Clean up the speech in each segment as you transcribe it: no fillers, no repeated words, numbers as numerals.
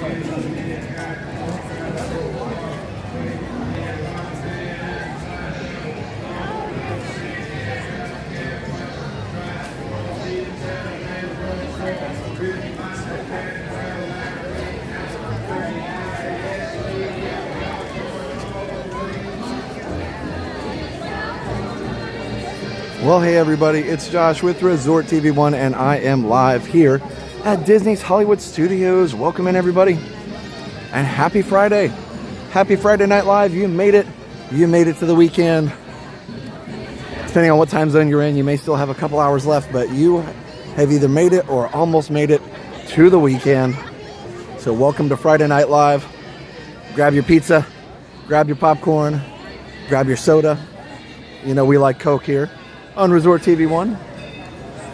Well, hey everybody, it's Josh with Resort TV1 and I am live here at Disney's Hollywood Studios. Welcome in everybody and happy Friday. Happy Friday Night Live. You made it. You made it to the weekend. Depending on what time zone you're in, you may still have a couple hours left, but you have either made it or almost made it to the weekend. So welcome to Friday Night Live. Grab your pizza, grab your popcorn, grab your soda. You know we like Coke here on Resort TV1.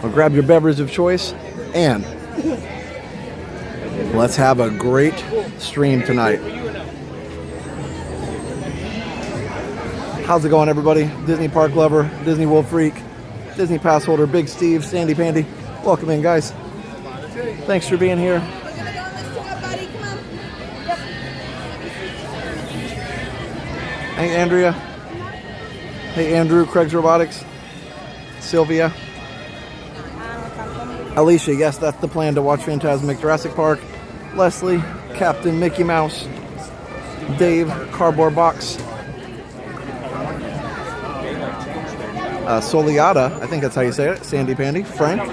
Or grab your beverage of choice and let's have a great stream tonight. How's it going, everybody? Disney Park lover, Disney World freak, Disney pass holder, Big Steve, Sandy Pandy. Welcome in, guys. Thanks for being here. Hey, Andrea. Hey, Andrew, Craig's Robotics. Sylvia. Alicia, yes, that's the plan, to watch Fantasmic Jurassic Park. Leslie, Captain Mickey Mouse. Dave, Cardboard Box. Soliata, I think that's how you say it. Sandy Pandy. Frank.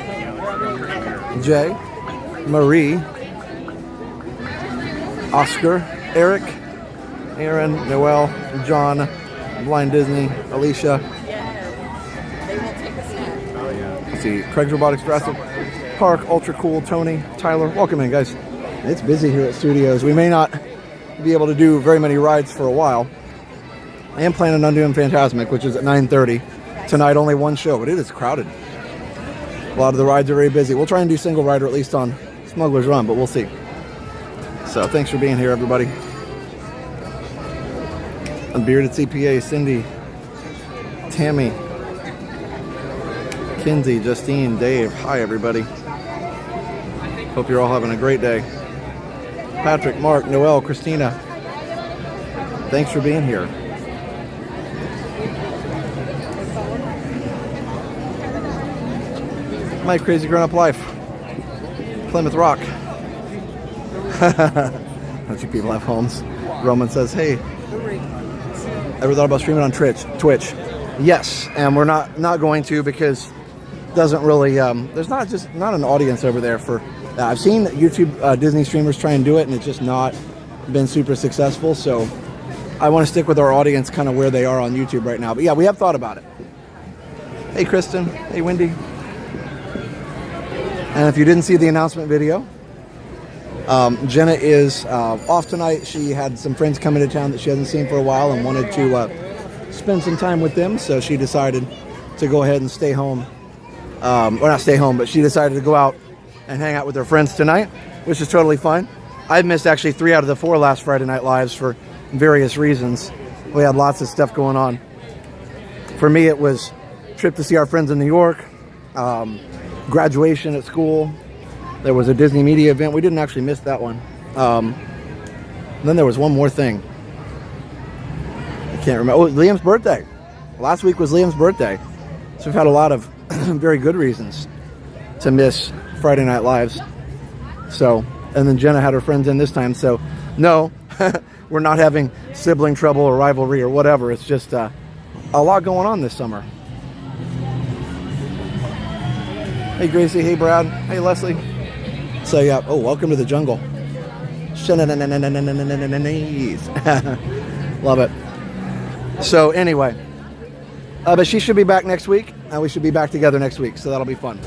Jay. Marie. Oscar. Eric. Aaron. Noel. John. Blind Disney. Alicia. Let's see. Craig's Robotics, Jurassic Park, Ultra Cool, Tony, Tyler. Welcome in, guys. It's busy here at Studios. We may not be able to do very many rides for a while. I am planning on doing Fantasmic, which is at 9:30. Tonight, only one show, but it is crowded. A lot of the rides are very busy. We'll try and do single rider at least on Smugglers Run, but we'll see. So thanks for being here, everybody. Unbearded CPA, Cindy, Tammy, Kinsey, Justine, Dave. Hi, everybody. Hope you're all having a great day. Patrick, Mark, Noel, Christina. Thanks for being here. My crazy grown-up life. Plymouth Rock. Don't you people have homes? Roman says, hey, ever thought about streaming on Twitch? Yes, and we're not going to, because it doesn't really, there's not an audience over there for that. I've seen YouTube Disney streamers try and do it, and it's just not been super successful, so I want to stick with our audience kind of where they are on YouTube right now. But yeah, we have thought about it. Hey, Kristen. Hey, Wendy. And if you didn't see the announcement video, Jenna is off tonight. She had some friends come into town that she hasn't seen for a while and wanted to spend some time with them, so she decided to go ahead and stay home. Or not stay home, but she decided to go out and hang out with her friends tonight, which is totally fine. I've missed actually 3 out of the 4 last Friday Night Lives for various reasons. We had lots of stuff going on. For me, it was a trip to see our friends in New York, graduation at school. There was a Disney media event. We didn't actually miss that one. Then there was one more thing. I can't remember. Oh, Liam's birthday. Last week was Liam's birthday. So we've had a lot of very good reasons to miss Friday Night Lives. So, and then Jenna had her friends in this time. So, no, we're not having sibling trouble or rivalry or whatever. It's just a lot going on this summer. Hey, Gracie. Hey, Brad. Hey, Leslie. So, yeah. Oh, welcome to the jungle. Love it. So, anyway. But she should be back next week. And we should be back together next week. So, that'll be fun.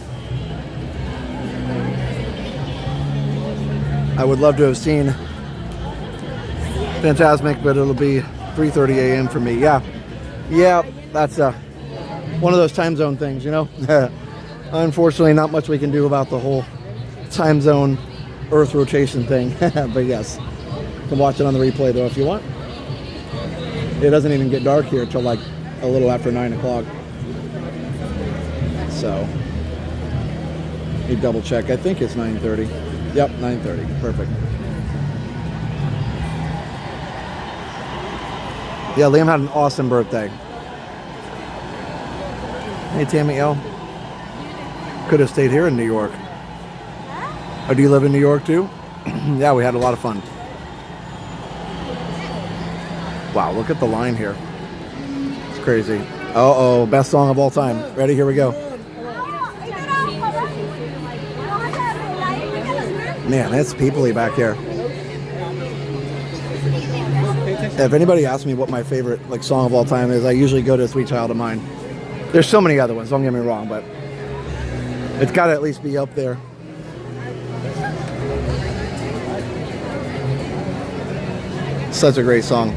I would love to have seen Fantasmic, but it'll be 3:30 a.m. for me. Yeah, that's one of those time zone things, you know. Unfortunately, not much we can do about the whole time zone Earth rotation thing. But yes, you can watch it on the replay though if you want. It doesn't even get dark here till like a little after 9 o'clock. So, let me double check. I think it's 9:30. Yep, 9:30. Perfect. Yeah, Liam had an awesome birthday. Hey, Tammy L. Could have stayed here in New York. Oh, do you live in New York too? Yeah, we had a lot of fun. Wow, look at the line here. It's crazy. Uh-oh, best song of all time. Ready? Here we go. Man, it's peoply back here. If anybody asks me what my favorite song of all time is, I usually go to Sweet Child of Mine. There's so many other ones, don't get me wrong, but it's got to at least be up there. Such a great song.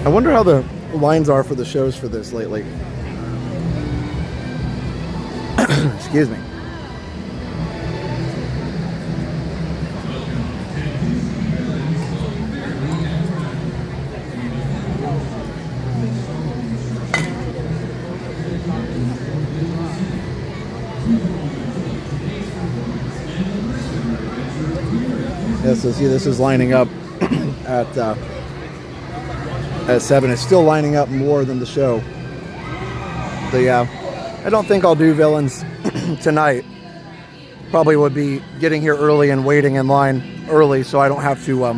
I wonder how the lines are for the shows for this lately. Excuse me. Yeah, so see, this is lining up at 7. It's still lining up more than the show. So yeah, I don't think I'll do Villains tonight. Probably would be getting here early and waiting in line early so I don't have to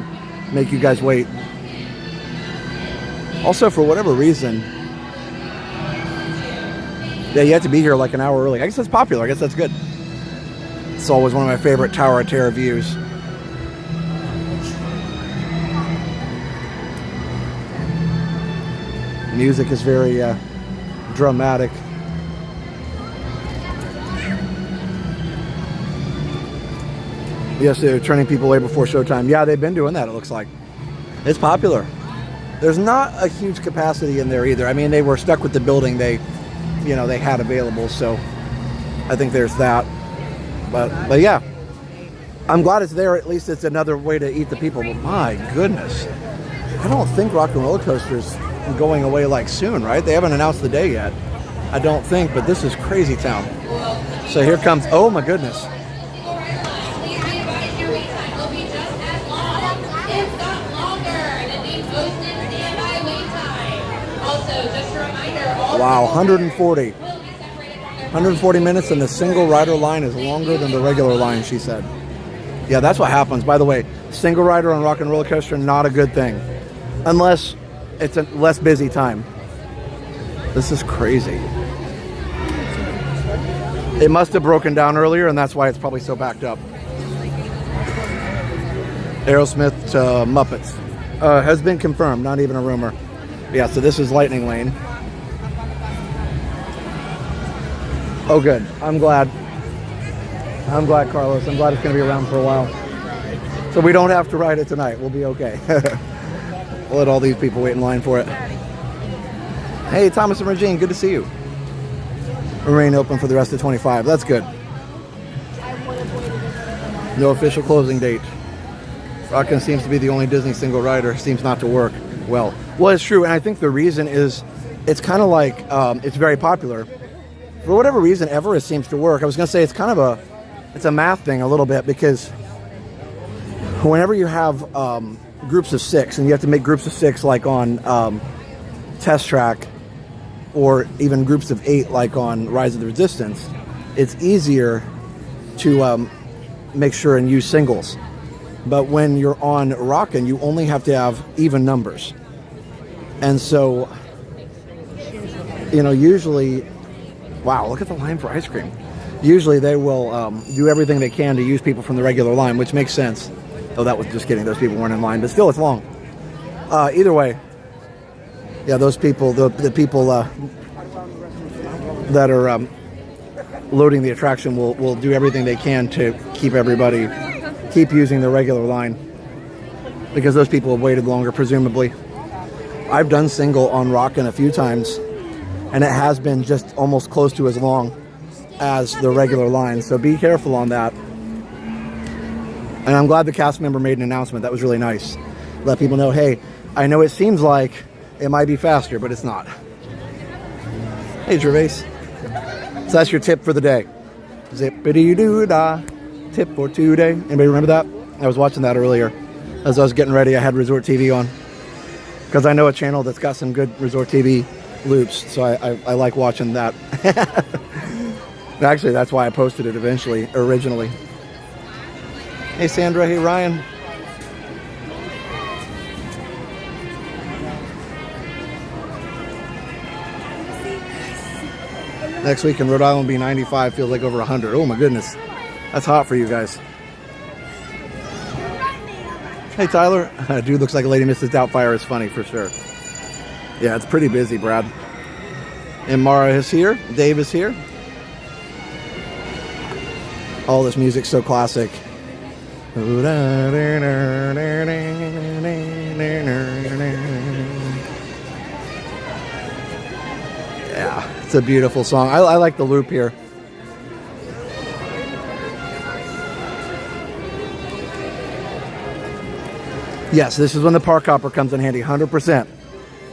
make you guys wait. Also, for whatever reason, yeah, you have to be here like an hour early. I guess that's popular. I guess that's good. It's always one of my favorite Tower of Terror views. Music is very dramatic. Yes, they're turning people away before showtime. Yeah, they've been doing that, it looks like. It's popular. There's not a huge capacity in there either. I mean, they were stuck with the building they had available, so I think there's that. But yeah, I'm glad it's there. At least it's another way to eat the people. But my goodness, I don't think Rock and Roller Coaster's going away soon, right? They haven't announced the day yet. I don't think, but this is crazy town. So here comes, oh my goodness. Wow, 140 minutes, and the single rider line is longer than the regular line, she said. Yeah, that's what happens. By the way, single rider on Rock and Roller Coaster, not a good thing. Unless it's a less busy time. This is crazy. It must have broken down earlier, and that's why it's probably so backed up. Aerosmith to Muppets. Has been confirmed, not even a rumor. Yeah, so this is Lightning Lane. Oh, good. I'm glad, Carlos. I'm glad it's going to be around for a while. So we don't have to ride it tonight. We'll be okay. We'll let all these people wait in line for it. Hey, Thomas and Regine, good to see you. Remain open for the rest of 25. That's good. No official closing date. Rockin' seems to be the only Disney single rider. Seems not to work well. Well, it's true, and I think the reason is it's kind of like it's very popular. For whatever reason, Everest seems to work. I was going to say it's a math thing a little bit, because whenever you have groups of 6, and you have to make groups of 6 like on Test Track, or even groups of 8 like on Rise of the Resistance, it's easier to make sure and use singles. But when you're on Rockin', you only have to have even numbers. And so, usually, wow, look at the line for ice cream. Usually they will do everything they can to use people from the regular line, which makes sense. Oh, that was just kidding. Those people weren't in line, but still, it's long. Either way, yeah, those people, the people that are loading the attraction will do everything they can to keep using the regular line, because those people have waited longer, presumably. I've done single on Rockin' a few times, and it has been just almost close to as long as the regular line, so be careful on that. And I'm glad the cast member made an announcement. That was really nice. Let people know, hey, I know it seems like it might be faster, but it's not. Hey, Gervais. So that's your tip for the day. Zippity-doo-dah. Tip for today. Anybody remember that? I was watching that earlier. As I was getting ready, I had Resort TV on. Because I know a channel that's got some good Resort TV loops, so I like watching that. Actually, that's why I posted it originally. Hey Sandra, hey Ryan. Next week in Rhode Island will be 95, feels like over 100. Oh my goodness, that's hot for you guys. Hey Tyler, dude looks like a lady. Mrs. Doubtfire is funny for sure. Yeah, it's pretty busy, Brad. And Mara is here, Dave is here. All this music's so classic. Yeah, it's a beautiful song. I like the loop here. Yes, this is when the park hopper comes in handy, 100%.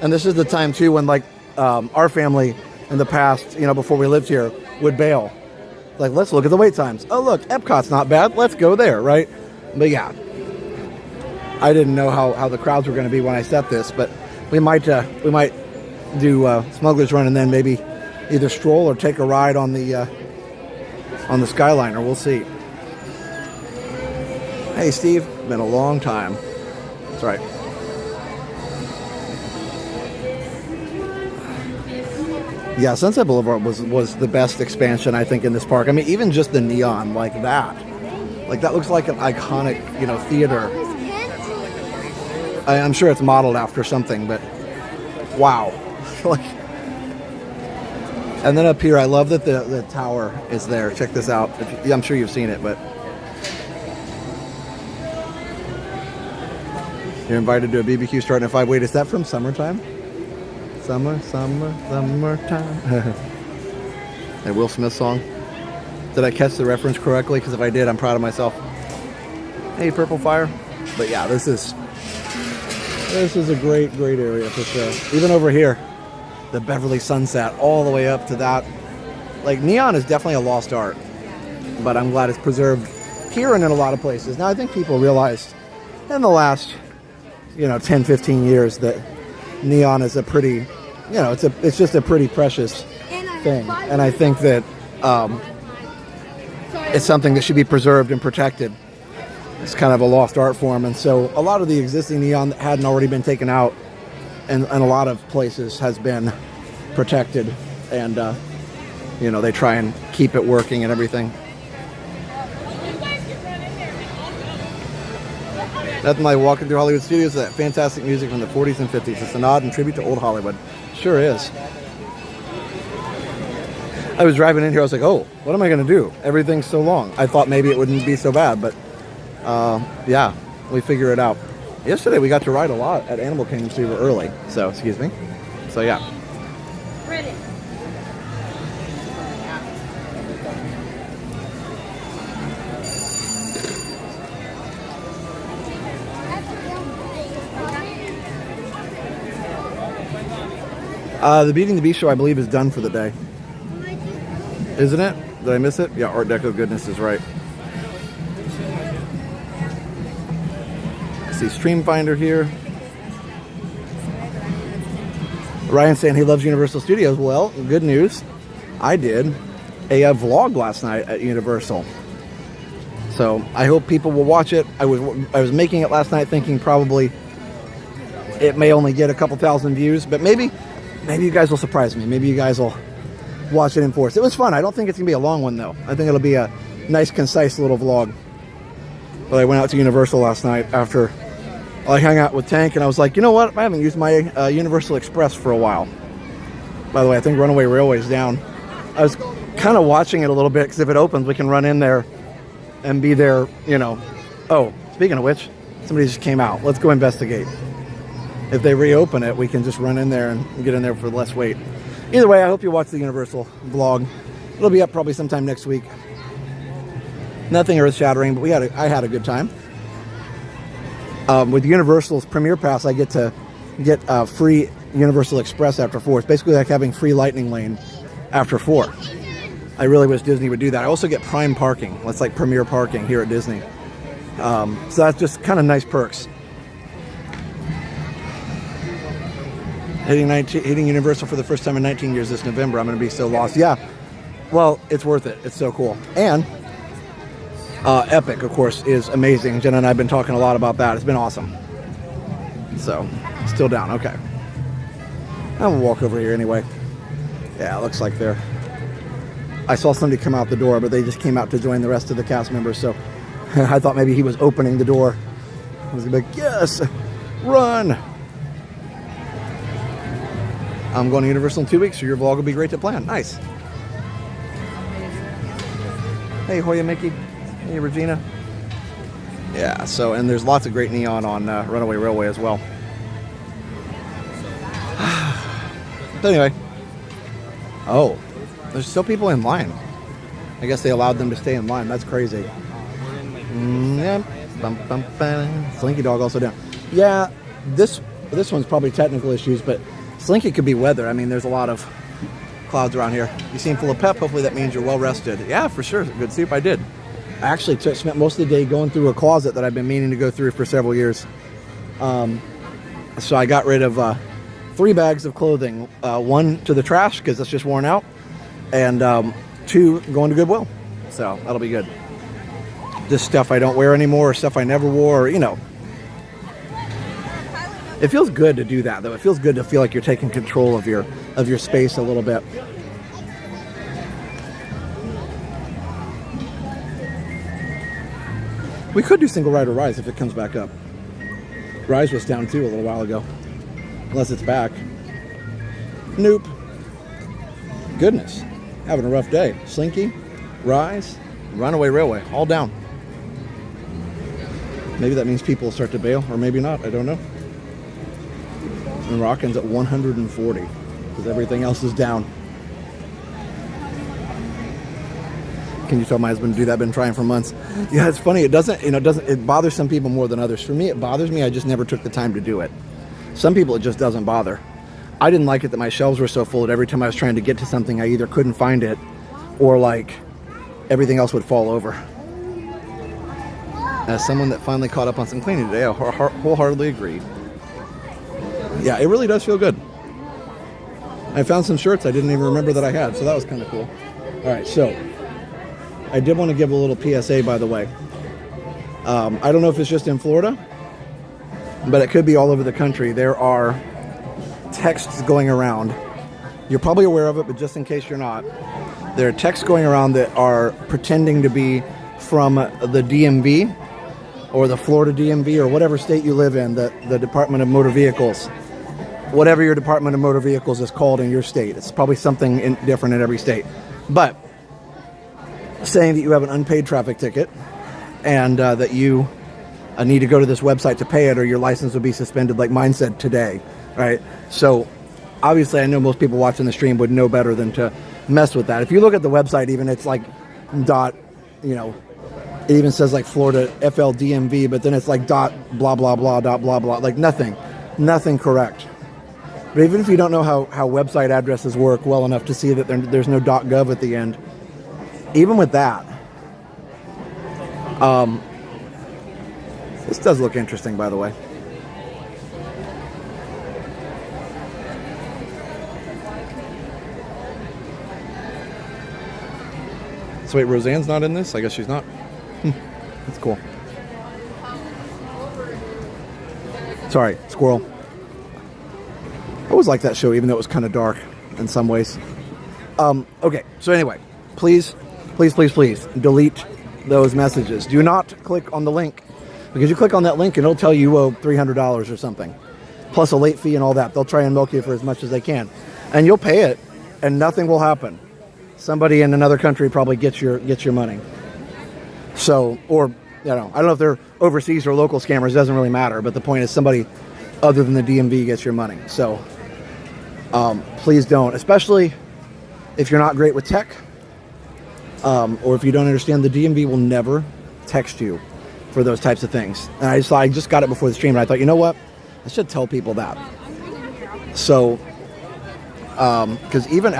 And this is the time too when like our family in the past, you know, before we lived here, would bail. Like, let's look at the wait times. Oh look, Epcot's not bad. Let's go there, right? But yeah, I didn't know how the crowds were going to be when I set this, but we might do Smugglers Run and then maybe either stroll or take a ride on the Skyliner. We'll see. Hey Steve, been a long time. That's right. Yeah, Sunset Boulevard was the best expansion, I think, in this park. I mean, even just the neon like that. Like, that looks like an iconic, you know, theater. I'm sure it's modeled after something, but wow. Like, and then up here, I love that the tower is there. Check this out. I'm sure you've seen it, but you're invited to a BBQ starting at 5. Wait, is that from Summertime? Summertime. That Will Smith song. Did I catch the reference correctly? Because if I did, I'm proud of myself. Hey, Purple Fire. But yeah, this is a great area for sure. Even over here, the Beverly Sunset, all the way up to that. Like, neon is definitely a lost art, but I'm glad it's preserved here and in a lot of places. Now, I think people realized in the last, 10, 15 years that neon is a pretty, it's just a pretty precious thing. And I think that it's something that should be preserved and protected. It's kind of a lost art form. And so a lot of the existing neon that hadn't already been taken out and a lot of places has been protected. And, they try and keep it working and everything. Nothing like walking through Hollywood studios with that fantastic music from the 40s and 50s. It's a nod and tribute to old Hollywood. Sure is. I was driving in here, I was like, oh, what am I going to do? Everything's so long. I thought maybe it wouldn't be so bad, but yeah, we figure it out. Yesterday we got to ride a lot at Animal Kingdom, so we were early. So, excuse me. So, yeah. Ready. The Beating the Beast show, I believe, is done for the day. Isn't it? Did I miss it? Yeah, Art Deco goodness is right. I see Stream Finder here. Ryan saying he loves Universal Studios. Well, good news. I did a vlog last night at Universal. So I hope people will watch it. I was making it last night thinking probably it may only get a couple thousand views, but maybe you guys will surprise me. Maybe you guys will watch it in force. It was fun. I don't think it's going to be a long one, though. I think it'll be a nice, concise little vlog. But I went out to Universal last night after I hung out with Tank, and I was like, you know what? I haven't used my Universal Express for a while. By the way, I think Runaway Railway's down. I was kind of watching it a little bit, because if it opens, we can run in there and be there, Oh, speaking of which, somebody just came out. Let's go investigate. If they reopen it, we can just run in there and get in there for less wait. Either way, I hope you watch the Universal vlog. It'll be up probably sometime next week. Nothing earth-shattering, but I had a good time. With Universal's Premier Pass, I get to get free Universal Express after 4. It's basically like having free Lightning Lane after 4. I really wish Disney would do that. I also get Prime Parking. That's like Premier Parking here at Disney. So that's just kind of nice perks. Hitting Universal for the first time in 19 years this November. I'm going to be so lost. Yeah, well, it's worth it. It's so cool. And Epic, of course, is amazing. Jenna and I have been talking a lot about that. It's been awesome. So, still down. Okay. I'm going to walk over here anyway. Yeah, it looks like they're... I saw somebody come out the door, but they just came out to join the rest of the cast members, so I thought maybe he was opening the door. I was going to be like, yes, run! I'm going to Universal in 2 weeks, so your vlog will be great to plan. Nice. Hey, Hoya Mickey. Hey, Regina. Yeah, so, and there's lots of great neon on Runaway Railway as well. But anyway. Oh, there's still people in line. I guess they allowed them to stay in line. That's crazy. Yeah. Bum, bum, bum. Slinky Dog also down. Yeah, this one's probably technical issues, but Slinky could be weather. I mean, there's a lot of clouds around here. You seem full of pep. Hopefully that means you're well rested. Yeah, for sure. Good soup. I did. I actually spent most of the day going through a closet that I've been meaning to go through for several years. So I got rid of 3 bags of clothing. 1 to the trash because it's just worn out. And 2 going to Goodwill. So that'll be good. Just stuff I don't wear anymore, or stuff I never wore, you know. It feels good to do that, though. It feels good to feel like you're taking control of your space a little bit. We could do Single Rider Rise if it comes back up. Rise was down too a little while ago. Unless it's back. Nope. Goodness. Having a rough day. Slinky, Rise, Runaway Railway, all down. Maybe that means people will start to bail, or maybe not. I don't know. And Rockin's at 140 because everything else is down. Can you tell my husband to do that? I've been trying for months. Yeah, it's funny. It bothers some people more than others. For me, it bothers me. I just never took the time to do it. Some people, it just doesn't bother. I didn't like it that my shelves were so full that every time I was trying to get to something, I either couldn't find it or like everything else would fall over. As someone that finally caught up on some cleaning today, I wholeheartedly agree. Yeah, it really does feel good. I found some shirts I didn't even remember that I had, so that was kind of cool. All right, so I did want to give a little PSA, by the way. I don't know if it's just in Florida, but it could be all over the country. There are texts going around. You're probably aware of it, but just in case you're not, there are texts going around that are pretending to be from the DMV or the Florida DMV or whatever state you live in, the Department of Motor Vehicles. Whatever your Department of Motor Vehicles is called in your state. It's probably something different in every state. But saying that you have an unpaid traffic ticket and that you need to go to this website to pay it or your license will be suspended like mine said today, right? So obviously I know most people watching the stream would know better than to mess with that. If you look at the website even, it's like dot, it even says like Florida FLDMV, but then it's like dot blah, blah, blah, dot blah, blah, like nothing correct. But even if you don't know how website addresses work well enough to see that there's no .gov at the end, even with that, this does look interesting, by the way. So wait, Roseanne's not in this? I guess she's not. That's cool. Sorry, squirrel. I always liked that show, even though it was kind of dark in some ways. Okay, so anyway, please delete those messages. Do not click on the link, because you click on that link and it'll tell you you owe $300 or something, plus a late fee and all that. They'll try and milk you for as much as they can, and you'll pay it, and nothing will happen. Somebody in another country probably gets your money. So, or I don't know if they're overseas or local scammers. It doesn't really matter. But the point is, somebody other than the DMV gets your money. So, please don't, especially if you're not great with tech, or if you don't understand. The DMV will never text you for those types of things. And I just got it before the stream, and I thought, you know what, I should tell people that. So, because even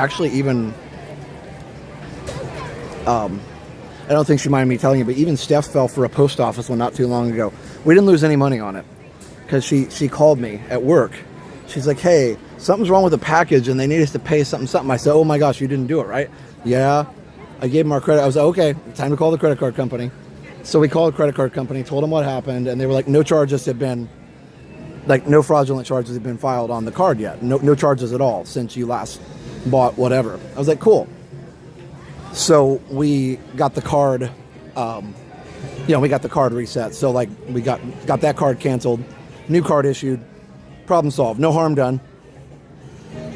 I don't think she minded me telling you, but even Steph fell for a post office one not too long ago. We didn't lose any money on it because she called me at work. She's like, hey, something's wrong with the package and they need us to pay something. I said, oh my gosh, you didn't do it, right? Yeah. I gave them our credit. I was like, okay, time to call the credit card company. So we called the credit card company, told them what happened, and they were like, no charges have been, like no fraudulent charges have been filed on the card yet. No charges at all since you last bought whatever. I was like, cool. So we got the card, we got the card reset. So like we got that card canceled, new card issued, problem solved, no harm done.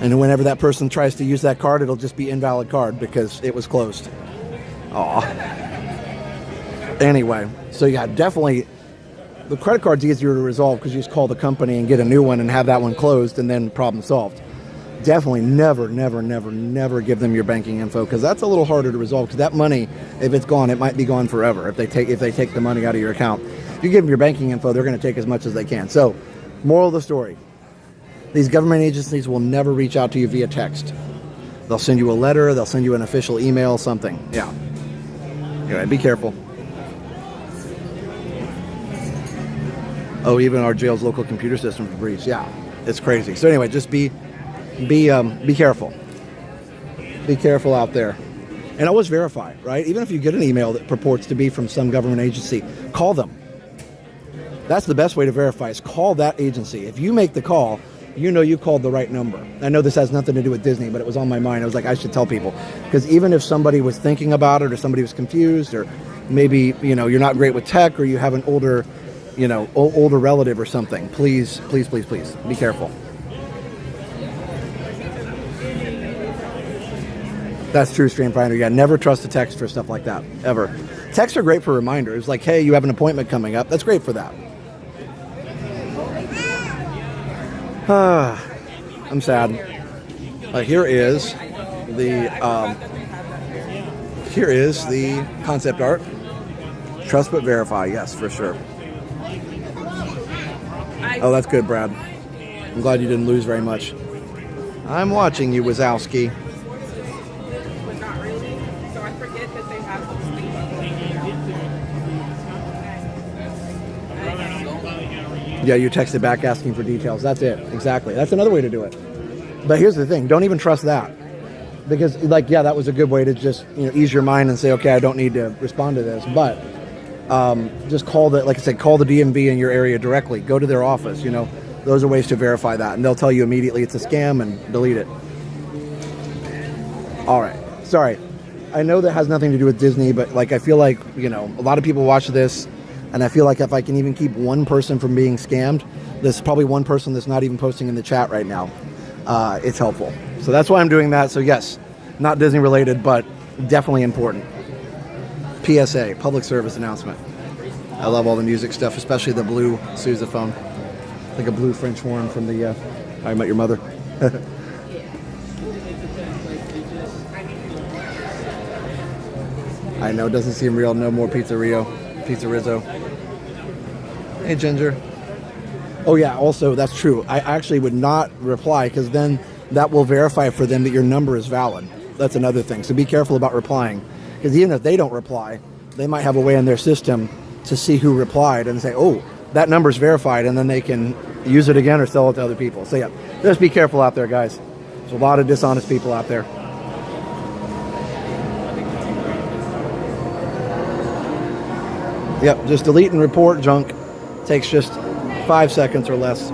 And whenever that person tries to use that card, it'll just be invalid card because it was closed. Aw. Anyway, so yeah, definitely the credit card's easier to resolve because you just call the company and get a new one and have that one closed and then problem solved. Definitely never give them your banking info because that's a little harder to resolve because that money, if it's gone, it might be gone forever if they take the money out of your account. If you give them your banking info, they're going to take as much as they can. So, moral of the story, these government agencies will never reach out to you via text. They'll send you a letter, they'll send you an official email, something. Yeah. Anyway, be careful. Oh, even our jail's local computer system was breached. Yeah, it's crazy. So anyway, just be careful. Be careful out there. And always verify, right? Even if you get an email that purports to be from some government agency, call them. That's the best way to verify is call that agency. If you make the call, you know you called the right number. I know this has nothing to do with Disney, but it was on my mind. I was like, I should tell people. Because even if somebody was thinking about it or somebody was confused or maybe, you're not great with tech or you have an older relative or something, please be careful. That's true, Streamfinder. Yeah, never trust a text for stuff like that, ever. Texts are great for reminders, like, hey, you have an appointment coming up. That's great for that. I'm sad. Here is the concept art. Trust but verify, yes, for sure. Oh, that's good, Brad. I'm glad you didn't lose very much. I'm watching you, Wazowski. Yeah, you texted back asking for details. That's it. Exactly. That's another way to do it. But here's the thing. Don't even trust that. Because, that was a good way to just, ease your mind and say, okay, I don't need to respond to this. But just call the DMV in your area directly. Go to their office. Those are ways to verify that. And they'll tell you immediately it's a scam and delete it. All right. Sorry. I know that has nothing to do with Disney, but I feel like, a lot of people watch this. And I feel like if I can even keep one person from being scammed, there's probably one person that's not even posting in the chat right now. It's helpful. So that's why I'm doing that. So yes, not Disney related, but definitely important. PSA, public service announcement. I love all the music stuff, especially the blue sousaphone. Like a blue French horn from the How I Met Your Mother. I know, doesn't seem real. No more Pizza Rizzo. Hey, Ginger. Oh, yeah, also, that's true. I actually would not reply because then that will verify for them that your number is valid. That's another thing. So be careful about replying because even if they don't reply, they might have a way in their system to see who replied and say, oh, that number's verified, and then they can use it again or sell it to other people. So, yeah, just be careful out there, guys. There's a lot of dishonest people out there. Yep, just delete and report junk. Takes just 5 seconds or less.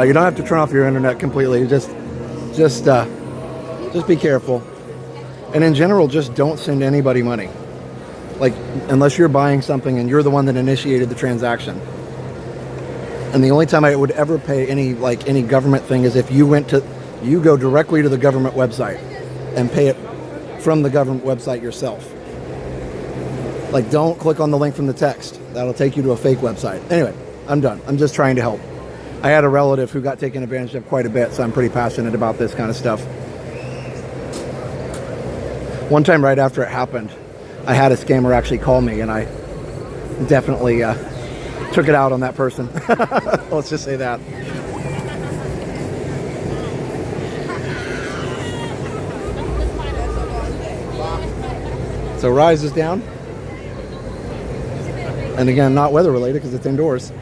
You don't have to turn off your internet completely. Just be careful. And in general, just don't send anybody money. Unless you're buying something and you're the one that initiated the transaction. And the only time I would ever pay any government thing is if you go directly to the government website and pay it from the government website yourself. Don't click on the link from the text. That'll take you to a fake website. Anyway, I'm done. I'm just trying to help. I had a relative who got taken advantage of quite a bit, so I'm pretty passionate about this kind of stuff. One time right after it happened, I had a scammer actually call me, and I definitely took it out on that person. Let's just say that. So Rise is down. And again, not weather related because it's indoors.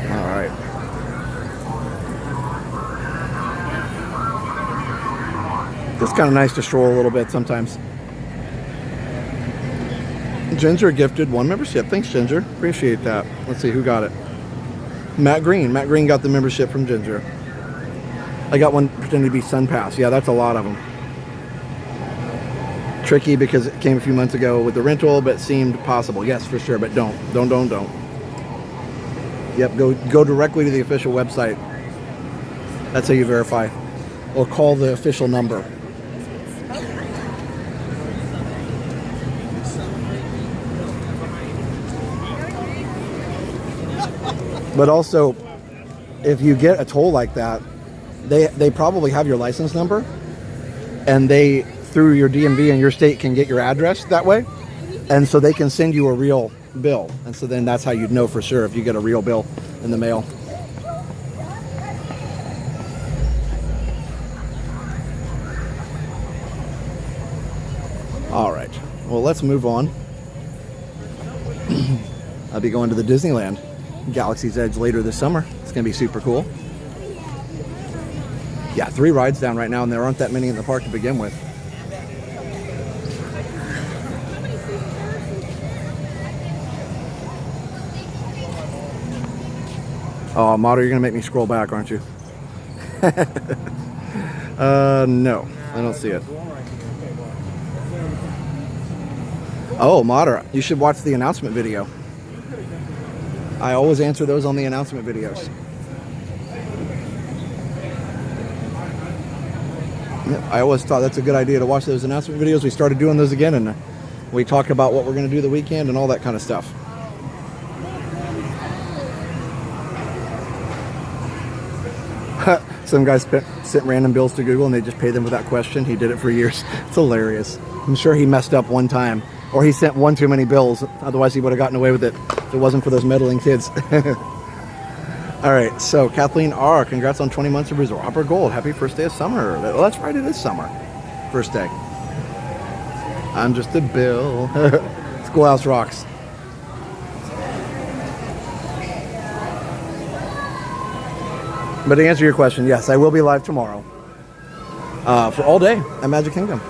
All right. It's kind of nice to stroll a little bit sometimes. Ginger gifted 1 membership. Thanks, Ginger. Appreciate that. Let's see who got it. Matt Green. Matt Green got the membership from Ginger. I got one pretending to be Sun Pass. Yeah, that's a lot of them. Tricky because it came a few months ago with the rental, but seemed possible. Yes, for sure, but don't. Yep, go directly to the official website. That's how you verify. Or call the official number. But also, if you get a toll like that, they probably have your license number, and they, through your DMV in your state, can get your address that way, and so they can send you a real bill, and so then that's how you'd know for sure if you get a real bill in the mail. All right, well, let's move on. I'll be going to the Disneyland Galaxy's Edge later this summer. It's gonna be super cool. Yeah, 3 rides down right now, and there aren't that many in the park to begin with. Oh, Mater, you're gonna make me scroll back, aren't you? No, I don't see it. Oh, Mater, you should watch the announcement video. I always answer those on the announcement videos. Yeah, I always thought that's a good idea to watch those announcement videos. We started doing those again, and we talk about what we're going to do the weekend and all that kind of stuff. Some guys sent random bills to Google and they just pay them without question. He did it for years. It's hilarious. I'm sure he messed up one time, or he sent one too many bills. Otherwise, he would have gotten away with it if it wasn't for those meddling kids. All right, so Kathleen R., congrats on 20 months of Resort Hopper Gold. Happy first day of summer. Well, that's right, it is summer. First day. I'm just a bill. Schoolhouse rocks. But to answer your question, yes, I will be live tomorrow for all day at Magic Kingdom.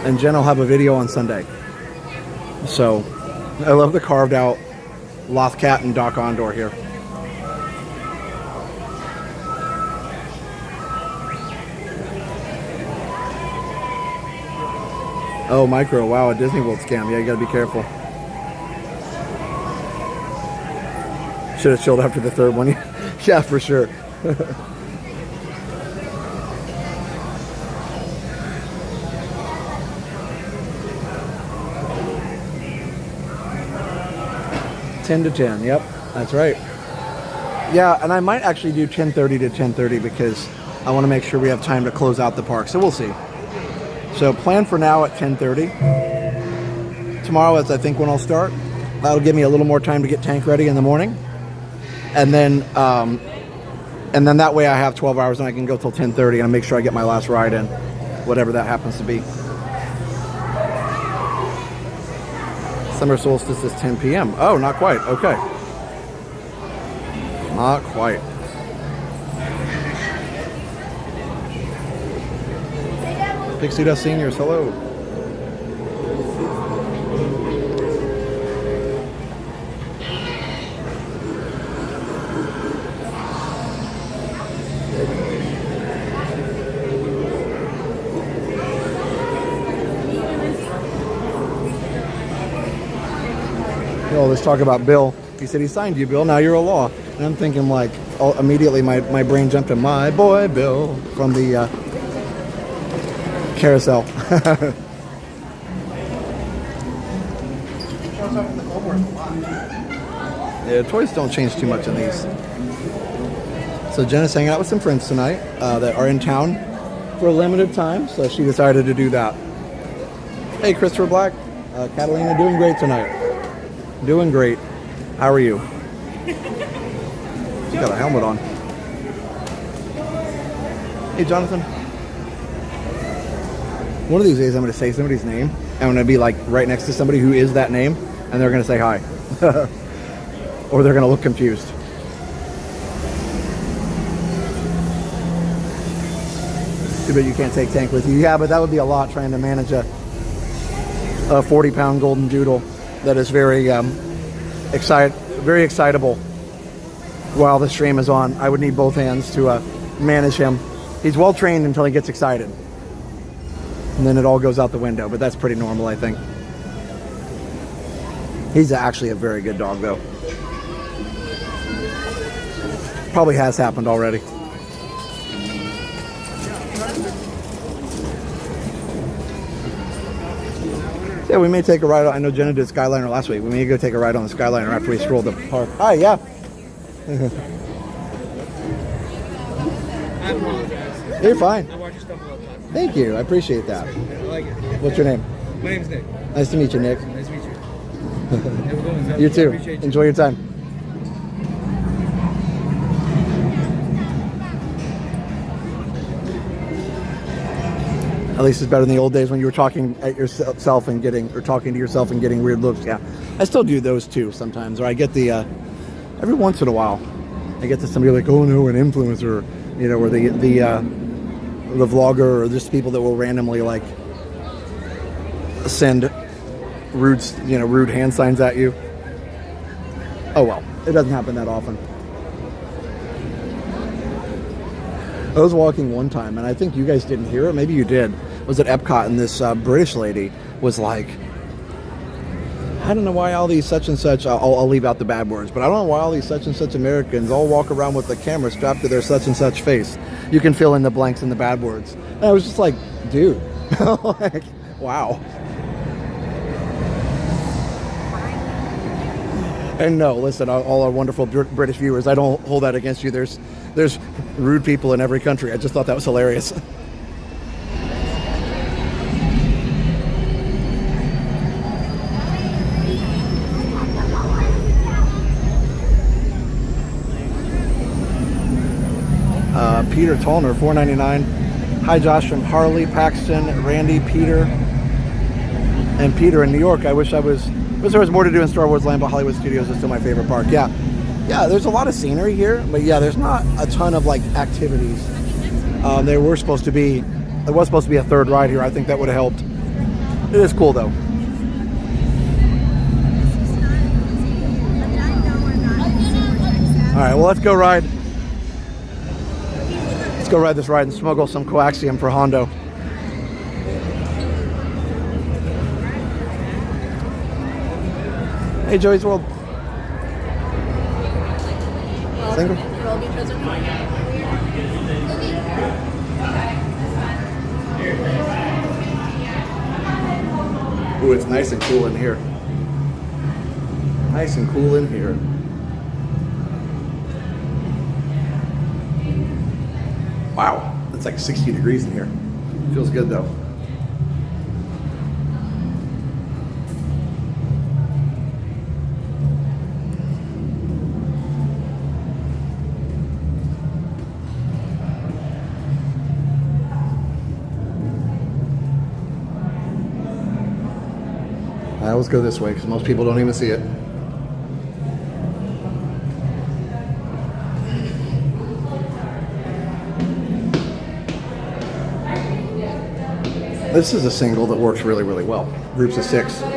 And Jen will have a video on Sunday. So, I love the carved out Loth Cat and Doc Ondor here. Oh, Micro, wow, a Disney World scam. Yeah, you gotta be careful. Should have chilled after the third one. Yeah, for sure. Ten to 10, yep, that's right. Yeah, and I might actually do 10:30 to 10:30 because I want to make sure we have time to close out the park. So we'll see. So plan for now at 10:30. Tomorrow is, I think, when I'll start. That'll give me a little more time to get tank ready in the morning. And then that way I have 12 hours and I can go till 10:30 and make sure I get my last ride in, whatever that happens to be. Summer solstice is 10 p.m. Oh, not quite. Okay. Not quite. Pixie Dust Seniors, hello. Oh, let's talk about Bill. He said he signed you, Bill. Now you're a law. And I'm thinking, like, immediately my brain jumped to my boy Bill from the carousel. Yeah, toys don't change too much in these. So Jen is hanging out with some friends tonight that are in town for a limited time, so she decided to do that. Hey, Christopher Black. Catalina, doing great tonight. Doing great. How are you? She's got a helmet on. Hey, Jonathan. One of these days I'm going to say somebody's name. I'm going to be like right next to somebody who is that name, and they're going to say hi. Or they're going to look confused. Too bad you can't take Tank with you. Yeah, but that would be a lot trying to manage a 40-pound golden doodle that is very very excitable while the stream is on. I would need both hands to manage him. He's well trained until he gets excited, and then it all goes out the window, but that's pretty normal, I think. He's actually a very good dog, though. Probably has happened already. Yeah, we may take a ride. I know Jenna did Skyliner last week. We may go take a ride on the Skyliner after we stroll the park. Hi, yeah. I apologize. You're fine. I watch your stuff all the time. Thank you. I appreciate that. I like it. What's your name? My name's Nick. Nice to meet you, Nick. Nice to meet you. Have a good one, Zeb. You too. Appreciate you. Enjoy your time. At least it's better than the old days when you were talking at yourself and talking to yourself and getting weird looks. Yeah, I still do those too sometimes. Or I get the every once in a while, I get to somebody like, oh no, an influencer, you know, or the vlogger, or just people that will randomly like send rude hand signs at you. Oh well, it doesn't happen that often. I was walking one time, and I think you guys didn't hear it. Maybe you did. It was at Epcot, and this British lady was like, I don't know why all these such and such, I'll leave out the bad words, but I don't know why all these such and such Americans all walk around with the camera strapped to their such and such face. You can fill in the blanks in the bad words. And I was just like, dude, like, wow. And no, listen, all our wonderful British viewers, I don't hold that against you. There's rude people in every country. I just thought that was hilarious. Peter Tolner, $4.99. Hi, Josh from Harley, Paxton, Randy, Peter, and Peter in New York. I wish there was more to do in Star Wars Land, but Hollywood Studios is still my favorite park. Yeah, there's a lot of scenery here, but yeah, there's not a ton of like activities. There was supposed to be a third ride here. I think that would have helped. It is cool though. All right, well, let's go ride this ride and smuggle some coaxium for Hondo. Hey, Joey's World. Single? Ooh, it's nice and cool in here. Nice and cool in here. Wow, it's like 60 degrees in here. Feels good though. I always go this way because most people don't even see it. This is a single that works really, really well. Groups of 6. Single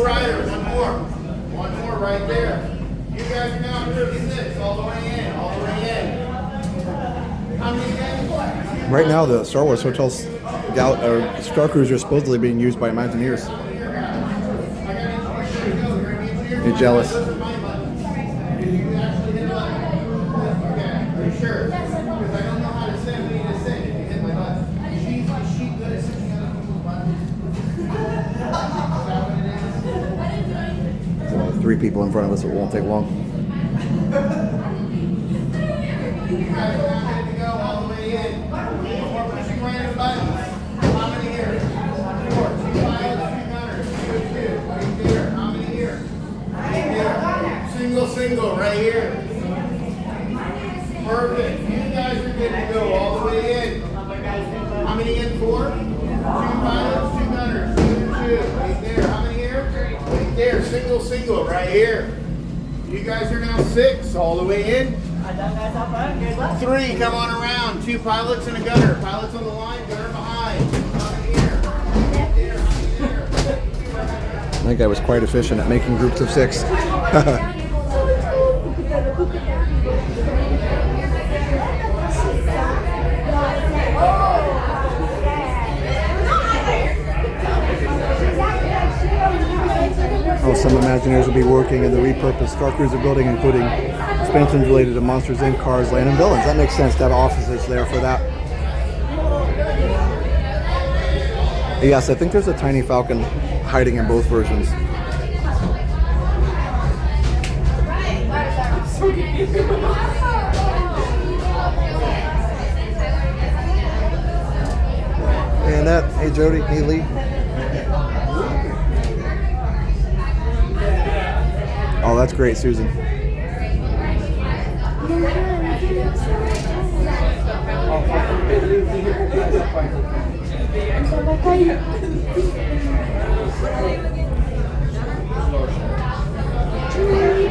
rider, one more right there. You guys are now 36, all the way in. How many guys? Right now, the Star Wars Hotel Star Cruiser is supposedly being used by Imagineers. You're jealous. 3 people in front of us. It won't take long. You guys are not good to go all the way in. We're pushing right in the buttons. How many here? 4. 2 pilots, 2 gunners. 2 and 2. Right there. How many here? Right there. Single, right here. Perfect. You guys are good to go all the way in. How many in? 4? 2 pilots, 2 gunners. 2 and 2. Right there. How many here? Right there. Single, right here. You guys are now 6 all the way in. 3, come on around. 2 pilots and a gunner. Pilots on the line, gunner behind. How many here? Right there. How many there? That guy was quite efficient at making groups of 6. Oh, some Imagineers will be working in the repurposed Star Cruiser building, including expansions related to Monsters Inc., Cars, Land, and Villains. That makes sense to have offices there for that. Yes, I think there's a tiny Falcon hiding in both versions. And that, hey Jody, hey Lee. Oh, that's great, Susan.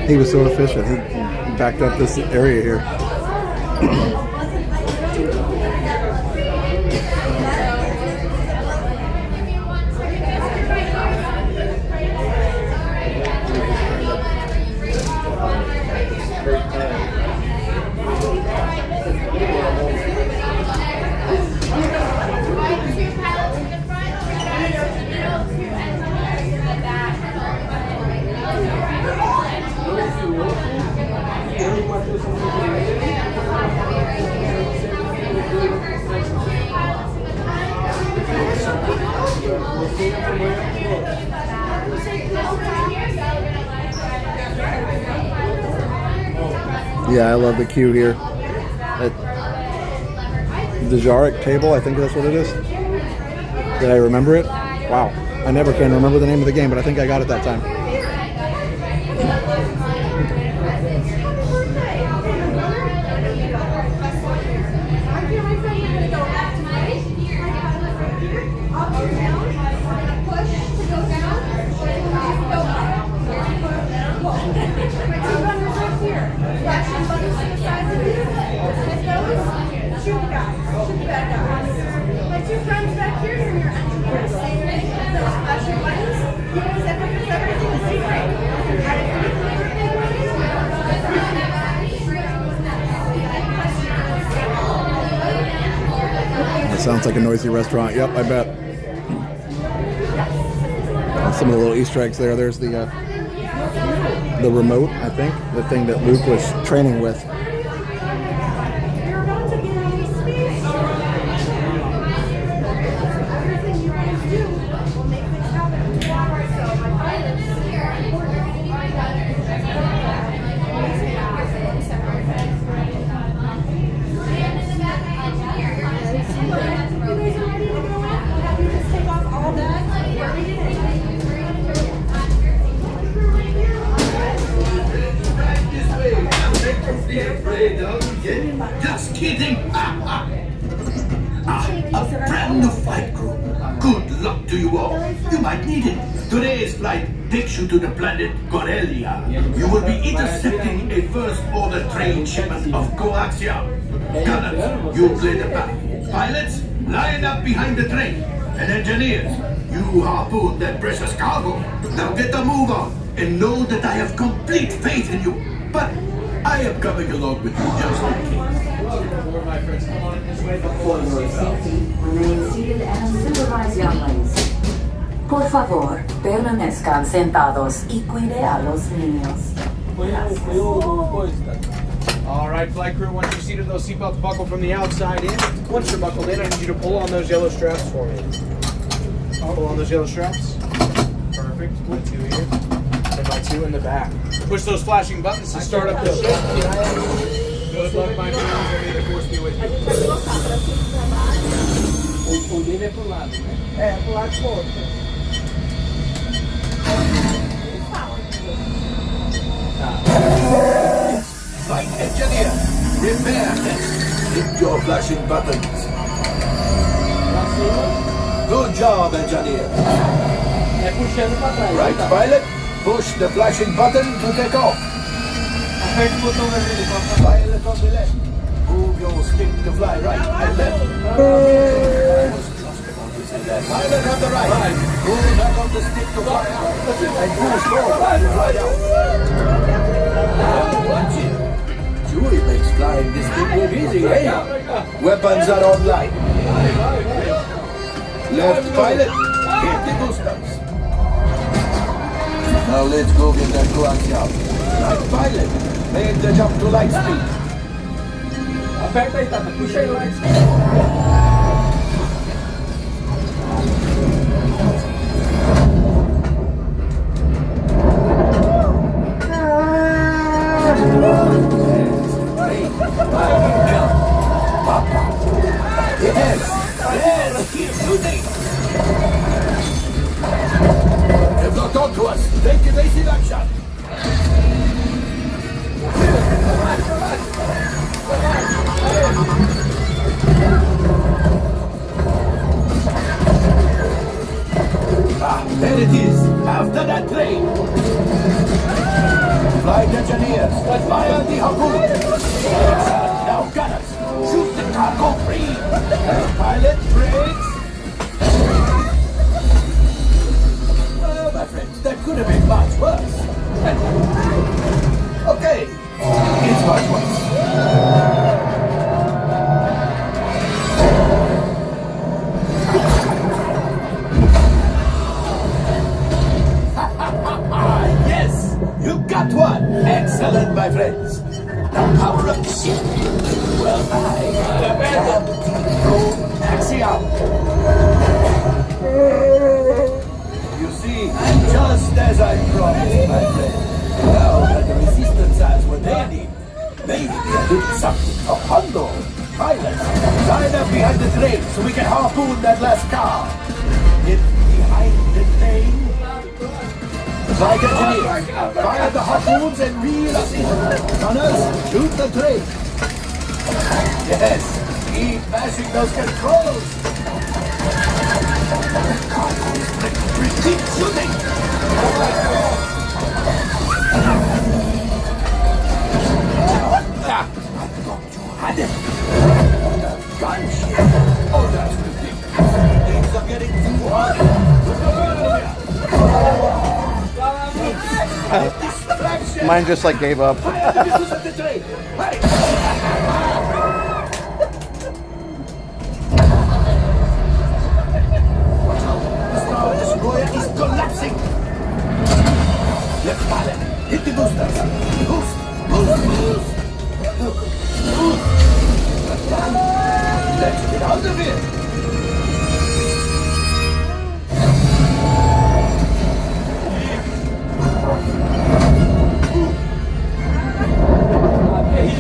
He was so efficient. He backed up this area here. Yeah, I love the queue here. The Jarek table, I think that's what it is. Did I remember it? Wow. I never can remember the name of the game, but I think I got it that time. That sounds like a noisy restaurant. Yep, I bet. Some of the little Easter eggs there. There's the remote, I think, the thing that Luke was training with. Just kidding! A brand new flight crew. Good luck to you all. You might need it. Today's flight takes you to the planet Corellia. You will be intercepting a first-order train shipment of coaxium. Gunners, you play the path. Pilots, line up behind the train. And engineers, you harpoon that precious cargo. Now get the move on and know that I have complete faith in you. But I am coming along with you just in case. For your safety, remain seated and supervise younglings. Por favor, permanezcan sentados y cuide a los niños. All right, flight crew, once you're seated, those seatbelts buckle from the outside in. Once you're buckled in, I need you to pull on those yellow straps for me. Pull on those yellow straps. Perfect. 1, 2 here. Stand by two in the back. Push those flashing buttons to start up the ship. Good luck, my friends. And may the force be with you. O dele é pro lado, né? É, pro lado do outro. Flight engineer, repair test. Hit your flashing buttons. Good job, engineer. É puxando pra trás. Right, tá? pilot, push the flashing button to take off. Aperta o botão vermelho pra frente. Pilot on the left. Move your stick to fly right and left. Pilot on the right. Move back on the stick to fly out. And push forward to fly out. Watch it. Chewie makes flying this thing look easy, eh? Weapons are online. Left pilot, hit the boosters. Now let's go get that glass out. Right pilot, make the jump to light speed. Aperta aí, Tata. Puxa aí lá. Yes, keep shooting. They've locked onto us. Take evasive action. There it is. After that train. Flight engineers, fire the harpoon. Now gunners, shoot the cargo free. Pilot brakes. Well, my friends, that could have been much worse. Okay, it's much worse. Yes, you got one. Excellent, my friends. The power of the ship. Well, I am axiom. You see, just as I promised, my friend. Now that the resistance has what they need, maybe a little something to handle. Pilots, line up behind the train so we can harpoon that last car. Get behind the train. Flight engineers, fire the harpoons and reel us in. Gunners, shoot the train. Yes, keep mashing those controls. Keep shooting. I thought you had it. Gunship. Oh, that's ridiculous. Things are getting too hard. Mine just like gave up. Star Destroyer is collapsing. Left pilot, hit the boosters. Boost, boost, boost. Boost. Let's get out of here.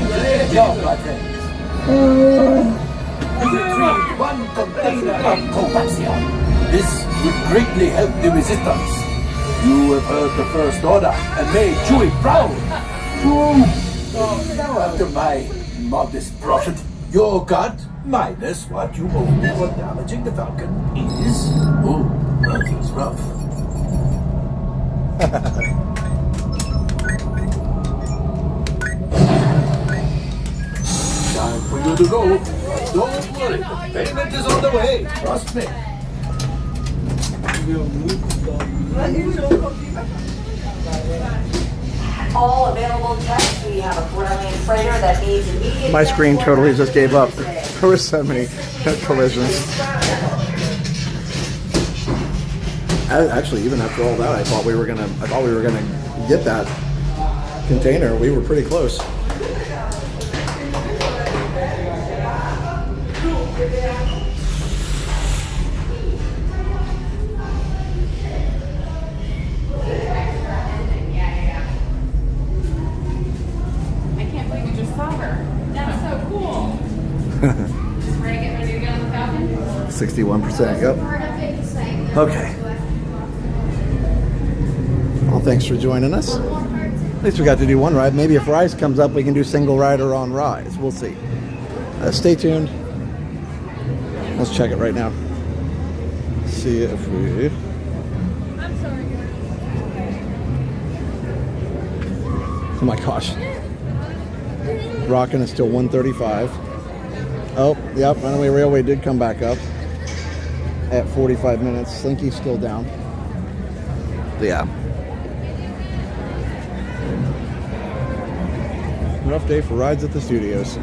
Great job, my friends. We retrieved one container of coaxium. This would greatly help the resistance. You have heard the First Order and made Chewie proud. Now after my modest profit, your cut minus what you owe me for damaging the Falcon is... Oh, that is rough. Time for you to go. Don't worry, payment is on the way. Trust me. All available tests. We have a quarter-lane freighter that needs immediate... My screen totally just gave up. There were so many collisions. Actually, even after all that, I thought we were gonna get that container. We were pretty close. 61%, yep. Okay. Well, thanks for joining us. At least we got to do one ride. Maybe if Rise comes up, we can do single rider on Rise. We'll see. Stay tuned. Let's check it right now. See if we... Oh my gosh. Rockin' is still 135. Oh, yep, Runaway Railway did come back up at 45 minutes. Slinky's still down. But yeah. Rough day for rides at the studios.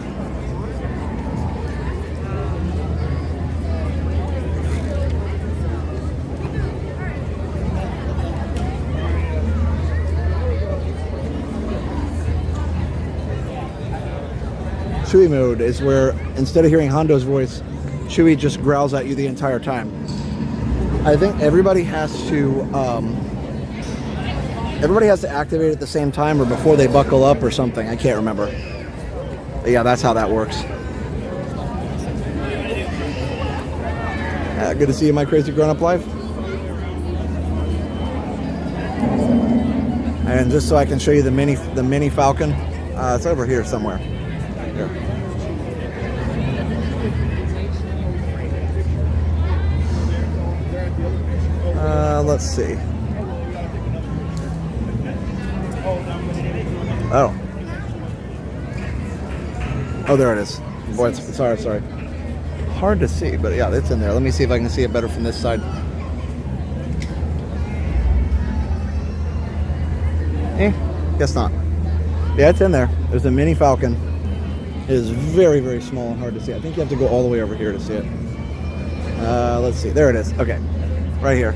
Chewy mode is where instead of hearing Hondo's voice, Chewy just growls at you the entire time. I think everybody has to activate at the same time or before they buckle up or something. I can't remember. But yeah, that's how that works. Good to see you, my crazy grown-up life. And just so I can show you the mini Falcon, it's over here somewhere. Here. Let's see. Oh, there it is. Boy, sorry. Hard to see, but yeah, it's in there. Let me see if I can see it better from this side. Guess not. Yeah, it's in there. There's a mini Falcon. It is very, very small and hard to see. I think you have to go all the way over here to see it. Let's see. There it is. Okay. Right here.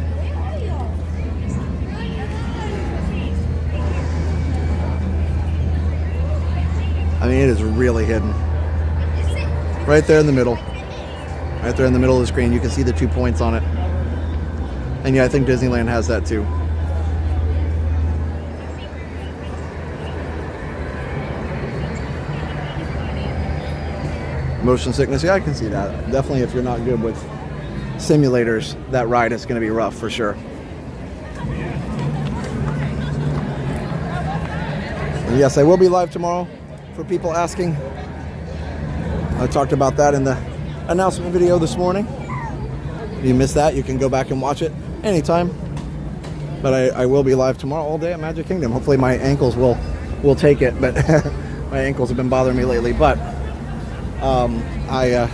I mean, it is really hidden. Right there in the middle. Right there in the middle of the screen. You can see the 2 points on it. And yeah, I think Disneyland has that too. Motion sickness, yeah, I can see that. Definitely if you're not good with simulators, that ride is going to be rough for sure. And yes, I will be live tomorrow for people asking. I talked about that in the announcement video this morning. If you missed that, you can go back and watch it anytime. But I will be live tomorrow all day at Magic Kingdom. Hopefully my ankles will take it, but my ankles have been bothering me lately. But I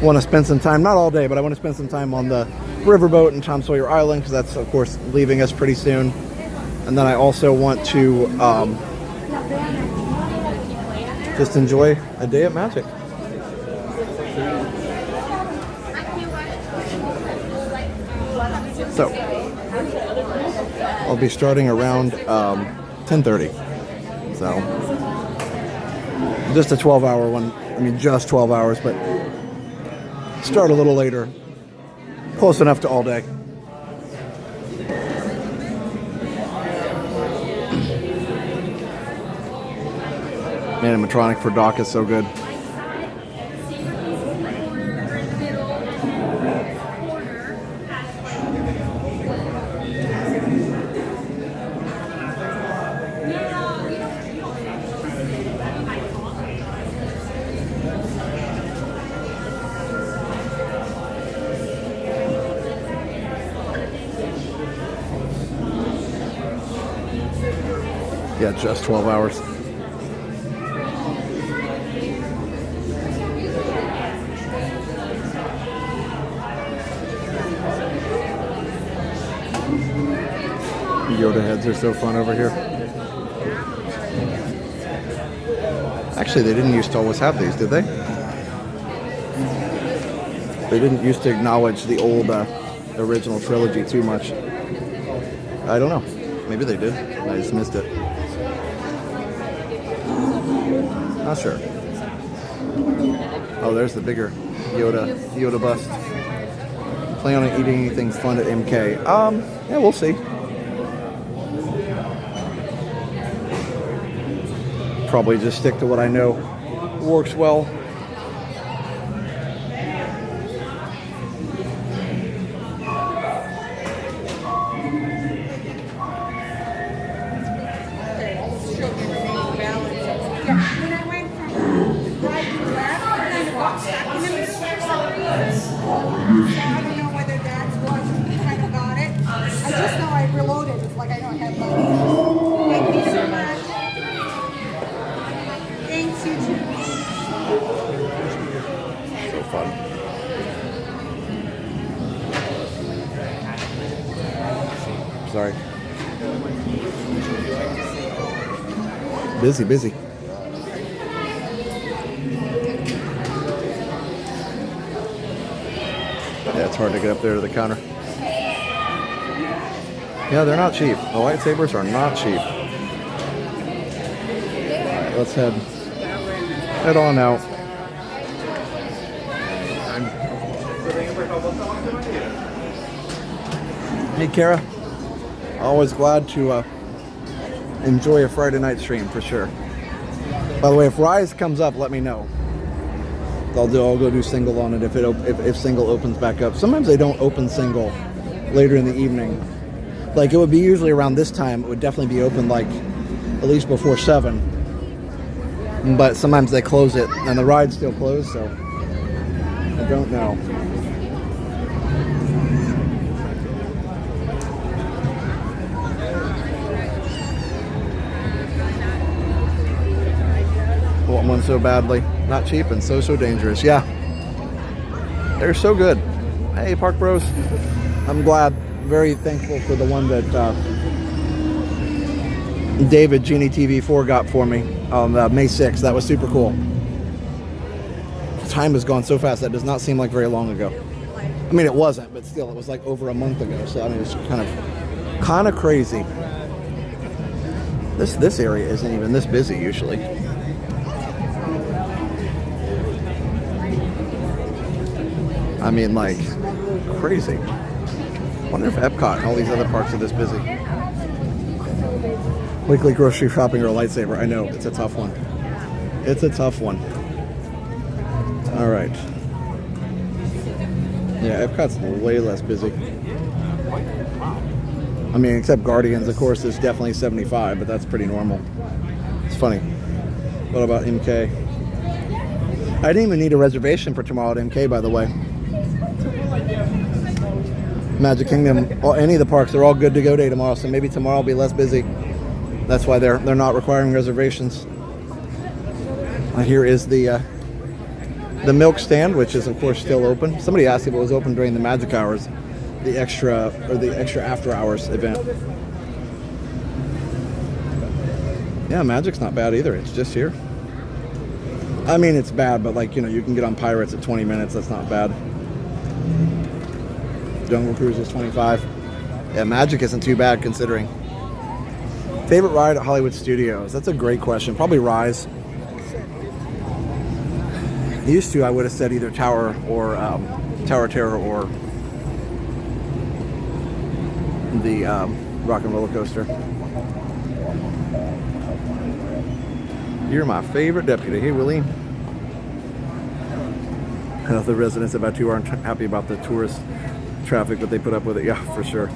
want to spend some time, not all day, but I want to spend some time on the riverboat in Tom Sawyer Island, because that's, of course, leaving us pretty soon. And then I also want to just enjoy a day at Magic. So, I'll be starting around 10:30. So, just a 12-hour one. I mean, just 12 hours, but start a little later. Close enough to all day. Man, animatronic for Doc is so good. Yeah, just 12 hours. Yoda heads are so fun over here. Actually, they didn't used to always have these, did they? They didn't used to acknowledge the old original trilogy too much. I don't know. Maybe they did. I just missed it. Not sure. Oh, there's the bigger Yoda bust. Plan on eating anything fun at MK? Yeah, we'll see. Probably just stick to what I know works well. sorry. Busy, busy. Yeah, it's hard to get up there to the counter. Yeah, they're not cheap. The lightsabers are not cheap. Alright, let's head on out. Hey, Kara. Always glad to enjoy a Friday night stream for sure. By the way, if Rise comes up, let me know. I'll go do single on it if single opens back up. Sometimes they don't open single later in the evening. Like it would be usually around this time. It would definitely be open like at least before 7. But sometimes they close it and the ride's still closed, so I don't know. Want one so badly. Not cheap and so dangerous. Yeah. They're so good. Hey, Park Bros. I'm glad. Very thankful for the one that David Genie TV4 got for me on May 6th. That was super cool. Time has gone so fast. That does not seem like very long ago. I mean, it wasn't, but still, it was like over a month ago. So, I mean, it's kind of crazy. This area isn't even this busy usually. I mean, like, crazy. I wonder if Epcot and all these other parks are this busy. Weekly grocery shopping or a lightsaber. I know, it's a tough one. It's a tough one. All right. Yeah, Epcot's way less busy. I mean, except Guardians, of course, is definitely 75, but that's pretty normal. It's funny. What about MK? I didn't even need a reservation for tomorrow at MK, by the way. Magic Kingdom, any of the parks, they're all good to go day tomorrow, so maybe tomorrow will be less busy. That's why they're not requiring reservations. Here is the milk stand, which is of course still open. Somebody asked if it was open during the magic hours, the extra after hours event. Yeah, magic's not bad either. It's just here. I mean, it's bad, but like, you know, you can get on Pirates at 20 minutes. That's not bad. Jungle Cruise is 25. Yeah, Magic isn't too bad considering. Favorite ride at Hollywood Studios? That's a great question. Probably Rise. Used to, I would have said either Tower or Tower of Terror or the Rock and Roller Coaster. You're my favorite deputy. Hey, Willie. The residents of Batu aren't happy about the tourist traffic, but they put up with it. Yeah, for sure.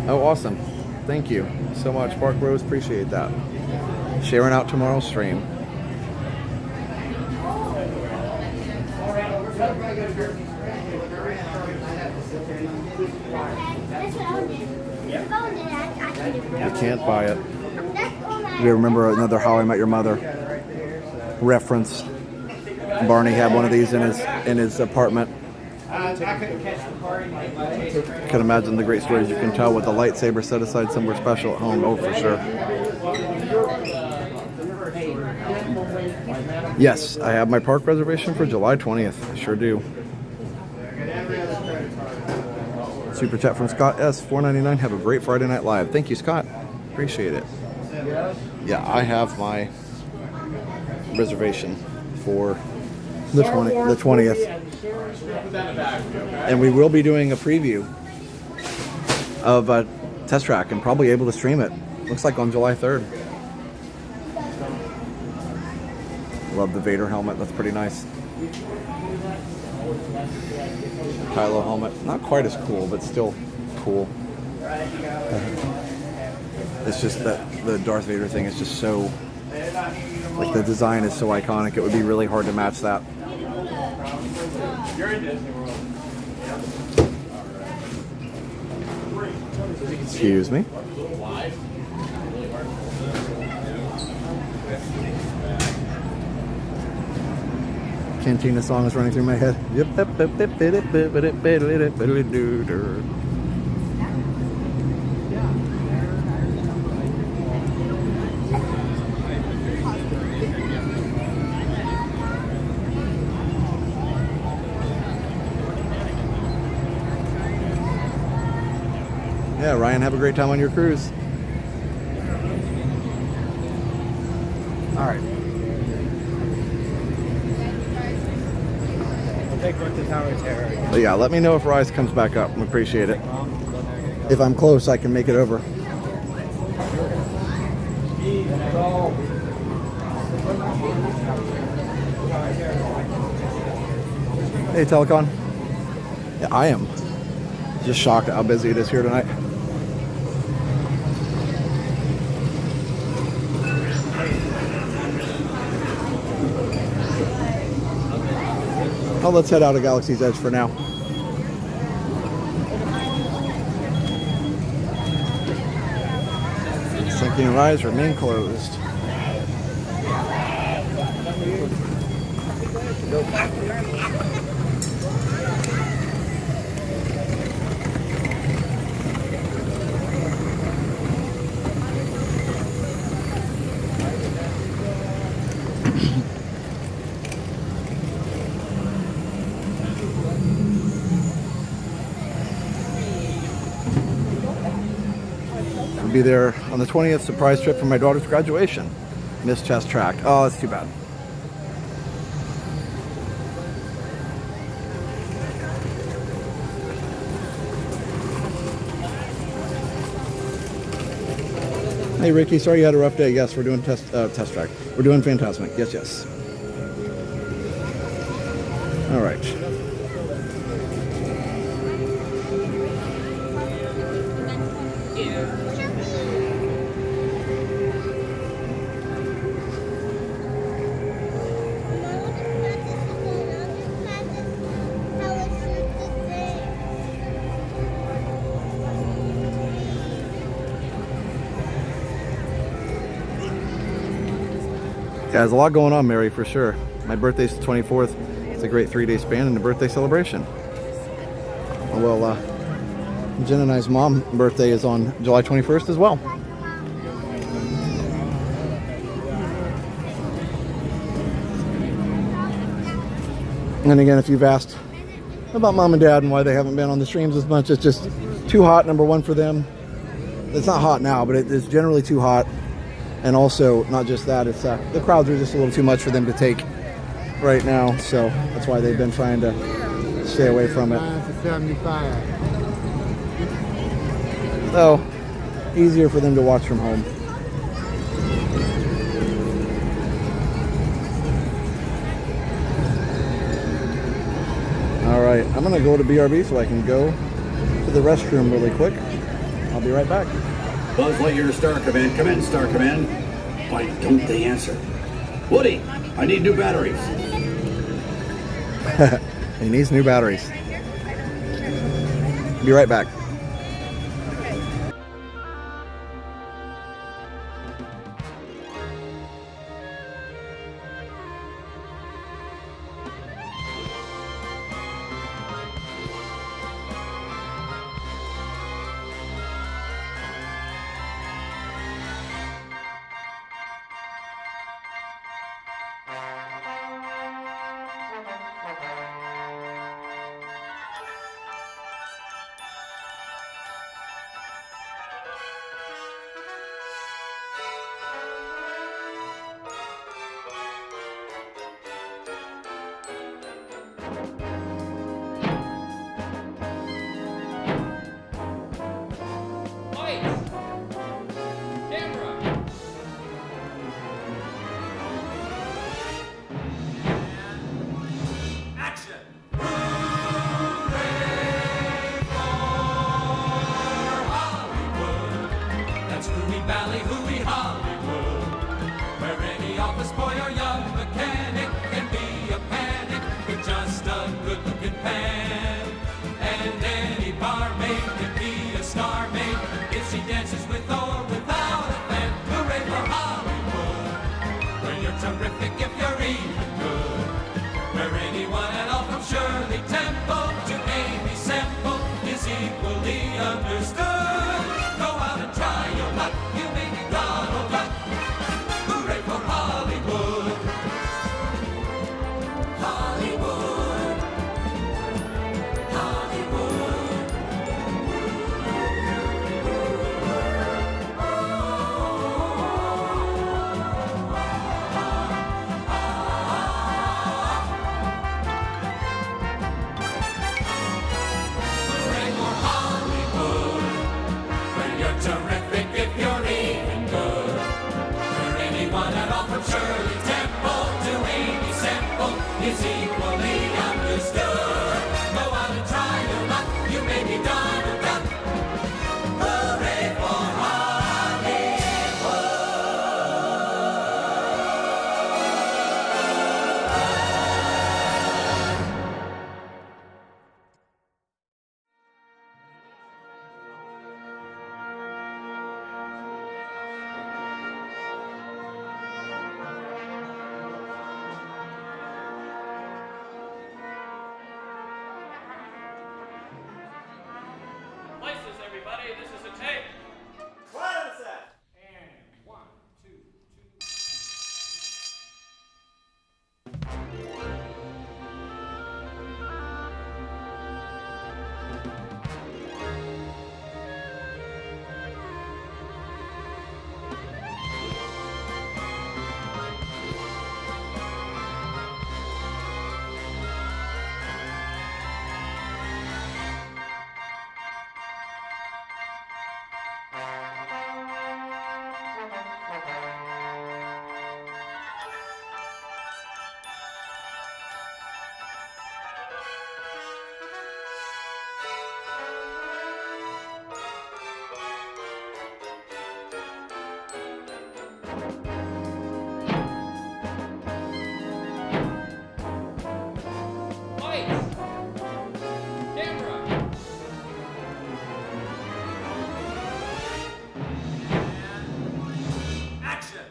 Oh, awesome. Thank you so much, Park Bros. Appreciate that. Sharing out tomorrow's stream. You can't buy it. You remember another How I Met Your Mother reference? Barney had one of these in his apartment. Can imagine the great stories you can tell with a lightsaber set aside somewhere special at home. Oh, for sure. Yes, I have my park reservation for July 20th. I sure do. Super chat from Scott S. $4.99. Have a great Friday Night Live. Thank you, Scott. Appreciate it. Yeah, I have my reservation for the 20th. And we will be doing a preview of Test Track and probably able to stream it. Looks like on July 3rd. Love the Vader helmet. That's pretty nice. Kylo helmet. Not quite as cool, but still cool. It's just that the Darth Vader thing is just so... like, the design is so iconic. It would be really hard to match that. You're in Disney World. Excuse me. Cantina song is running through my head. Yeah, Ryan, have a great time on your cruise. All right. But yeah, let me know if Rise comes back up. I appreciate it. If I'm close, I can make it over. Hey, Telecon. Yeah, I am just shocked at how busy it is here tonight. Oh, let's head out of Galaxy's Edge for now. Sinking and Rise remain closed. Be there on the 20th, surprise trip for my daughter's graduation. Missed Chest Track. Oh, that's too bad. Hey Ricky, sorry you had a rough day. Yes, we're doing test track. We're doing Fantasmic. Yes, yes. All right. Yeah, there's a lot going on, Mary, for sure. My birthday's the 24th. It's a great 3-day span and a birthday celebration. Well, Jen and I's mom's birthday is on July 21st as well. And again, if you've asked about mom and dad and why they haven't been on the streams as much, it's just too hot, number one, for them. It's not hot now, but it's generally too hot. And also, not just that, it's the crowds are just a little too much for them to take right now. So that's why they've been trying to stay away from it. So, easier for them to watch from home. All right, I'm gonna go to BRB so I can go to the restroom really quick. I'll be right back. Buzz Lightyear to Star Command. Come in, Star Command. Why don't they answer? Woody, I need new batteries. He needs new batteries. Be right back. Office boy or young mechanic can be a panic with just a is equally understood. Go out and try your luck, you may be Donald Duck. Hooray for Places, everybody. This is a tape. Lights. Camera. And action.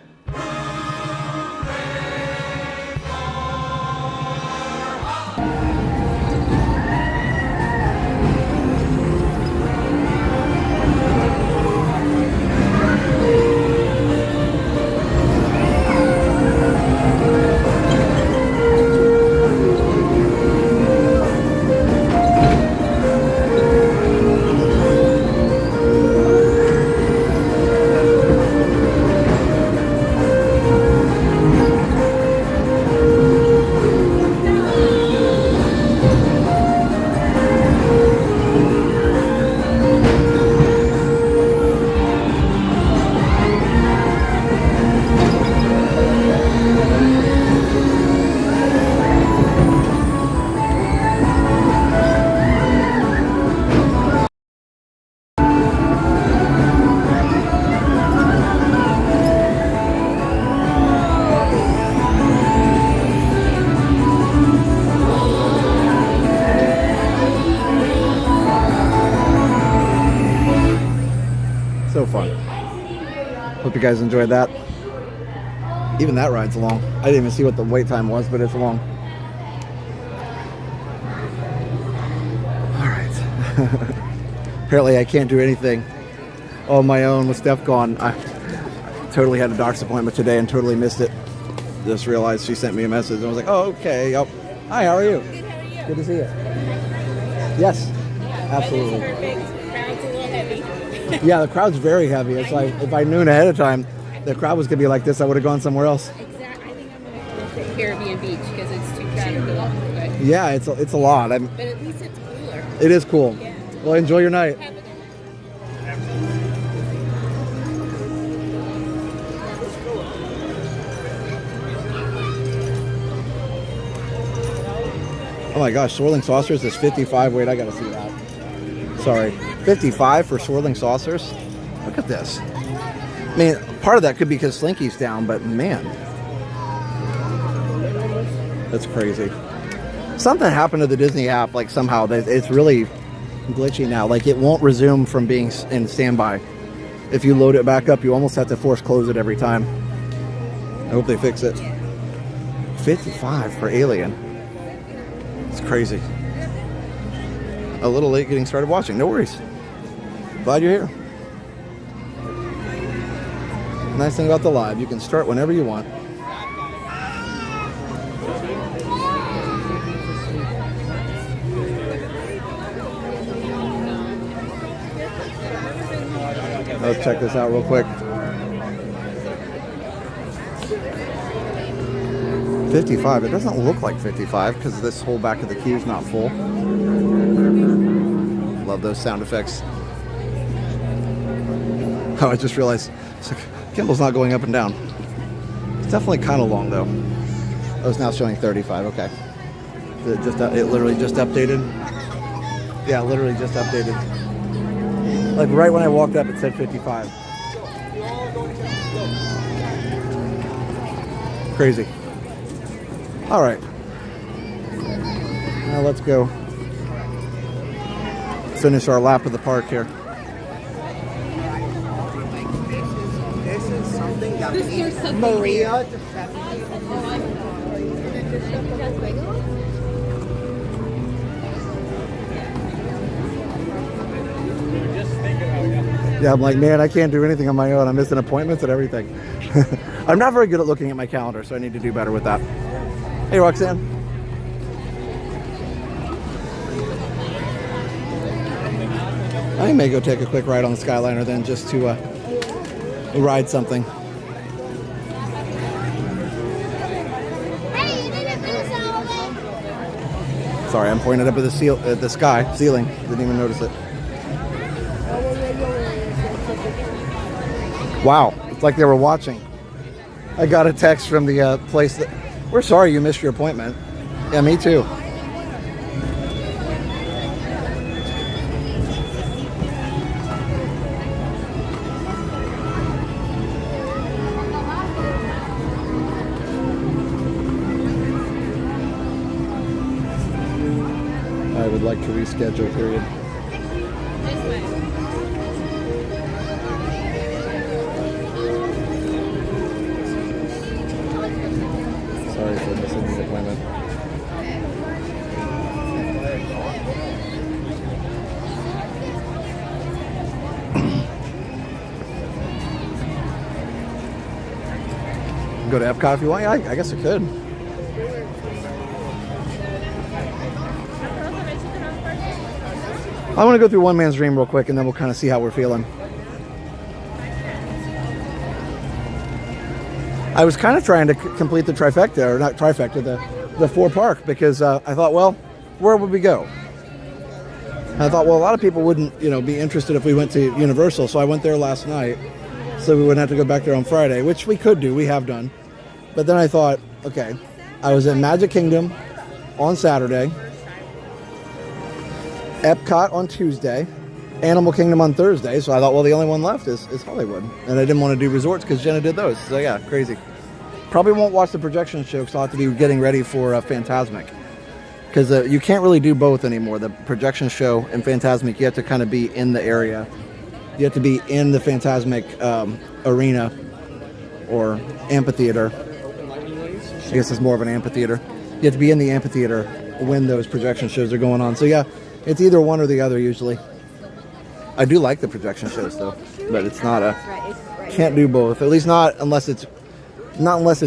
So fun. Hope you guys enjoyed that. Even that ride's long. I didn't even see what the wait time was, but it's long. All right. Apparently I can't do anything on my own with Steph gone. I totally had a doctor's appointment today and totally missed it. Just realized she sent me a message and I was like, oh, okay. Yep. Hi, how are you? Good, how are you? Good to see you. Yes, absolutely. Perfect. Crowd's a little heavy. Yeah, the crowd's very heavy. It's like if I knew ahead of time the crowd was gonna be like this, I would have gone somewhere else. Exactly. I think I'm gonna go to Caribbean Beach because it's too crowded to walk away. Yeah, it's a lot. But at least it's cooler. It is cool. Yeah. Well, enjoy your night. Have a good night. Oh my gosh, swirling saucers is 55. Wait, I gotta see that. Sorry, 55 for swirling saucers. Look at this. I mean, part of that could be because Slinky's down, but man, that's crazy. Something happened to the Disney app, like somehow it's really glitchy now. Like it won't resume from being in standby. If you load it back up, you almost have to force close it every time. I hope they fix it. 55 for Alien. It's crazy. A little late getting started watching. No worries. Glad you're here. Nice thing about the live, you can start whenever you want. Let's check this out real quick. 55. It doesn't look like 55 because this whole back of the queue is not full. Love those sound effects. Oh, I just realized it's like, Kimball's not going up and down. It's definitely kind of long though. Oh, it's now showing 35. Okay. It literally just updated. Yeah, literally just updated. Like right when I walked up, it said 55. Crazy. All right. Now let's go finish our lap of the park here. This is something that This here's something Maria. Yeah, I'm like, man, I can't do anything on my own. I'm missing appointments and everything. I'm not very good at looking at my calendar, so I need to do better with that. Hey, Roxanne. I may go take a quick ride on the Skyliner then, just to ride something. Sorry, I'm pointing up at the sky ceiling. Didn't even notice it. Wow, it's like they were watching. I got a text from the place that, we're sorry you missed your appointment. Yeah, me too. I would like to reschedule, period. Sorry for missing the appointment. Go to Epcot if you want. Yeah, I guess I could. I want to go through One Man's Dream real quick, and then we'll kind of see how we're feeling. I was kind of trying to complete the trifecta, or not trifecta, the 4-park, because I thought, well, where would we go? And I thought, well, a lot of people wouldn't, be interested if we went to Universal, so I went there last night, so we wouldn't have to go back there on Friday, which we could do, we have done. But then I thought, okay, I was in Magic Kingdom on Saturday, Epcot on Tuesday, Animal Kingdom on Thursday, so I thought, well, the only one left is Hollywood. And I didn't want to do resorts because Jenna did those. So yeah, crazy. Probably won't watch the projection show because I'll have to be getting ready for Fantasmic. Because you can't really do both anymore. The projection show and Fantasmic, you have to kind of be in the area. You have to be in the Fantasmic arena or amphitheater. I guess it's more of an amphitheater. You have to be in the amphitheater when those projection shows are going on. So yeah, it's either one or the other usually. I do like the projection shows though, but it's not can't do both. At least not unless it's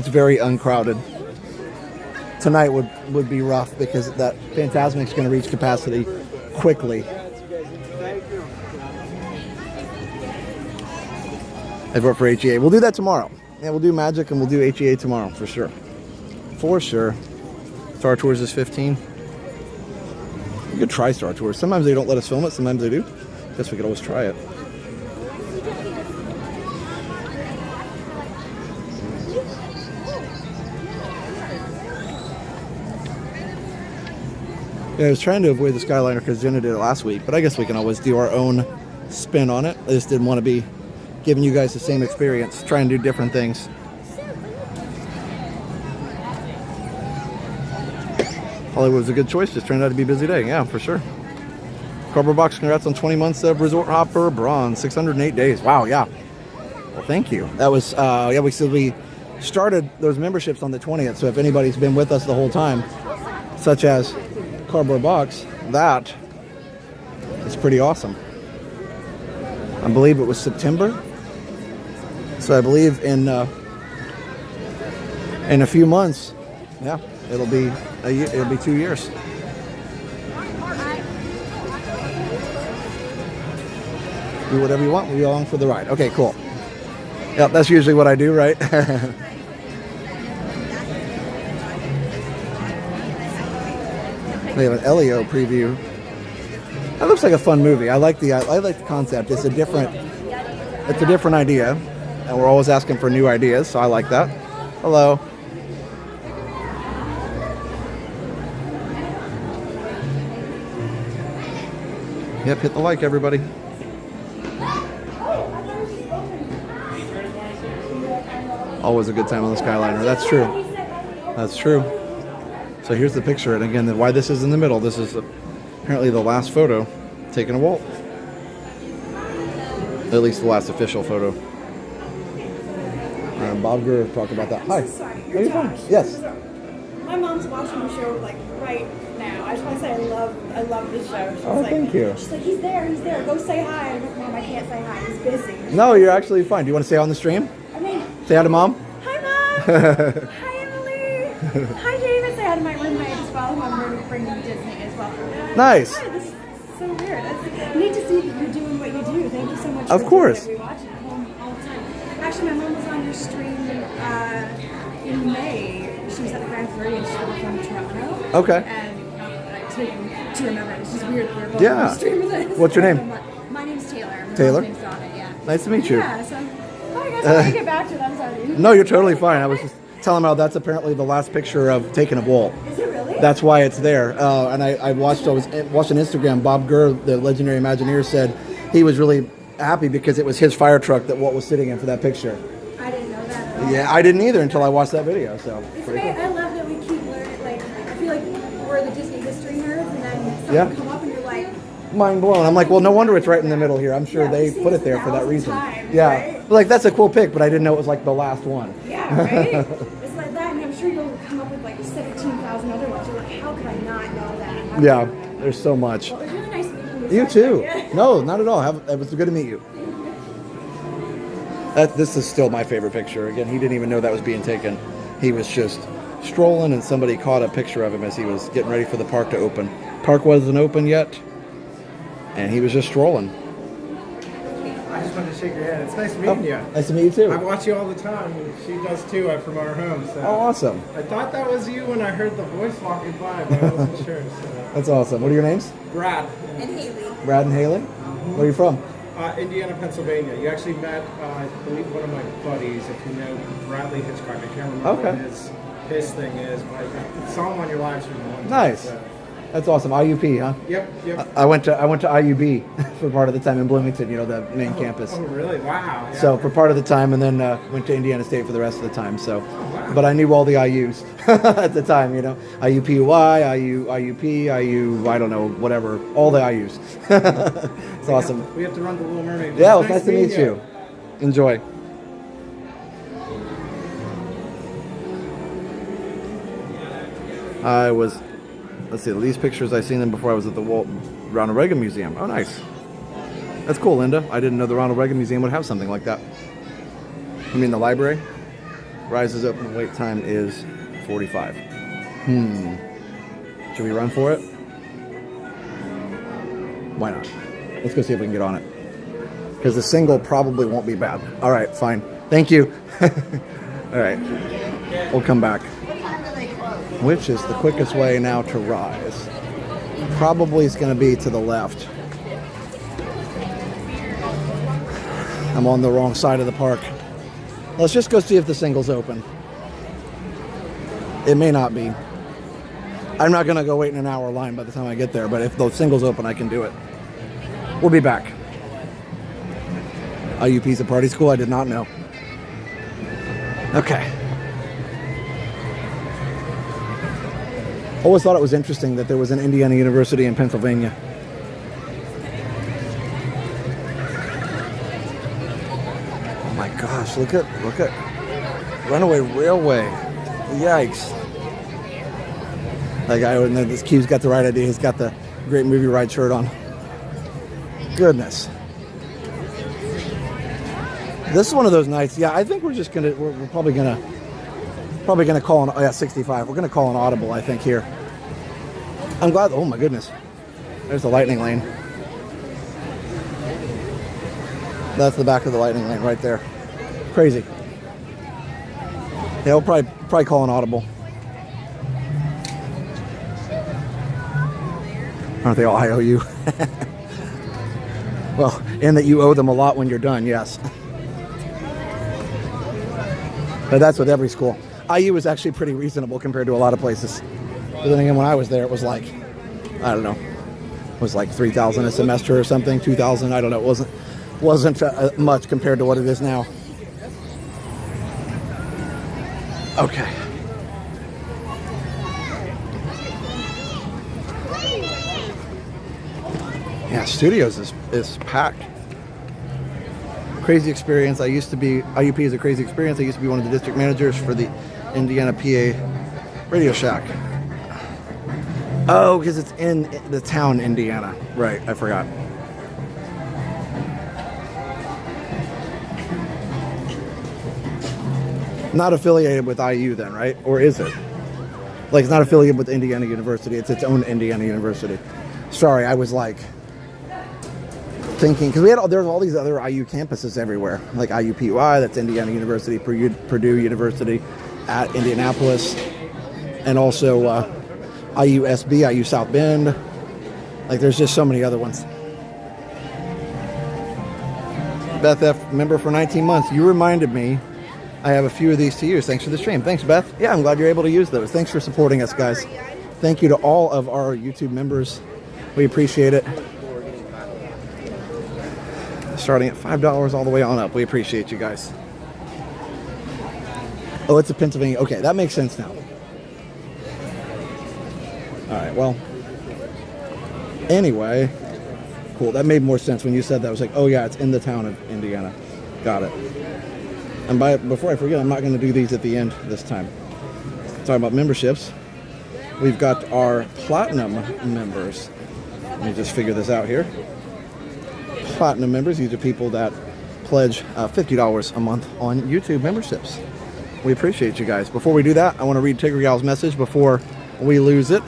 very uncrowded. Tonight would be rough because that Fantasmic's going to reach capacity quickly. I vote for HEA. We'll do that tomorrow. Yeah, we'll do Magic and we'll do HEA tomorrow for sure. For sure. Star Tours is 15. We could try Star Tours. Sometimes they don't let us film it. Sometimes they do. Guess we could always try it. Yeah, I was trying to avoid the Skyliner because Jenna did it last week, but I guess we can always do our own spin on it. I just didn't want to be giving you guys the same experience, trying to do different things. Hollywood was a good choice, just turned out to be a busy day, yeah, for sure. Cardboard Box, congrats on 20 months of Resort Hopper Bronze, 608 days. Wow, yeah. Well, thank you. That was, we started those memberships on the 20th, so if anybody's been with us the whole time, such as Cardboard Box, that is pretty awesome. I believe it was September, so I believe in a few months, yeah, it'll be 2 years. Do whatever you want. We'll be along for the ride. Okay, cool. Yeah, that's usually what I do, right? They have an Elio preview. That looks like a fun movie. I like the concept. It's a different idea, and we're always asking for new ideas, so I like that. Hello. Yep, hit the like, everybody. Always a good time on the Skyliner. That's true. That's true. So here's the picture, and again, why this is in the middle. This is apparently the last photo taken of Walt. At least the last official photo. Bob Gurr talked about that. Hi. Sorry, Are you fine? Yes. My mom's watching the show like right now. I just want to say I love this show. She's like, thank you. She's like, he's there. Go say hi. I'm like, Mom, I can't say hi. He's busy. No, you're actually fine. Do you want to say on the stream? I mean, Say hi to Mom. hi, Mom. Hi, Emily. Hi, David. Say hi to my roommate as well, who I'm going to bring to Disney as well. Nice. Hi, this is so weird. It's neat to see that you're doing what you do. Thank you so much. Of for course. Doing it. We watch it at home all the time. Actually, my mom was on your stream in May. She was at the Grand Floridian show from Toronto. Okay. And to remember, it's just weird that we're both Yeah. on the stream with it. What's your name? My name's Taylor. My Taylor? mom's name's Donna, yeah. Nice to meet you. Yeah, so, I guess I'll get back to it. I'm sorry. No, you're totally fine. I was just telling him how that's apparently the last picture taken of Walt. Is it really? That's why it's there. And I was watching Instagram. Bob Gurr, the legendary Imagineer, said he was really happy because it was his fire truck that Walt was sitting in for that picture. I didn't know that at all. Yeah, I didn't either until I watched that video. So It's pretty great. cool. I love that we keep learning. Like, I feel like we're the Disney history nerds, and then something Yeah. come up and you're like, Mind blown. I'm like, well, no wonder it's right in the middle here. I'm sure Yeah, they we've seen put it this there for that 1,000 reason. times, Yeah, right? like that's a cool pic, but I didn't know it was like the last one. yeah, right? It's like that, and I'm sure you'll come up with like 17,000 other ones. You're like, how could I not know that? How Yeah, could I? there's so much. Well, it was really nice meeting you. You too. No, not at all. It was good to meet you. This is still my favorite picture. Again, he didn't even know that was being taken. He was just strolling, and somebody caught a picture of him as he was getting ready for the park to open. Park wasn't open yet, and he was just strolling. I just wanted to shake your hand. It's nice meeting you. Nice to meet you too. I watch you all the time. And she does too from our home. So. Oh, awesome. I thought that was you when I heard the voice walking by, but I wasn't sure. So. That's awesome. What are your names? Brad, And Haley. Brad and Haley? Where are you from? Indiana, Pennsylvania. You actually met, I believe, one of my buddies, if you know Bradley Hitchcock. I can't remember Okay. what his thing is, but I saw him on your live stream one time. Nice. So. That's awesome. IUP, huh? Yep. I went to IUB for part of the time in Bloomington, you know, the main campus. Oh, really? Wow. Yeah. So for part of the time, and then went to Indiana State for the rest of the time. So, wow. but I knew all the IUs at the time, you know, IUPUI, IUP, IU, I don't know, whatever, all the IUs. It's awesome. We have to run the Little Mermaid. Yeah, it was nice to meet you. Enjoy. Let's see, these pictures I seen them before I was at the Ronald Reagan Museum. Oh, nice. That's cool, Linda. I didn't know the Ronald Reagan Museum would have something like that. I mean, the library. Rises open wait time is 45. Should we run for it? Why not? Let's go see if we can get on it. Because the single probably won't be bad. All right, fine. Thank you. All right. We'll come back. Which is the quickest way now to rise? Probably is going to be to the left. I'm on the wrong side of the park. Let's just go see if the single's open. It may not be. I'm not going to go wait in an hour line by the time I get there, but if the single's open, I can do it. We'll be back. IUP's a party school? I did not know. Okay. Always thought it was interesting that there was an Indiana University in Pennsylvania. Oh my gosh, look at Runaway Railway. Yikes. That guy, and this Q's got the right idea. He's got the Great Movie Ride shirt on. Goodness. This is one of those nights. Yeah, I think we're probably gonna call an 65. We're gonna call an audible, I think, here. I'm glad. Oh my goodness. There's the lightning lane. That's the back of the lightning lane right there. Crazy. Yeah, we'll probably call an audible. Aren't they all IOU? Well, and that you owe them a lot when you're done, yes. But that's with every school. IU is actually pretty reasonable compared to a lot of places. But then again, when I was there, it was like, I don't know. was like 3,000 a semester or something, 2,000. I don't know. It wasn't much compared to what it is now. Okay. Yeah, Studios is packed. Crazy experience. IUP is a crazy experience. I used to be one of the district managers for the Indiana PA Radio Shack. Oh, because it's in the town, Indiana. Right, I forgot. Not affiliated with IU then, right? Or is it? Like, it's not affiliated with Indiana University. It's its own Indiana University. Sorry, I was like thinking, because there's all these other IU campuses everywhere, like IUPUI, that's Indiana University, Purdue University at Indianapolis, and also IUSB, IU South Bend. Like, there's just so many other ones. Beth F, member for 19 months. You reminded me I have a few of these to use. Thanks for the stream. Thanks, Beth. Yeah, I'm glad you're able to use those. Thanks for supporting us, guys. Thank you to all of our YouTube members. We appreciate it. Starting at $5 all the way on up. We appreciate you guys. Oh, it's a Pennsylvania. Okay, that makes sense now. All right, well. Anyway, cool. That made more sense when you said that. I was like, oh yeah, it's in the town of Indiana. Got it. And before I forget, I'm not going to do these at the end this time. Talking about memberships, we've got our platinum members. Let me just figure this out here. Platinum members, these are people that pledge $50 a month on YouTube memberships. We appreciate you guys. Before we do that, I want to read Tigger Gal's message before we lose it.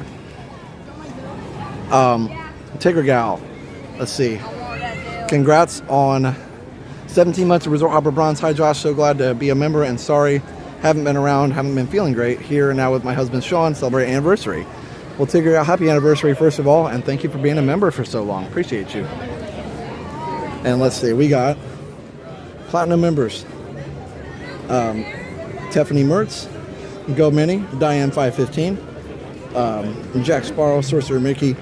Tigger Gal, let's see. Congrats on 17 months of Resort Hopper Bronze. Hi Josh, so glad to be a member and sorry, haven't been around, haven't been feeling great. Here now with my husband Sean, celebrate anniversary. Well, Tigger Gal, happy anniversary first of all, and thank you for being a member for so long. Appreciate you. And let's see, we got platinum members. Tiffany Mertz, Go Mini, Diane 515, Jack Sparrow, Sorcerer Mickey,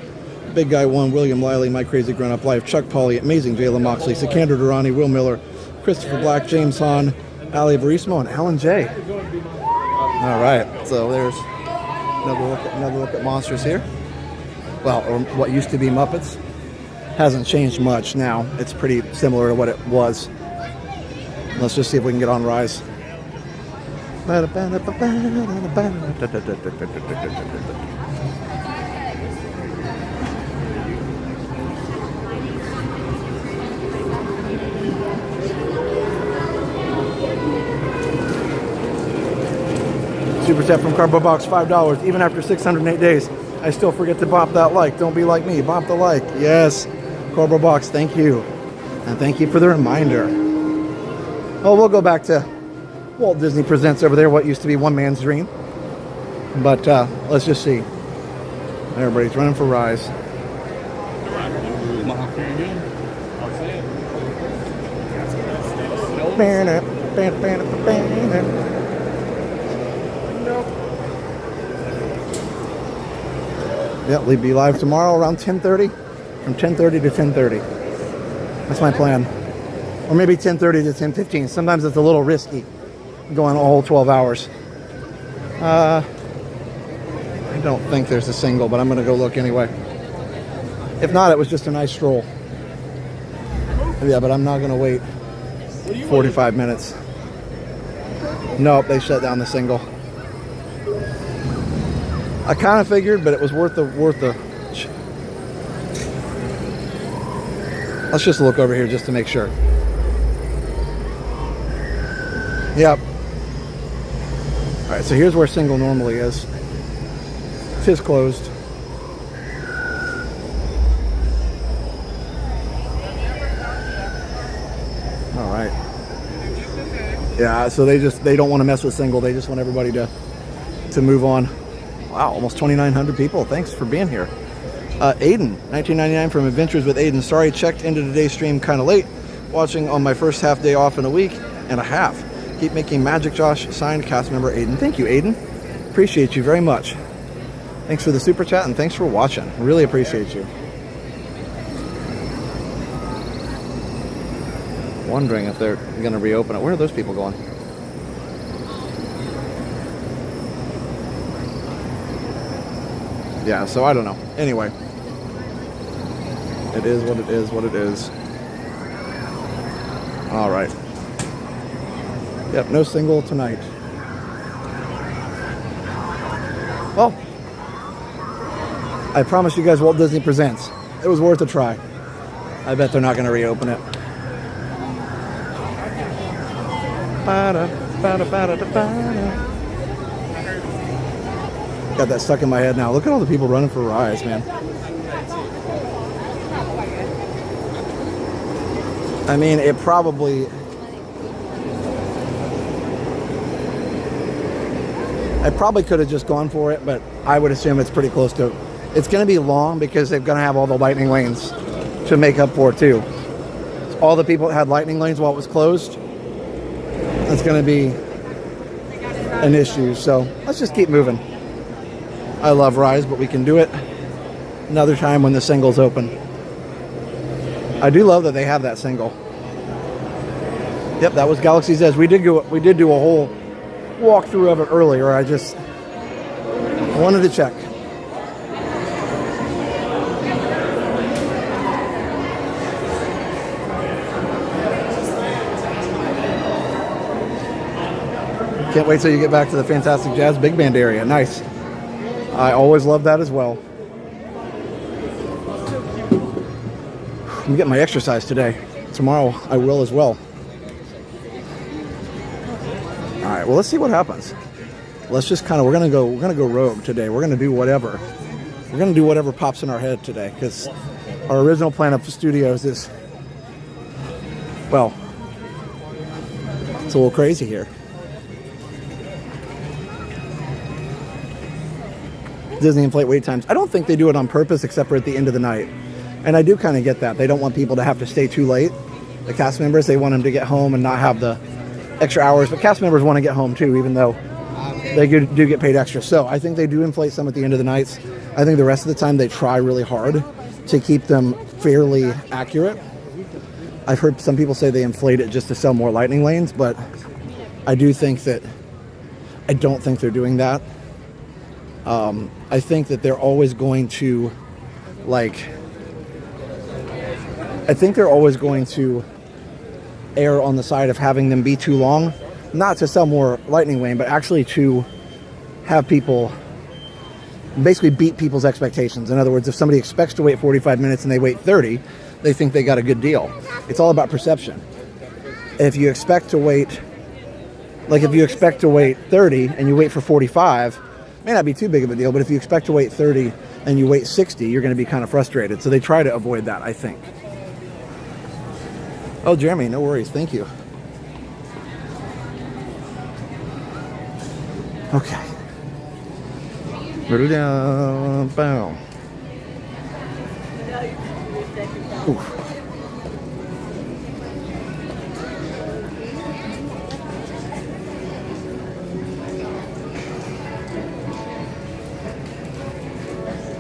Big Guy 1, William Lively, My Crazy Grown Up Life, Chuck Polly, Amazing Jayla Moxley, Sikander Durrani, Will Miller, Christopher Black, James Hahn, Ali Barismo, and Alan J. All right, so there's another look at monsters here. Well, or what used to be Muppets. Hasn't changed much now. It's pretty similar to what it was. Let's just see if we can get on Rise. Super chat from Cardboard Box, $5. Even after 608 days, I still forget to bop that like. Don't be like me. Bop the like. Yes. Cardboard Box, thank you. And thank you for the reminder. Oh, we'll go back to Walt Disney Presents over there, what used to be one man's dream. But let's just see. Everybody's running for Rise. Yeah, we'll be live tomorrow around 10:30. From 10:30 to 10:30. That's my plan. Or maybe 10:30 to 10:15. Sometimes it's a little risky going all 12 hours. I don't think there's a single, but I'm going to go look anyway. If not, it was just a nice stroll. Yeah, but I'm not going to wait 45 minutes. Nope, they shut down the single. I kind of figured, but it was worth the. Let's just look over here just to make sure. Yep. All right, so here's where single normally is. It is closed. All right. Yeah, so they don't want to mess with single. They just want everybody to move on. Wow, almost 2,900 people. Thanks for being here. Aiden, 1999 from Adventures with Aiden. Sorry, checked into today's stream kind of late. Watching on my first half day off in a week and a half. Keep making magic, Josh. Signed, cast member Aiden. Thank you, Aiden. Appreciate you very much. Thanks for the super chat and thanks for watching. Really appreciate you. wondering if they're going to reopen it. Where are those people going? Yeah, so I don't know. Anyway, it is what it is, what it is. All right. Yep, no single tonight. Well, I promise you guys Walt Disney Presents. It was worth a try. I bet they're not going to reopen it. Got that stuck in my head now. Look at all the people running for rides, man. I mean, it probably... I probably could have just gone for it, but I would assume it's pretty close to... It's going to be long because they're going to have all the lightning lanes to make up for it, too. So all the people that had lightning lanes while it was closed, that's going to be an issue. So let's just keep moving. I love rides, but we can do it another time when the single's open. I do love that they have that single. Yep, that was Galaxy's Edge. We did do a whole walkthrough of it earlier. I wanted to check. Can't wait till you get back to the Fantastic Jazz Big Band area. Nice. I always love that as well. I'm getting my exercise today. Tomorrow I will as well. All right, well, let's see what happens. Let's just we're gonna go rogue today. We're gonna do whatever. We're gonna do whatever pops in our head today, because our original plan of the studios is, well, it's a little crazy here. Disney inflate wait times. I don't think they do it on purpose, except for at the end of the night. And I do kind of get that. They don't want people to have to stay too late. The cast members, they want them to get home and not have the extra hours. But cast members want to get home too, even though they do get paid extra. So I think they do inflate some at the end of the nights. I think the rest of the time they try really hard to keep them fairly accurate. I've heard some people say they inflate it just to sell more lightning lanes, but I don't think they're doing that. I think that they're always going to, err on the side of having them be too long, not to sell more lightning lane, but actually to have people basically beat people's expectations. In other words, if somebody expects to wait 45 minutes and they wait 30, they think they got a good deal. It's all about perception. If you expect to wait 30 and you wait for 45, may not be too big of a deal, but if you expect to wait 30 and you wait 60, you're going to be kind of frustrated. So they try to avoid that, I think. Oh, Jeremy, no worries. Thank you. Okay. Boom. Oof.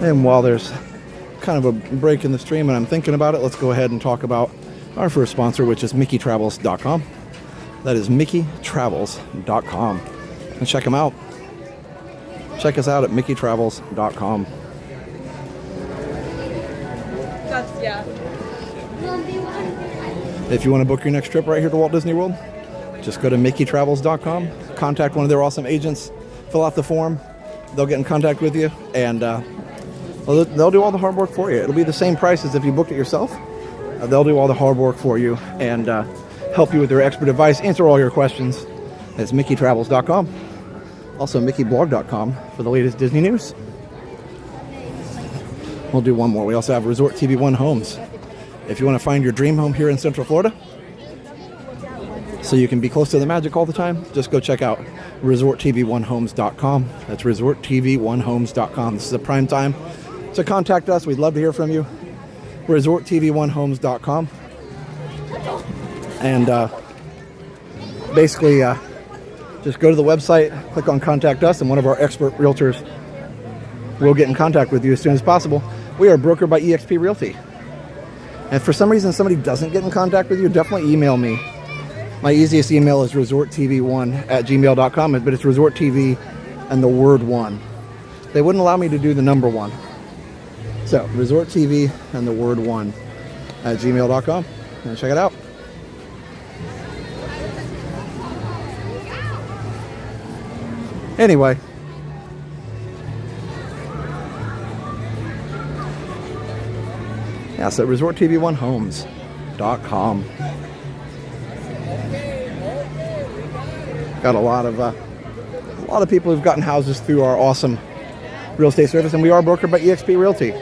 And while there's kind of a break in the stream and I'm thinking about it, let's go ahead and talk about our first sponsor, which is MickeyTravels.com. That is MickeyTravels.com. And check them out. Check us out at MickeyTravels.com. Yeah. If you want to book your next trip right here to Walt Disney World, just go to MickeyTravels.com. Contact one of their awesome agents. Fill out the form. They'll get in contact with you, and they'll do all the hard work for you. It'll be the same price as if you booked it yourself. They'll do all the hard work for you and help you with their expert advice, answer all your questions. It's MickeyTravels.com. Also MickeyBlog.com for the latest Disney news. We'll do one more. We also have Resort TV One Homes. If you want to find your dream home here in Central Florida, so you can be close to the magic all the time, just go check out ResortTV1Homes.com. That's ResortTV1Homes.com. This is a prime time to contact us. We'd love to hear from you. ResortTV1Homes.com. And basically, just go to the website, click on Contact Us, and one of our expert realtors will get in contact with you as soon as possible. We are brokered by eXp Realty. And if for some reason somebody doesn't get in contact with you, definitely email me. My easiest email is resorttv1@gmail.com, but it's resorttv and the word 1. They wouldn't allow me to do the number 1. So, resorttv and the word 1@gmail.com. And check it out. Anyway. Yeah, so resorttv1homes.com. Got a lot of people who've gotten houses through our awesome real estate service, and we are brokered by eXp Realty.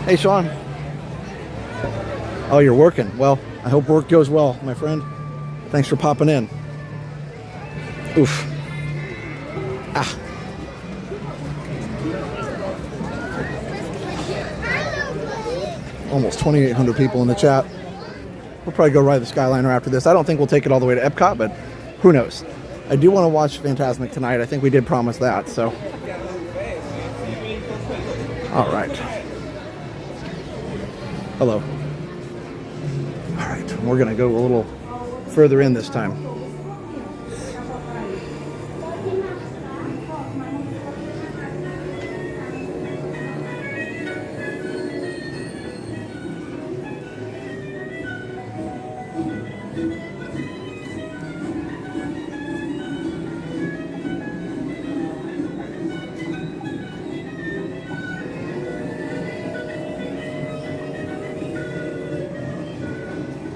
Hey, Sean. Oh, you're working. Well, I hope work goes well, my friend. Thanks for popping in. Oof. Ah. Almost 2,800 people in the chat. We'll probably go ride the Skyliner after this. I don't think we'll take it all the way to Epcot, but who knows? I do want to watch Fantasmic tonight. I think we did promise that, so. All right. Hello. All right, we're going to go a little further in this time.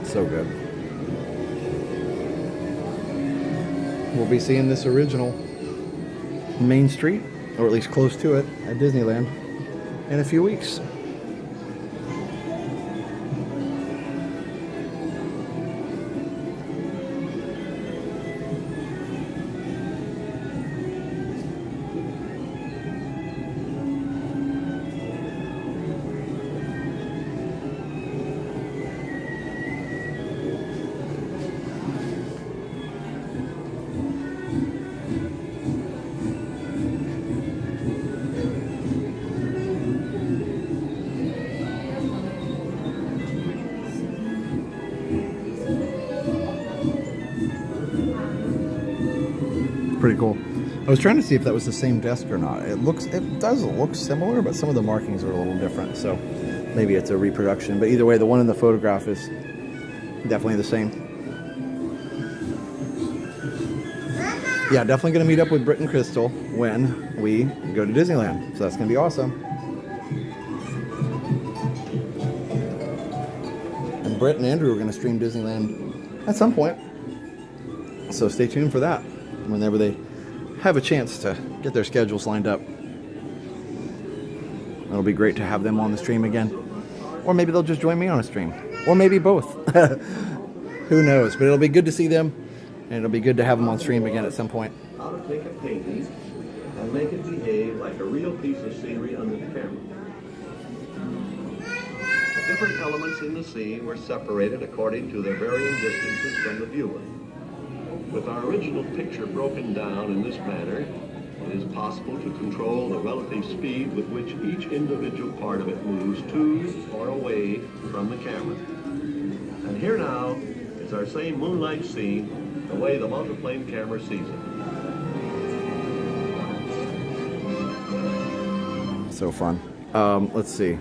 So good. We'll be seeing this original Main Street, or at least close to it, at Disneyland in a few weeks. Pretty cool. I was trying to see if that was the same desk or not. It does look similar, but some of the markings are a little different, so maybe it's a reproduction. But either way, the one in the photograph is definitely the same. Yeah, definitely going to meet up with Britt and Crystal when we go to Disneyland, so that's going to be awesome. And Britt and Andrew are going to stream Disneyland at some point, so stay tuned for that whenever they have a chance to get their schedules lined up. It'll be great to have them on the stream again. Or maybe they'll just join me on a stream. Or maybe both. Who knows? But it'll be good to see them, and it'll be good to have them on stream again at some point. How to take a painting and make it behave like a real piece of scenery under the camera. The different elements in the scene were separated according to their varying distances from the viewer. With our original picture broken down in this manner, it is possible to control the relative speed with which each individual part of it moves to or away from the camera. And here now is our same moonlight scene, the way the multiplane camera sees it. So fun. Let's see.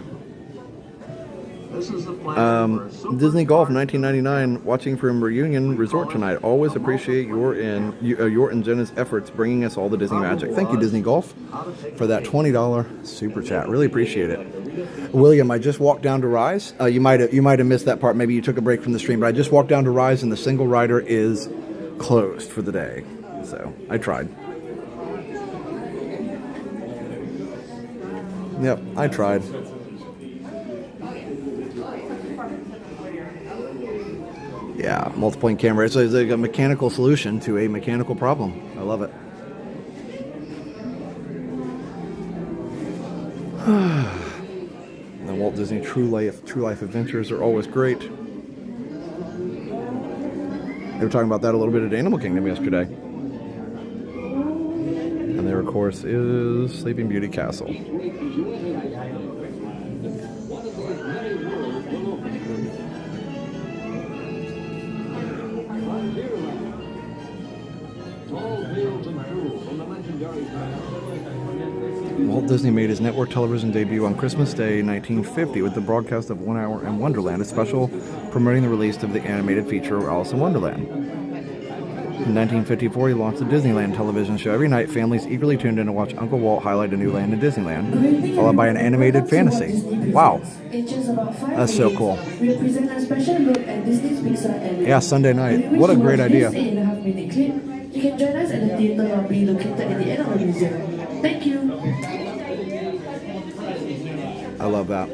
This is the plan Disney Golf 1999, watching from Reunion Resort tonight. Always appreciate your and Jenna's efforts bringing us all the Disney magic. Thank you, Disney Golf, for that $20 super chat. Really appreciate it. William, I just walked down to Rise. You might have missed that part. Maybe you took a break from the stream, but I just walked down to Rise, and the single rider is closed for the day. So I tried. Yep, I tried. Yeah, multiplane camera. It's like a mechanical solution to a mechanical problem. I love it. The Walt Disney True Life Adventures are always great. They were talking about that a little bit at Animal Kingdom yesterday. And there, of course, is Sleeping Beauty Castle. Walt Disney made his network television debut on Christmas Day 1950 with the broadcast of 1 Hour in Wonderland, a special promoting the release of the animated feature Alice in Wonderland. In 1954, he launched the Disneyland television show. Every night, families eagerly tuned in to watch Uncle Walt highlight a new land in Disneyland, followed by an animated fantasy. Wow. That's so cool. We present a special look at Disney's Pixar and Yeah, Sunday night. What a great idea. You can join us at the theater lobby located at the end of the museum. Thank you. I love that.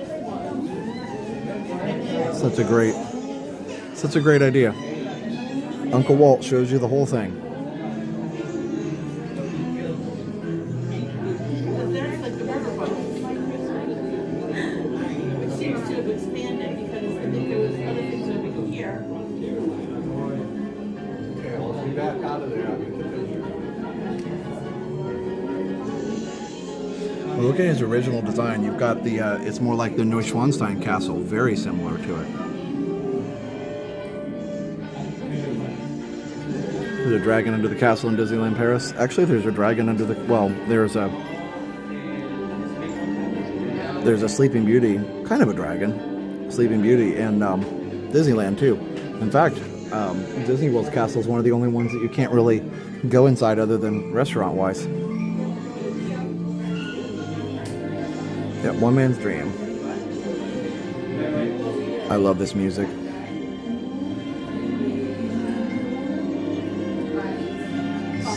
Such a great idea. Uncle Walt shows you the whole thing. It seems to have expanded because I think there was other things over here. Okay, we'll be back out of there. I'll get the picture. Well, look at his original design. You've got the, it's more like the Neuschwanstein Castle, very similar to it. There's a dragon under the castle in Disneyland Paris. Actually, there's a dragon under the, well, there's a Sleeping Beauty, kind of a dragon, Sleeping Beauty in Disneyland too. In fact, Disney World's castle is one of the only ones that you can't really go inside other than restaurant-wise. Yeah, one man's dream. I love this music.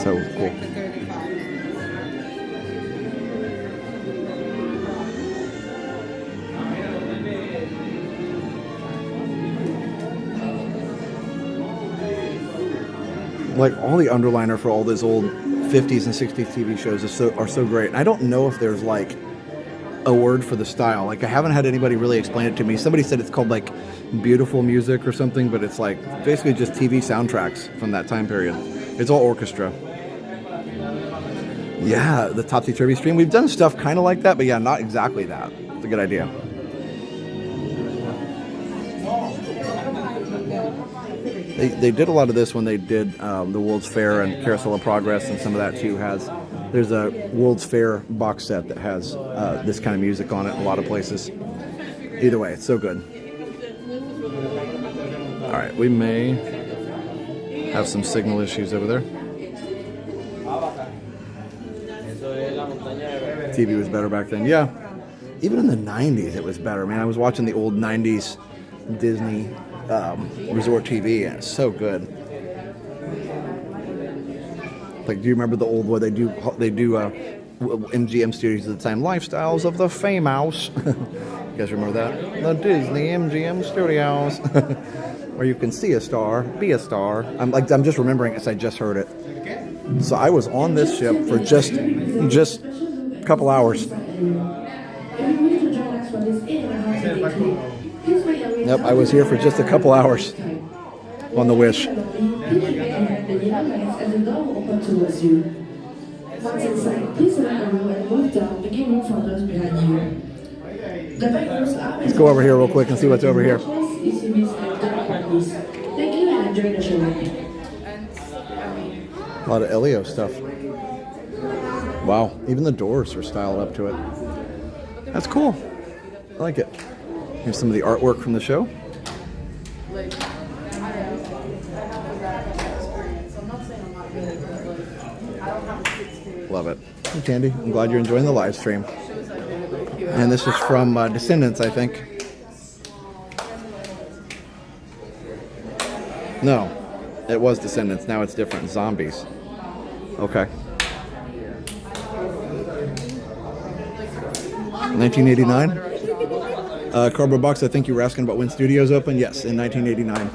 So cool. Like all the underliner for all those old 50s and 60s TV shows are so great. And I don't know if there's like a word for the style. Like I haven't had anybody really explain it to me. Somebody said it's called like beautiful music or something, but it's like basically just TV soundtracks from that time period. It's all orchestra. Yeah, the Topsy-Turvy stream. We've done stuff kind of like that, but yeah, not exactly that. It's a good idea. They did a lot of this when they did the World's Fair and Carousel of Progress, and some of that too there's a World's Fair box set that has this kind of music on it in a lot of places. Either way, it's so good. All right, we may have some signal issues over there. TV was better back then. Yeah, even in the 90s it was better. Man, I was watching the old 90s Disney resort TV, and it's so good. Like, do you remember the old where they do MGM Studios at the time, Lifestyles of the Famous? You guys remember that? The Disney MGM Studios, where you can see a star, be a star. I'm just remembering it, I just heard it. So I was on this ship for just a couple hours. Yep, I was here for just a couple hours on the Wish. Let's go over here real quick and see what's over here. A lot of Elio stuff. Wow, even the doors are styled up to it. That's cool. I like it. Here's some of the artwork from the show. Love it. Hey, Tandy, I'm glad you're enjoying the live stream. And this is from Descendants, I think. No, it was Descendants. Now it's different. Zombies. Okay. 1989. Cardboard Box, I think you were asking about when studios opened. Yes, in 1989.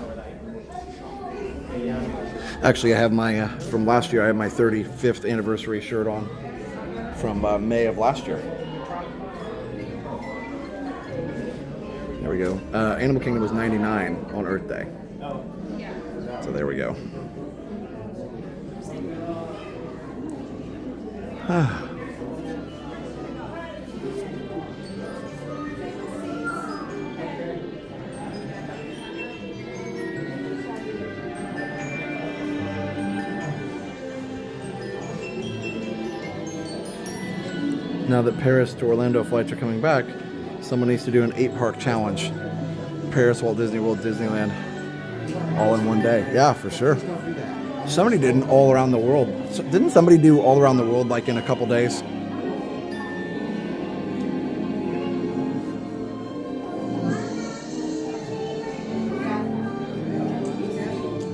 Actually, I have my, from last year, I have my 35th anniversary shirt on from May of last year. There we go. Animal Kingdom was 99 on Earth Day. So there we go. Now that Paris to Orlando flights are coming back, someone needs to do an 8-park challenge. Paris, Walt Disney World, Disneyland, all in one day. Yeah, for sure. Somebody did an all around the world. Didn't somebody do all around the world like in a couple days?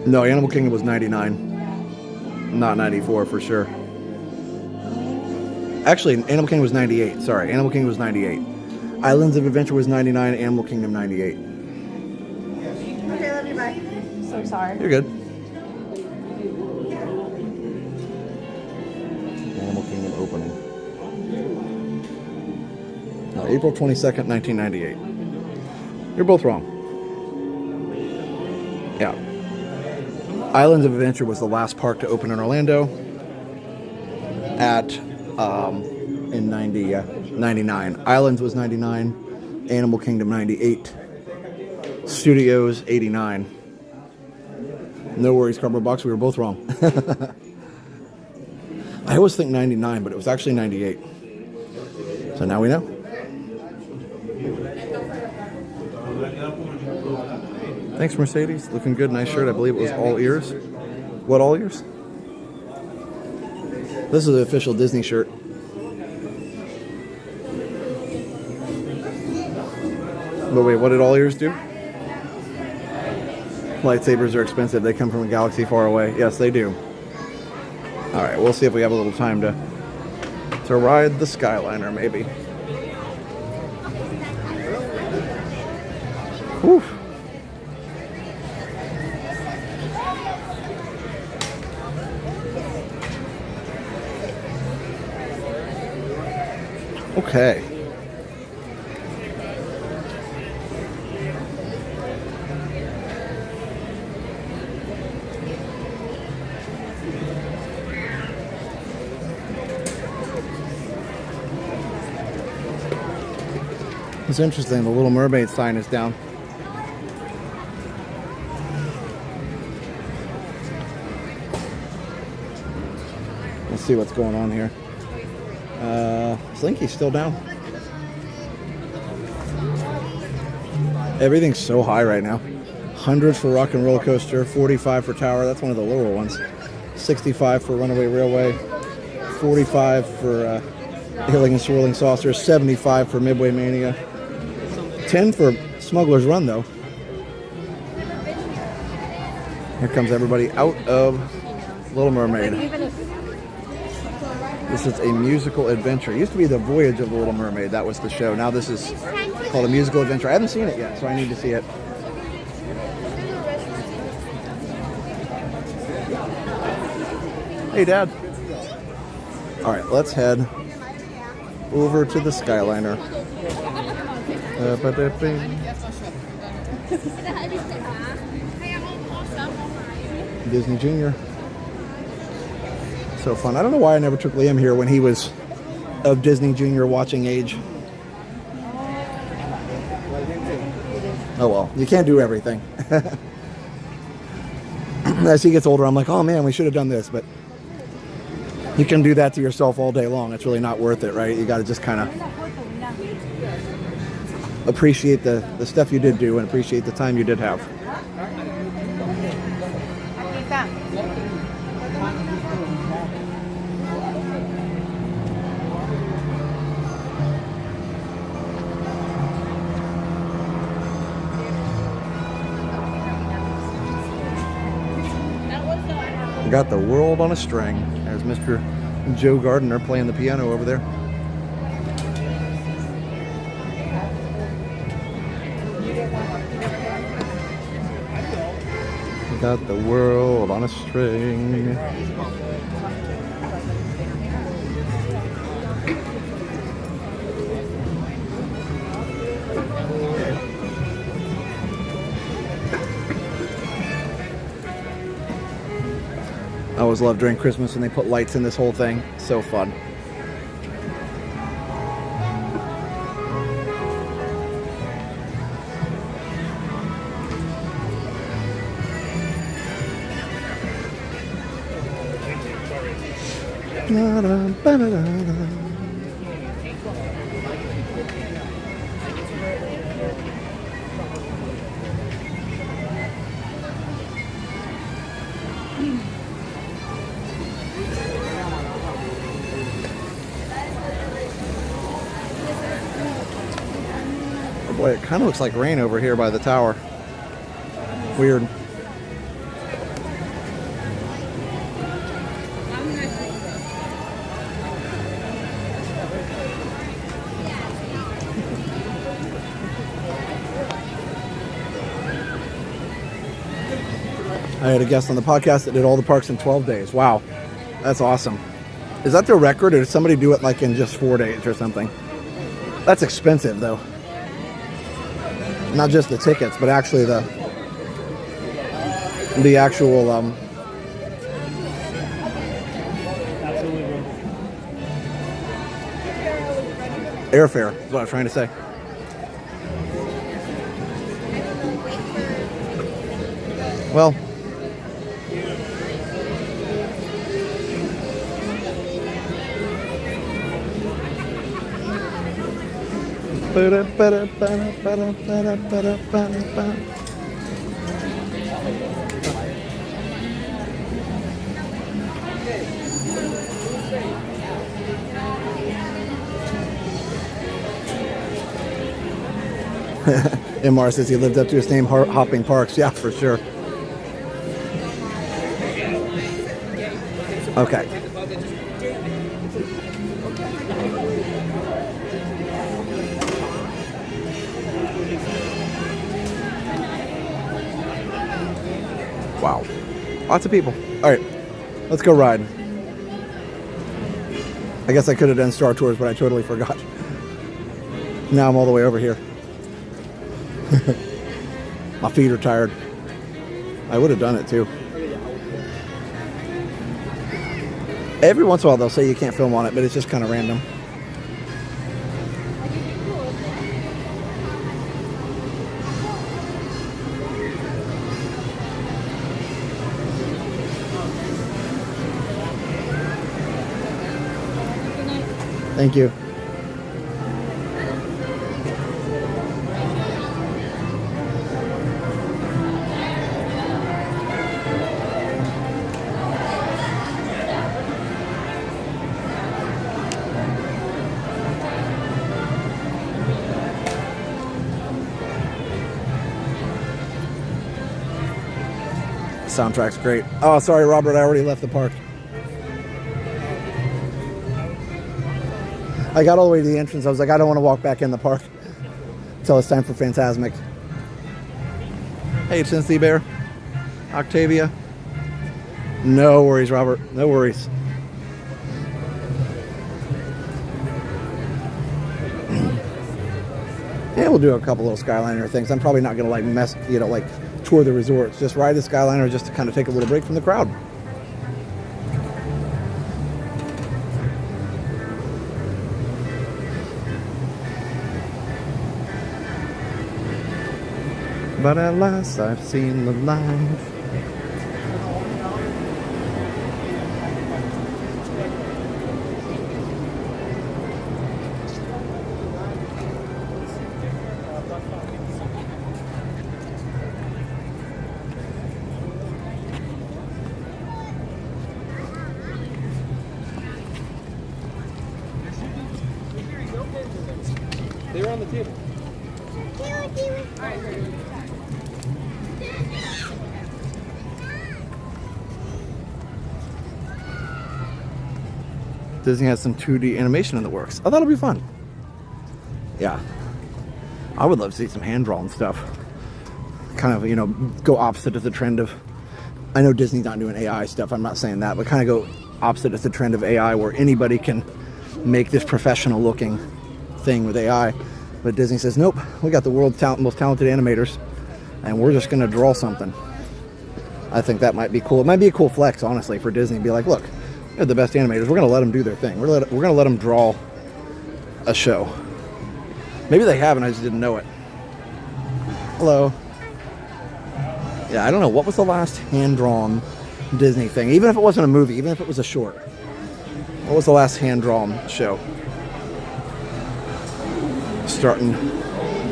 No, Animal Kingdom was 99. Not 94 for sure. Actually, Animal Kingdom was 98. Sorry, Animal Kingdom was 98. Islands of Adventure was 99. Animal Kingdom 98. Okay, love you, bye. So sorry. You're good. Animal Kingdom opening. April 22nd, 1998. You're both wrong. Yeah. Islands of Adventure was the last park to open in Orlando at in 99. Islands was 99. Animal Kingdom 98. Studios 89. No worries, Cardboard Box. We were both wrong. I always think 99, but it was actually 98. So now we know. Thanks, Mercedes. Looking good. Nice shirt. I believe it was all ears. What all ears? This is the official Disney shirt. But wait, what did all ears do? Lightsabers are expensive. They come from a galaxy far away. Yes, they do. All right, we'll see if we have a little time to ride the Skyliner, maybe. Whew. Okay. It's interesting, the Little Mermaid sign is down. Let's see what's going on here. Slinky's still down. Everything's so high right now. 100 for Rock and Roller Coaster, 45 for Tower, that's one of the lower ones. 65 for Runaway Railway, 45 for Healing and Swirling Saucers, 75 for Midway Mania, 10 for Smugglers Run though. Here comes everybody out of Little Mermaid. This is a musical adventure. It used to be the Voyage of the Little Mermaid. That was the show. Now this is called a musical adventure. I haven't seen it yet, so I need to see it. Hey, Dad. All right, let's head over to the Skyliner. Disney Junior. So fun. I don't know why I never took Liam here when he was of Disney Junior watching age. Oh well, you can't do everything. As he gets older, I'm like, oh man, we should have done this, but you can do that to yourself all day long. It's really not worth it, right? You got to just kind of appreciate the stuff you did do and appreciate the time you did have. Got the world on a string. There's Mr. Joe Gardner playing the piano over there. Got the world on a string. I always love during Christmas when they put lights in this whole thing. So fun. Boy, it kind of looks like rain over here by the tower. Weird. I had a guest on the podcast that did all the parks in 12 days. Wow, that's awesome. Is that their record, or did somebody do it like in just 4 days or something? That's expensive, though. Not just the tickets, but actually the actual airfare is what I was trying to say. Well, MR says he lived up to his name, hopping parks. Yeah, for sure. Okay. Wow. Lots of people. All right. Let's go ride. I guess I could have done Star Tours, but I totally forgot. Now I'm all the way over here. My feet are tired. I would have done it too. Every once in a while they'll say you can't film on it, but it's just kind of random. Thank you. Soundtrack's great. Oh, sorry, Robert, I already left the park. I got all the way to the entrance. I was like, I don't want to walk back in the park until it's time for Fantasmic. Hey, Tennessee Bear. Octavia. No worries, Robert. No worries. Yeah, we'll do a couple little Skyliner things. I'm probably not going to like mess, like tour the resorts. Just ride the Skyliner just to kind of take a little break from the crowd. But at last I've seen the light. They were on the table. Disney has some 2D animation in the works. Oh, that'll be fun. Yeah. I would love to see some hand-drawn stuff. Kind of, go opposite of the trend of... I know Disney's not doing AI stuff, I'm not saying that, but kind of go opposite of the trend of AI where anybody can make this professional-looking thing with AI. But Disney says, nope, we got the world's most talented animators, and we're just going to draw something. I think that might be cool. It might be a cool flex, honestly, for Disney to be like, look, they're the best animators. We're going to let them do their thing. We're going to let them draw a show. Maybe they haven't, I just didn't know it. Hello. Yeah, I don't know. What was the last hand-drawn Disney thing? Even if it wasn't a movie, even if it was a short. What was the last hand-drawn show?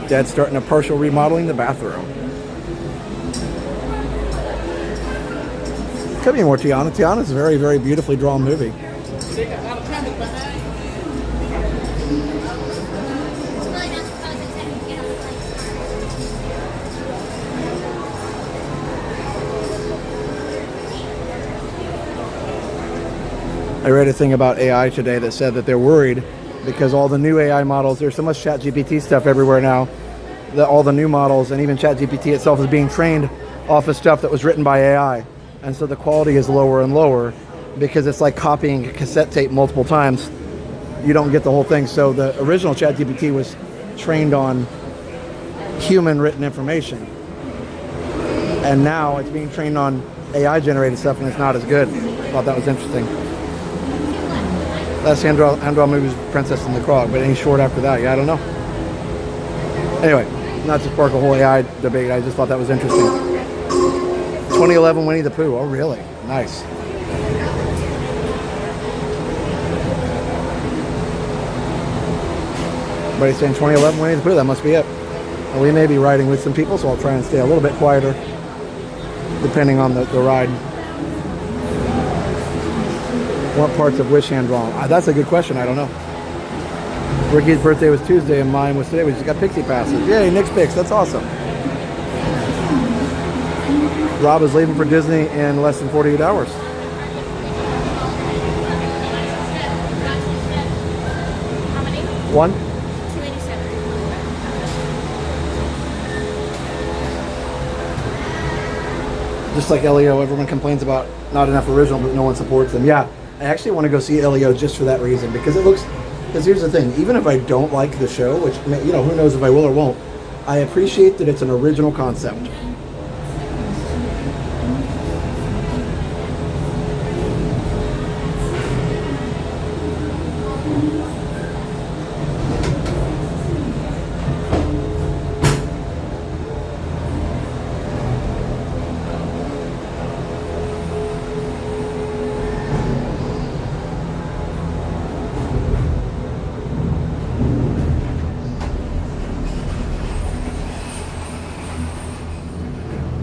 Dad's starting a partial remodeling the bathroom. Could be more Tiana. Tiana's a very, very beautifully drawn movie. I read a thing about AI today that said that they're worried because all the new AI models, there's so much ChatGPT stuff everywhere now, that all the new models and even ChatGPT itself is being trained off of stuff that was written by AI. And so the quality is lower and lower because it's like copying a cassette tape multiple times. You don't get the whole thing. So the original ChatGPT was trained on human written information. And now it's being trained on AI generated stuff and it's not as good. I thought that was interesting. That's Andromeda's Princess and the Frog, but any short after that, yeah, I don't know. Anyway, not to spark a whole AI debate, I just thought that was interesting. 2011 Winnie the Pooh, oh really? Nice. Everybody's saying 2011 Winnie the Pooh, that must be it. And we may be riding with some people, so I'll try and stay a little bit quieter, depending on the ride. What parts of Wish hand drawn? That's a good question. I don't know. Ricky's birthday was Tuesday and mine was today. We just got Pixie passes. Yay, Nick's Pix. That's awesome. Rob is leaving for Disney in less than 48 hours. How many? One? 287. Just like LEO, everyone complains about not enough original, but no one supports them. Yeah, I actually want to go see LEO just for that reason because it looks. Because here's the thing, even if I don't like the show, which, you know, who knows if I will or won't, I appreciate that it's an original concept.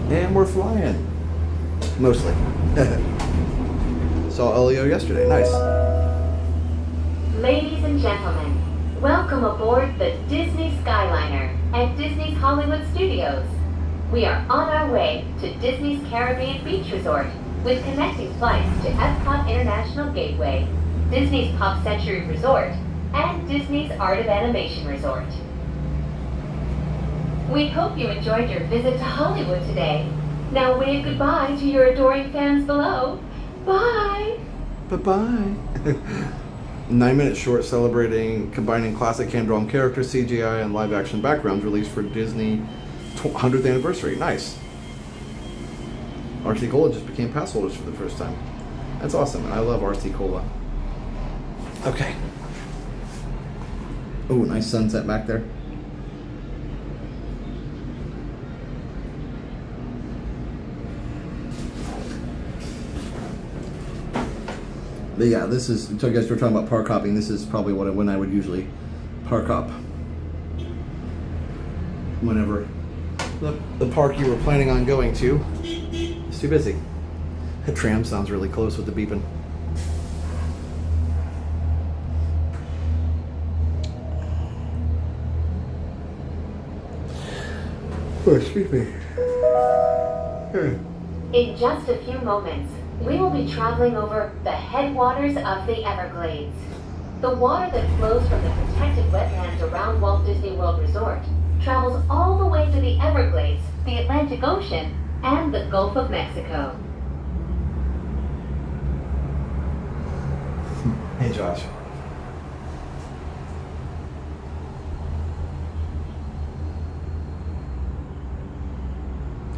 And we're flying. Mostly. Saw LEO yesterday. Nice. Ladies and gentlemen, welcome aboard the Disney Skyliner at Disney's Hollywood Studios. We are on our way to Disney's Caribbean Beach Resort with connecting flights to Epcot International Gateway, Disney's Pop Century Resort, and Disney's Art of Animation Resort. We hope you enjoyed your visit to Hollywood today. Now wave goodbye to your adoring fans below. Bye! Bye-bye. 9-minute short celebrating combining classic hand-drawn characters, CGI, and live-action backgrounds released for Disney 100th anniversary. Nice. RC Cola just became pass holders for the first time. That's awesome, and I love RC Cola. Okay. Oh, nice sunset back there. But yeah, this is, so guys, we're talking about park hopping. This is probably when I would usually park hop. Whenever the park you were planning on going to is too busy. The tram sounds really close with the beeping. Oh, excuse me. In just a few moments, we will be traveling over the headwaters of the Everglades. The water that flows from the protected wetlands around Walt Disney World Resort travels all the way to the Everglades, the Atlantic Ocean, and the Gulf of Mexico. Hey, Josh.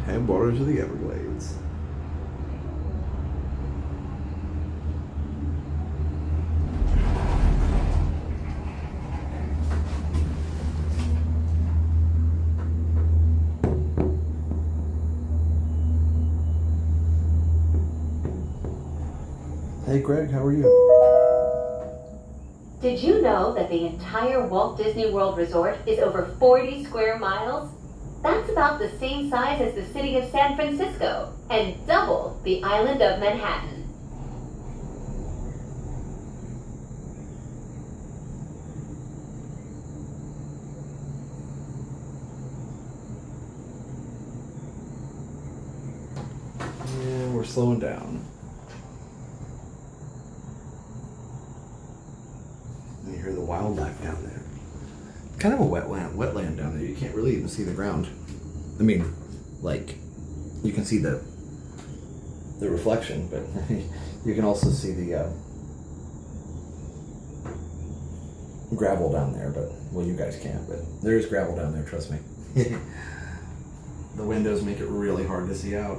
Headwaters of the Everglades. Hey Greg, how are you? Did you know that the entire Walt Disney World Resort is over 40 square miles? That's about the same size as the city of San Francisco and double the island of Manhattan. And we're slowing down. wildlife down there. Kind of a wetland down there. You can't really even see the ground. I mean, like, you can see the reflection, but you can also see the gravel down there. But well, you guys can't. But there is gravel down there. Trust me. The windows make it really hard to see out.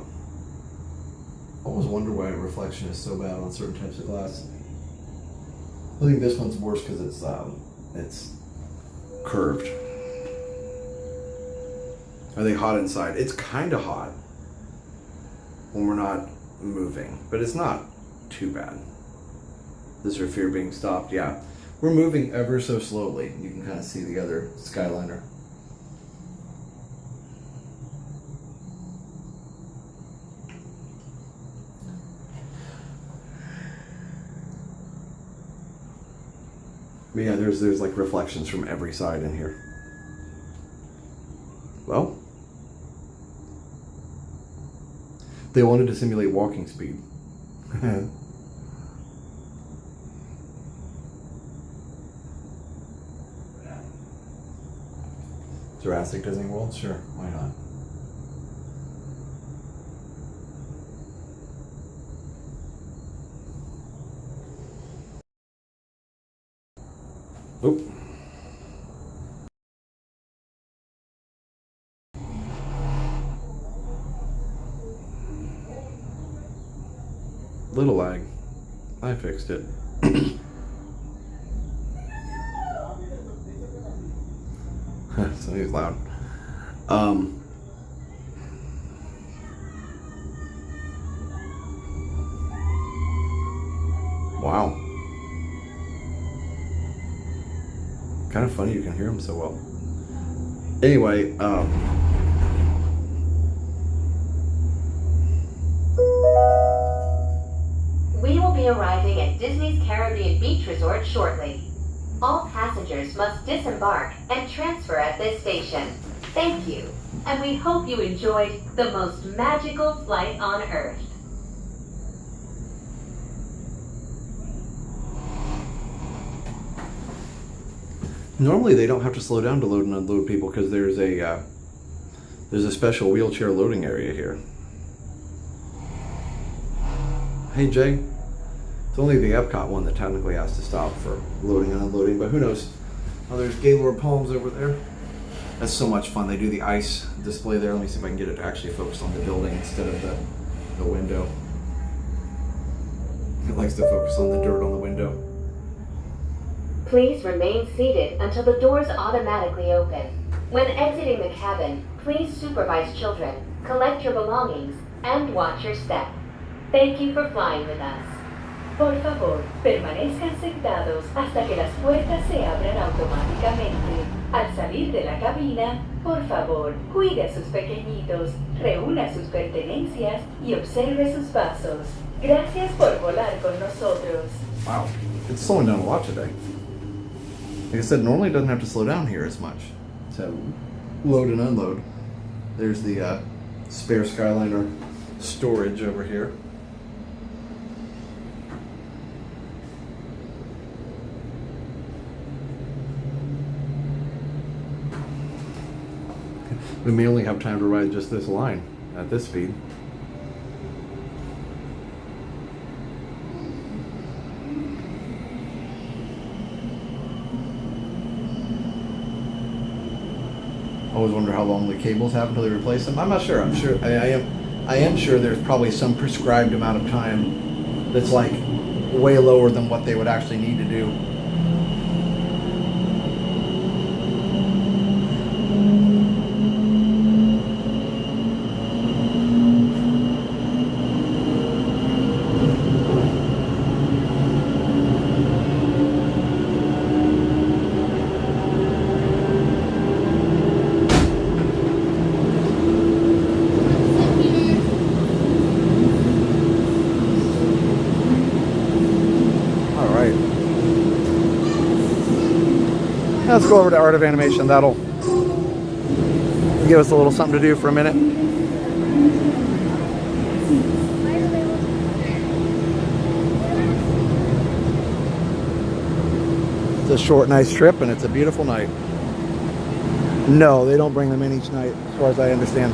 I always wonder why reflection is so bad on certain types of glass. I think this one's worse because it's curved. Are they hot inside? It's kind of hot when we're not moving, but it's not too bad. Does your fear being stopped? Yeah. We're moving ever so slowly. You can kind of see the other Skyliner. But yeah, there's like reflections from every side in here. Well, they wanted to simulate walking speed. Jurassic Disney World? Sure, why not? Oop. Little lag. I fixed it. Somebody's loud. Wow. Kind of funny you can hear him so well. Anyway, we will be arriving at Disney's Caribbean Beach Resort shortly. All passengers must disembark and transfer at this station. Thank you, and we hope you enjoyed the most magical flight on Earth. normally they don't have to slow down to load and unload people because there's a special wheelchair loading area here. Hey Jay, it's only the Epcot one that technically has to stop for loading and unloading, but who knows? Oh, there's Gaylord Palms over there. That's so much fun. They do the ice display there. Let me see if I can get it to actually focus on the building instead of the window. It likes to focus on the dirt on the window. Please remain seated until the doors automatically open. When exiting the cabin, please supervise children, collect your belongings, and watch your step. Thank you for flying with us. Por favor, permanezcan sentados hasta que las puertas se abran automáticamente. Al salir de la cabina, por favor, cuide a sus pequeñitos, reúna sus pertenencias y observe sus pasos. Gracias por volar con nosotros. Wow, it's slowing down a lot today. Like I said, normally it doesn't have to slow down here as much to load and unload. There's the spare Skyliner storage over here. We may only have time to ride just this line at this speed. I always wonder how long the cables have until they replace them. I'm not sure. I'm sure. I am sure there's probably some prescribed amount of time that's like way lower than what they would actually need to do. Let's go over to Art of Animation. That'll give us a little something to do for a minute. a short, nice trip, and it's a beautiful night. No, they don't bring them in each night, as far as I understand.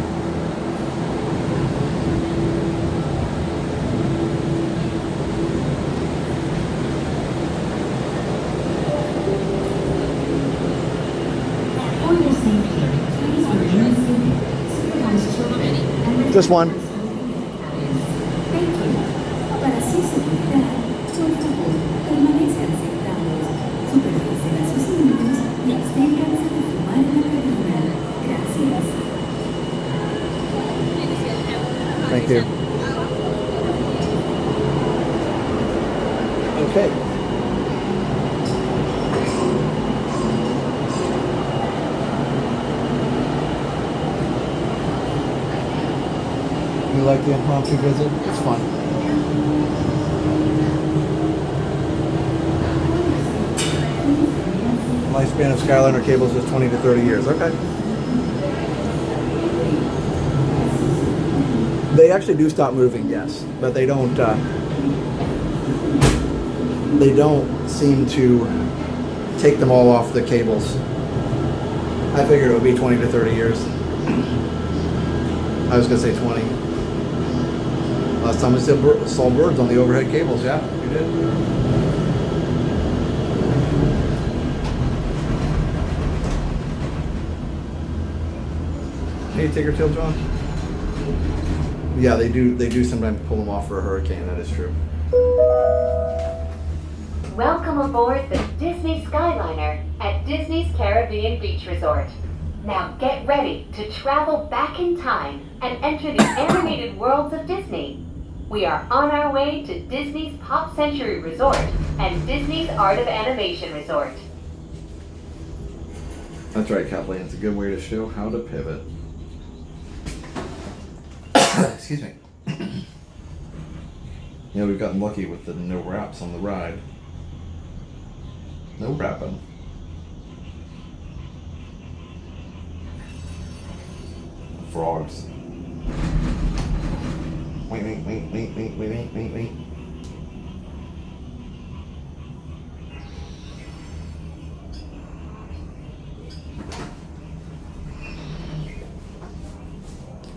Just one. Thank you. Okay. You like the impromptu visit? It's fun. Lifespan of Skyliner cables is 20 to 30 years. Okay. They actually do stop moving, yes, but they don't seem to take them all off the cables. I figured it would be 20 to 30 years. I was gonna say 20. Last time I saw birds on the overhead cables, yeah, you did. Hey, take your tail, John. Yeah, they do sometimes pull them off for a hurricane, that is true. Welcome aboard the Disney Skyliner at Disney's Caribbean Beach Resort. Now get ready to travel back in time and enter the animated worlds of Disney. We are on our way to Disney's Pop Century Resort and Disney's Art of Animation Resort. That's right, Kathleen. It's a good way to show how to pivot. Excuse me. Yeah, we've gotten lucky with the no wraps on the ride. No wrapping. Frogs. Wait.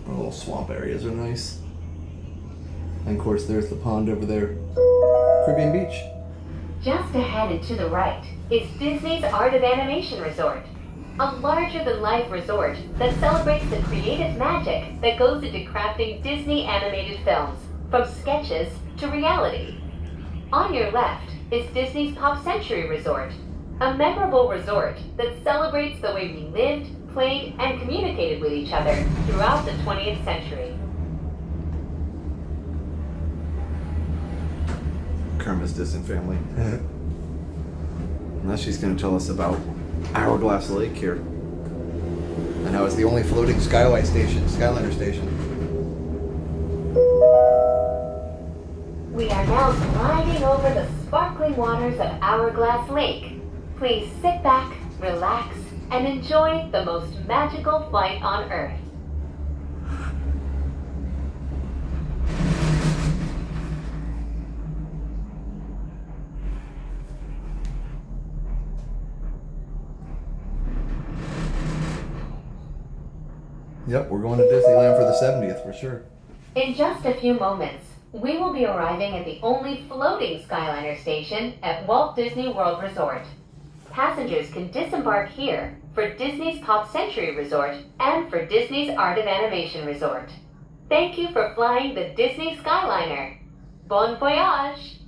Our little swamp areas are nice. And of course there's the pond over there. Caribbean Beach. Just ahead and to the right is Disney's Art of Animation Resort, a larger-than-life resort that celebrates the creative magic that goes into crafting Disney animated films, from sketches to reality. On your left is Disney's Pop Century Resort, a memorable resort that celebrates the way we lived, played, and communicated with each other throughout the 20th century. Karma's distant family. Now she's going to tell us about Hourglass Lake here, and how it's the only floating Skyliner station. We are now gliding over the sparkling waters of Hourglass Lake. Please sit back, relax, and enjoy the most magical flight on Earth. Yep, we're going to Disneyland for the 70th for sure. In just a few moments, we will be arriving at the only floating Skyliner station at Walt Disney World Resort. Passengers can disembark here for Disney's Pop Century Resort and for Disney's Art of Animation Resort. Thank you for flying the Disney Skyliner. Bon voyage!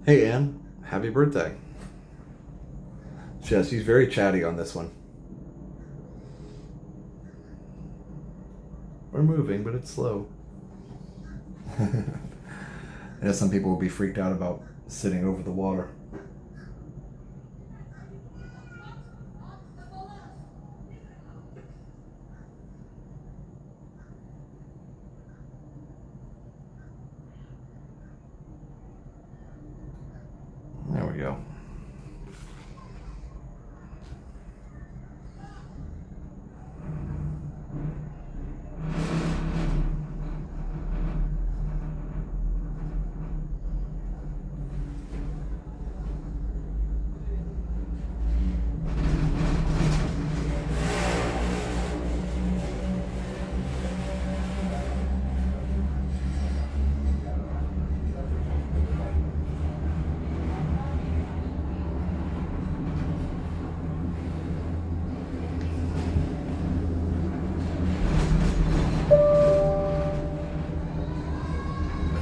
Hey Anne, happy birthday. Yeah, she's very chatty on this one. We're moving, but it's slow. Yeah, some people will be freaked out about sitting over the water. There we go.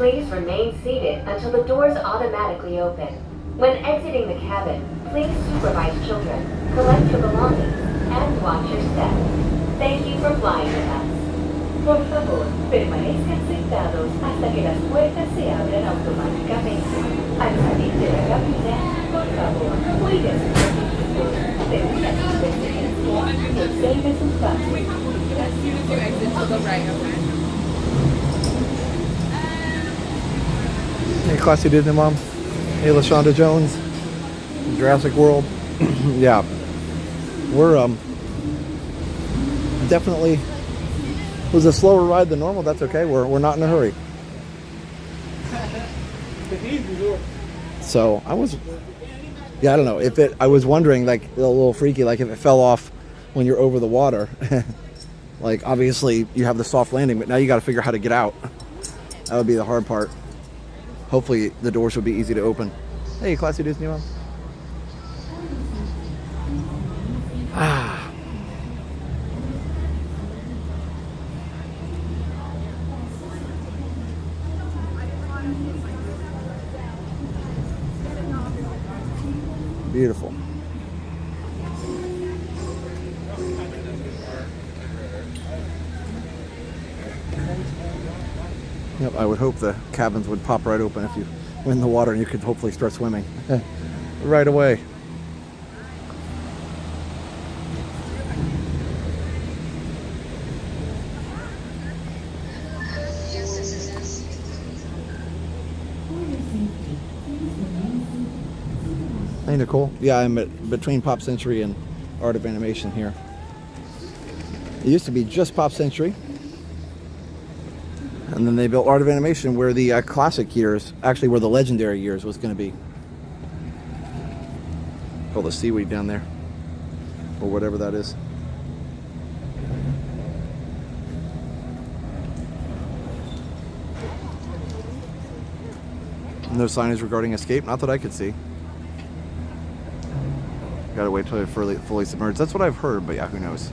Please remain seated until the doors automatically open. When exiting the cabin, please supervise children, collect your belongings, and watch your step. Thank you for flying with us. Por favor, permanezcan sentados hasta que las puertas se abran automáticamente. Al salir de la cabina, por favor, cuide sus pequeñitos, reúna sus pertenencias y observe sus pasos. As soon as you exit to the right, okay? Hey, classy Disney mom. Hey, LaShonda Jones. Jurassic World. Yeah. We're definitely was a slower ride than normal. That's okay. We're not in a hurry. So I was, I don't know if it. I was wondering, like, a little freaky, like if it fell off when you're over the water. Like, obviously you have the soft landing, but now you got to figure out how to get out. That would be the hard part. Hopefully the doors would be easy to open. Hey, classy Disney mom. Beautiful. Yep, I would hope the cabins would pop right open if you went in the water and you could hopefully start swimming right away. Hey, Nicole. Yeah, I'm between Pop Century and Art of Animation here. It used to be just Pop Century. And then they built Art of Animation where the classic years, actually where the legendary years was going to be. All the seaweed down there. Or whatever that is. No signage regarding escape, not that I could see. Gotta wait till they're fully submerged. That's what I've heard, but yeah, who knows.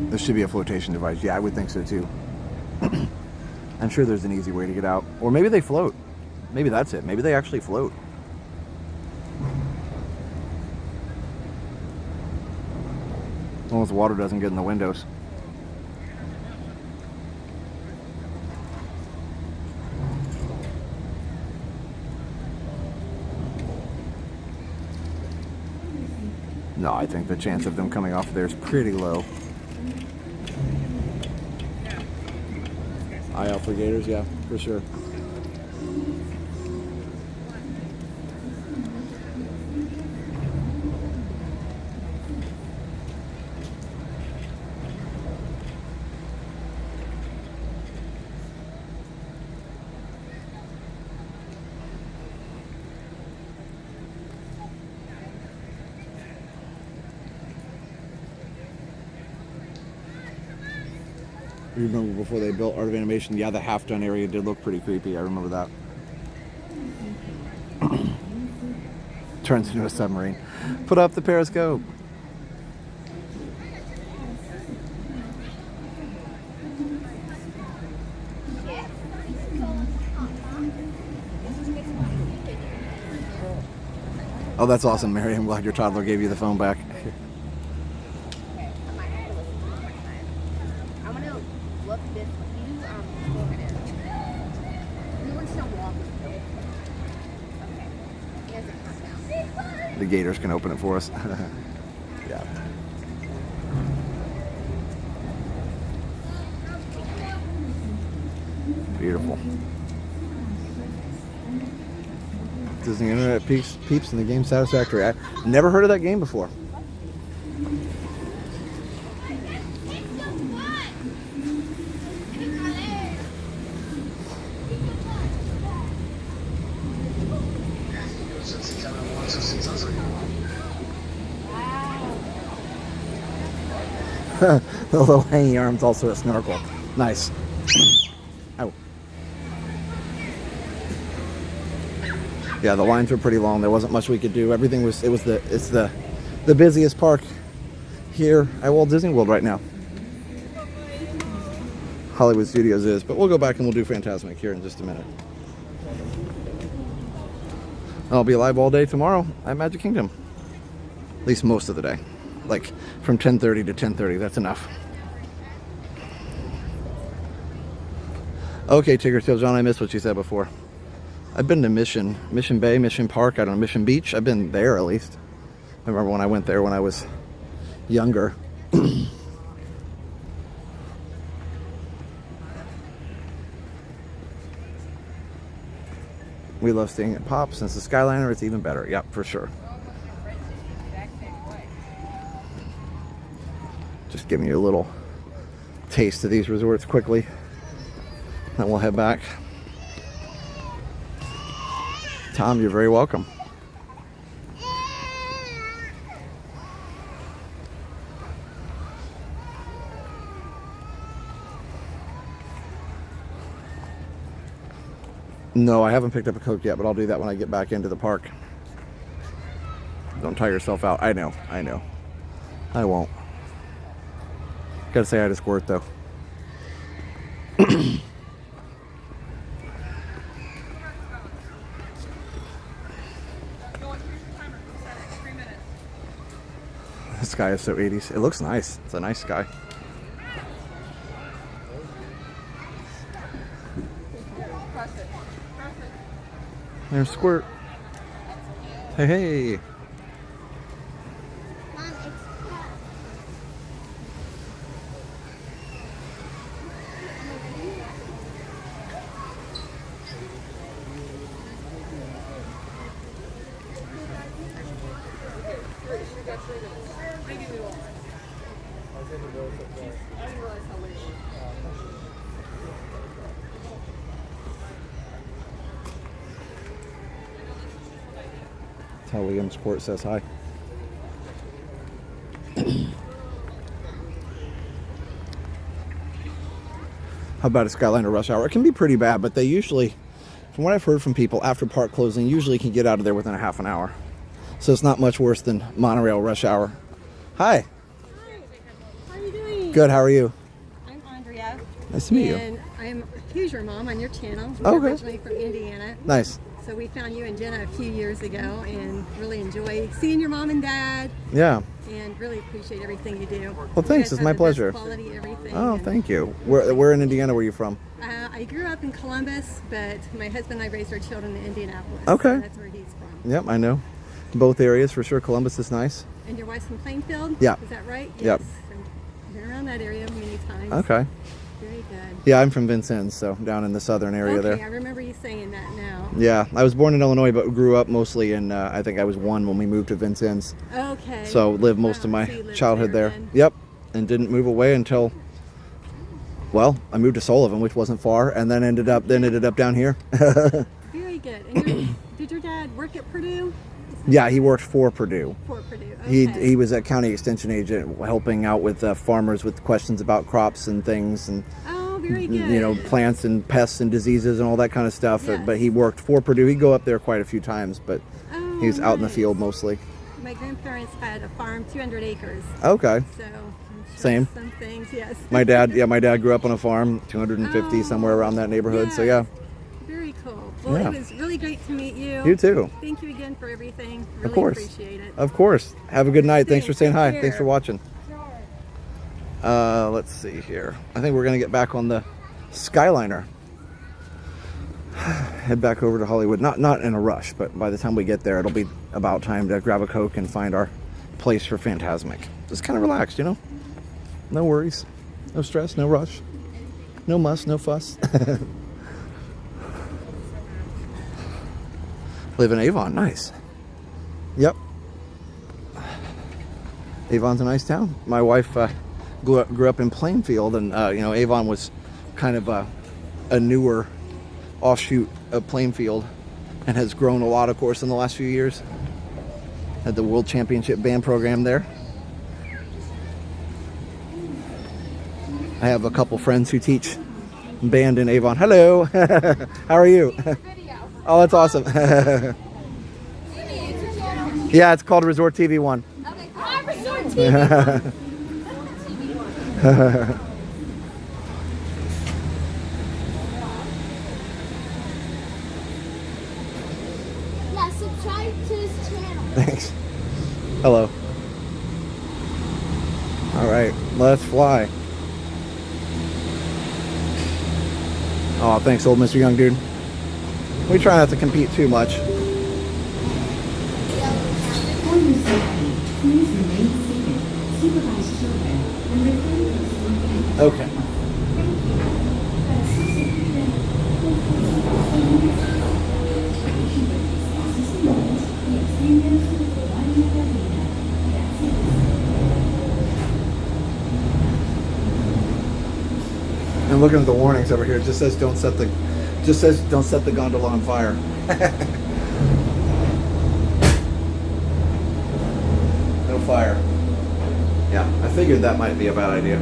There should be a flotation device. Yeah, I would think so too. I'm sure there's an easy way to get out. Or maybe they float. Maybe that's it. Maybe they actually float. As long as the water doesn't get in the windows. No, I think the chance of them coming off there is pretty low. Eye out for gators, yeah, for sure. You remember before they built Art of Animation, yeah, the half-done area did look pretty creepy. I remember that. Turns into a submarine. Put up the periscope. Oh, that's awesome, Mary. I'm glad your toddler gave you the phone back. The gators can open it for us. Yeah. Beautiful. Disney Internet peeps in the game Satisfactory. I never heard of that game before. The little hanging arm's also a snorkel. Nice. Ow. Yeah, the lines were pretty long. There wasn't much we could do. Everything was, it's the busiest park here at Walt Disney World right now. Hollywood Studios is, but we'll go back and we'll do Fantasmic here in just a minute. I'll be live all day tomorrow at Magic Kingdom. At least most of the day. Like from 10:30 to 10:30, that's enough. Okay, Tigger Tail John, I missed what you said before. I've been to Mission Bay, Mission Park, I don't know, Mission Beach. I've been there at least. I remember when I went there when I was younger. We love staying at Pop. Since the Skyliner, it's even better. Yep, for sure. Just giving you a little taste of these resorts quickly. Then we'll head back. Tom, you're very welcome. No, I haven't picked up a Coke yet, but I'll do that when I get back into the park. Don't tire yourself out. I know. I won't. Gotta say I had a squirt though. The sky is so 80s. It looks nice. It's a nice sky. There's Squirt. Hey, hey. Tell Liam Squirt says hi. How about a Skyliner rush hour? It can be pretty bad, but they usually, from what I've heard from people, after park closing, usually can get out of there within a half an hour. So it's not much worse than monorail rush hour. Hi. Hi. How are you doing? Good, how are you? I'm Andrea. Nice to meet you. And I'm Hoosier Mom on your channel. Okay. I'm originally from Indiana. Nice. So we found you and Jenna a few years ago and really enjoy seeing your mom and dad. Yeah. And really appreciate everything you do. Well, thanks. It's my pleasure. Quality, everything. Oh, thank you. Where in Indiana were you from? I grew up in Columbus, but my husband and I raised our children in Indianapolis. Okay. So that's where he's from. Yep, I know. Both areas for sure. Columbus is nice. And your wife's from Plainfield? Yeah. Is that right? Yep. Yes. I've been around that area many times. Okay. Very good. Yeah, I'm from Vincennes, so down in the southern area there. I remember you saying that now. Yeah, I was born in Illinois, but grew up mostly in, I think I was 1 when we moved to Vincennes. Okay. So lived most of my childhood there. Yep, and didn't move away until, well, I moved to Sullivan, which wasn't far, and then ended up down here. Very good. And did your dad work at Purdue? Yeah, he worked for Purdue. For Purdue, okay. He was a county extension agent helping out with farmers with questions about crops and things and very good. You know, plants and pests and diseases and all that kind of stuff. Yes. But he worked for Purdue. He'd go up there quite a few times, but he was out in the nice. field mostly. My grandparents had a farm, 200 acres. Okay. So I'm sure Same. some things, yes. My dad grew up on a farm, 250 somewhere around that neighborhood. Yes. So yeah. Very cool. Well, Yeah. it was really great to meet you. You too. Thank you again for everything. Really Of course. appreciate it. Of course. Have a good night. Thanks for saying hi. Take Thanks for care. watching. Let's see here. I think we're gonna get back on the Skyliner. Head back over to Hollywood. Not in a rush, but by the time we get there, it'll be about time to grab a Coke and find our place for Fantasmic. Just kind of relaxed, you know? No worries. No stress, no rush. No muss, no fuss. Live in Avon, nice. Yep. Avon's a nice town. My wife grew up in Plainfield, and you know, Avon was kind of a newer offshoot of Plainfield and has grown a lot, of course, in the last few years. Had the World Championship band program there. I have a couple friends who teach band in Avon. Hello. How are you? Oh, that's awesome. Yeah, it's called Resort TV 1. Okay, hi, Resort TV. Yeah, subscribe to his channel. Thanks. Hello. All right, let's fly. Oh, thanks, old Mr. Young Dude. We try not to compete too much. For your safety, please remain seated. Supervise children and refrain from smoking. Okay. And looking at the warnings over here, it just says don't set the gondola on fire. No fire. Yeah, I figured that might be a bad idea.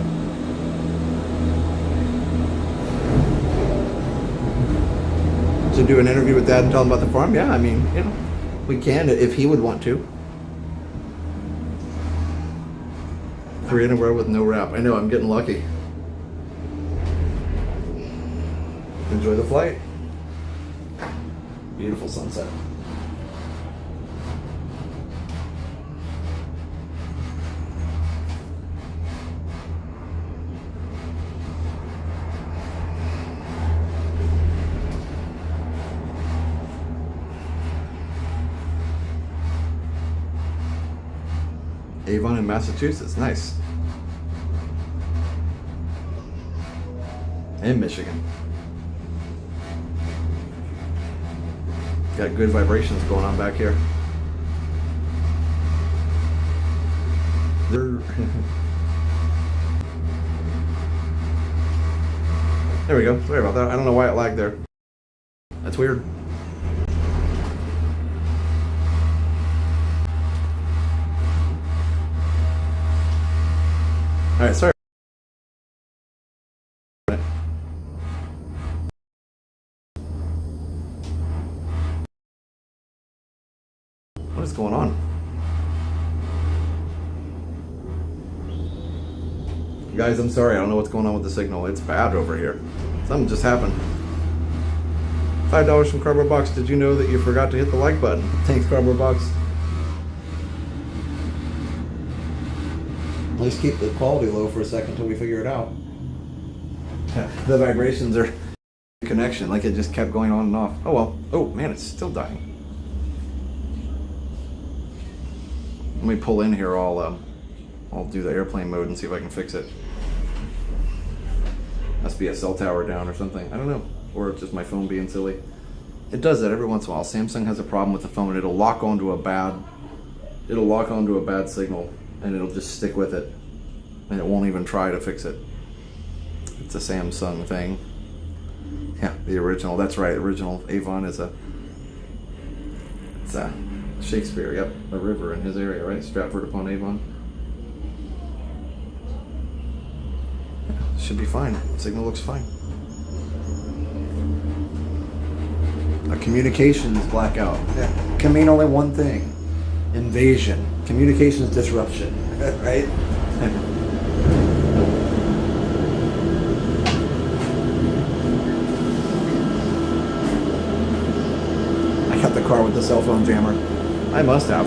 To do an interview with Dad and tell him about the farm? Yeah, I mean, you know, we can if he would want to. 3 in a row with no wrap. I know, I'm getting lucky. Enjoy the flight. Beautiful sunset. Avon in Massachusetts, nice. And Michigan. Got good vibrations going on back here. There we go. Sorry about that. I don't know why it lagged there. That's weird. All right, sorry. What is going on? Guys, I'm sorry. I don't know what's going on with the signal. It's bad over here. Something just happened. $5 from Cardboard Box. Did you know that you forgot to hit the like button? Thanks, Cardboard Box. Let's keep the quality low for a second until we figure it out. The vibrations are connection, like it just kept going on and off. Oh well. Oh man, it's still dying. Let me pull in here. I'll do the airplane mode and see if I can fix it. Must be a cell tower down or something. I don't know. Or just my phone being silly. It does that every once in a while. Samsung has a problem with the phone. It'll lock onto a bad signal and it'll just stick with it. And it won't even try to fix it. It's a Samsung thing. Yeah, the original. That's right. Original Avon is it's a Shakespeare. Yep, a river in his area, right? Stratford upon Avon. Should be fine. Signal looks fine. A communications blackout. Yeah. Can mean only one thing. Invasion. Communications disruption. Right? I got the car with the cell phone jammer. I must have.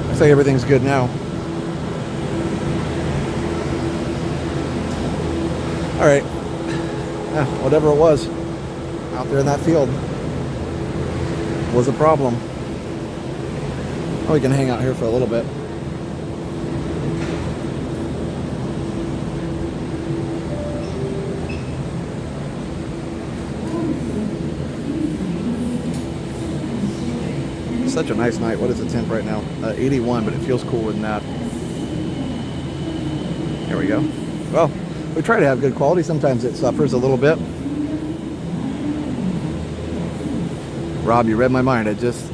Looks like everything's good now. All right. Yeah, whatever it was out there in that field was a problem. Oh, we can hang out here for a little bit. Such a nice night. What is the temp right now? 81, but it feels cooler than that. There we go. Well, we try to have good quality. Sometimes it suffers a little bit. Rob, you read my mind. I just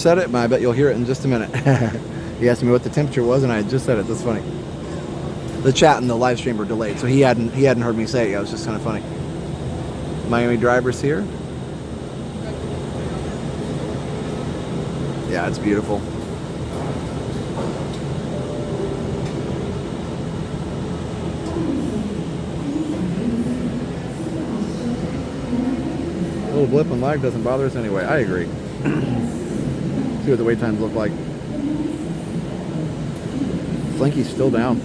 said it, and I bet you'll hear it in just a minute. He asked me what the temperature was, and I just said it. That's funny. The chat and the live stream were delayed, so he hadn't heard me say it. It was just kind of funny. Miami drivers here. Yeah, it's beautiful. A little blip and lag doesn't bother us anyway. I agree. See what the wait times look like. Slinky's still down.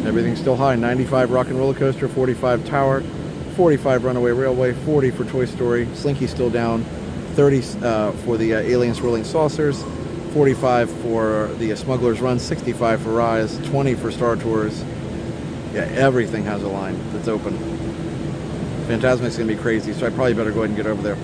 Everything's still high. 95 Rock and Roller Coaster, 45 Tower, 45 Runaway Railway, 40 for Toy Story. Slinky's still down. 30 for the Alien Swirling Saucers, 45 for the Smugglers Run, 65 for Rise, 20 for Star Tours. Yeah, everything has a line that's open. Fantasmic's going to be crazy, so I probably better go ahead and get over there.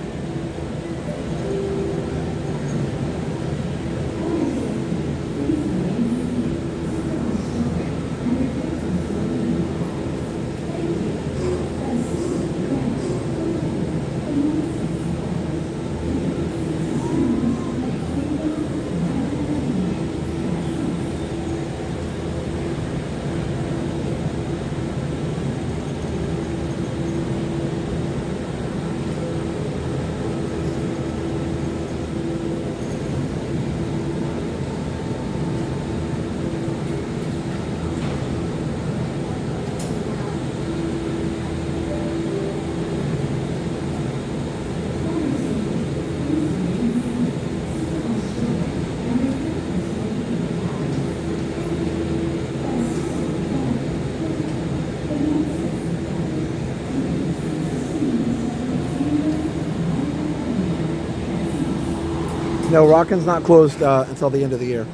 No, Rockin's not closed until the end of the year.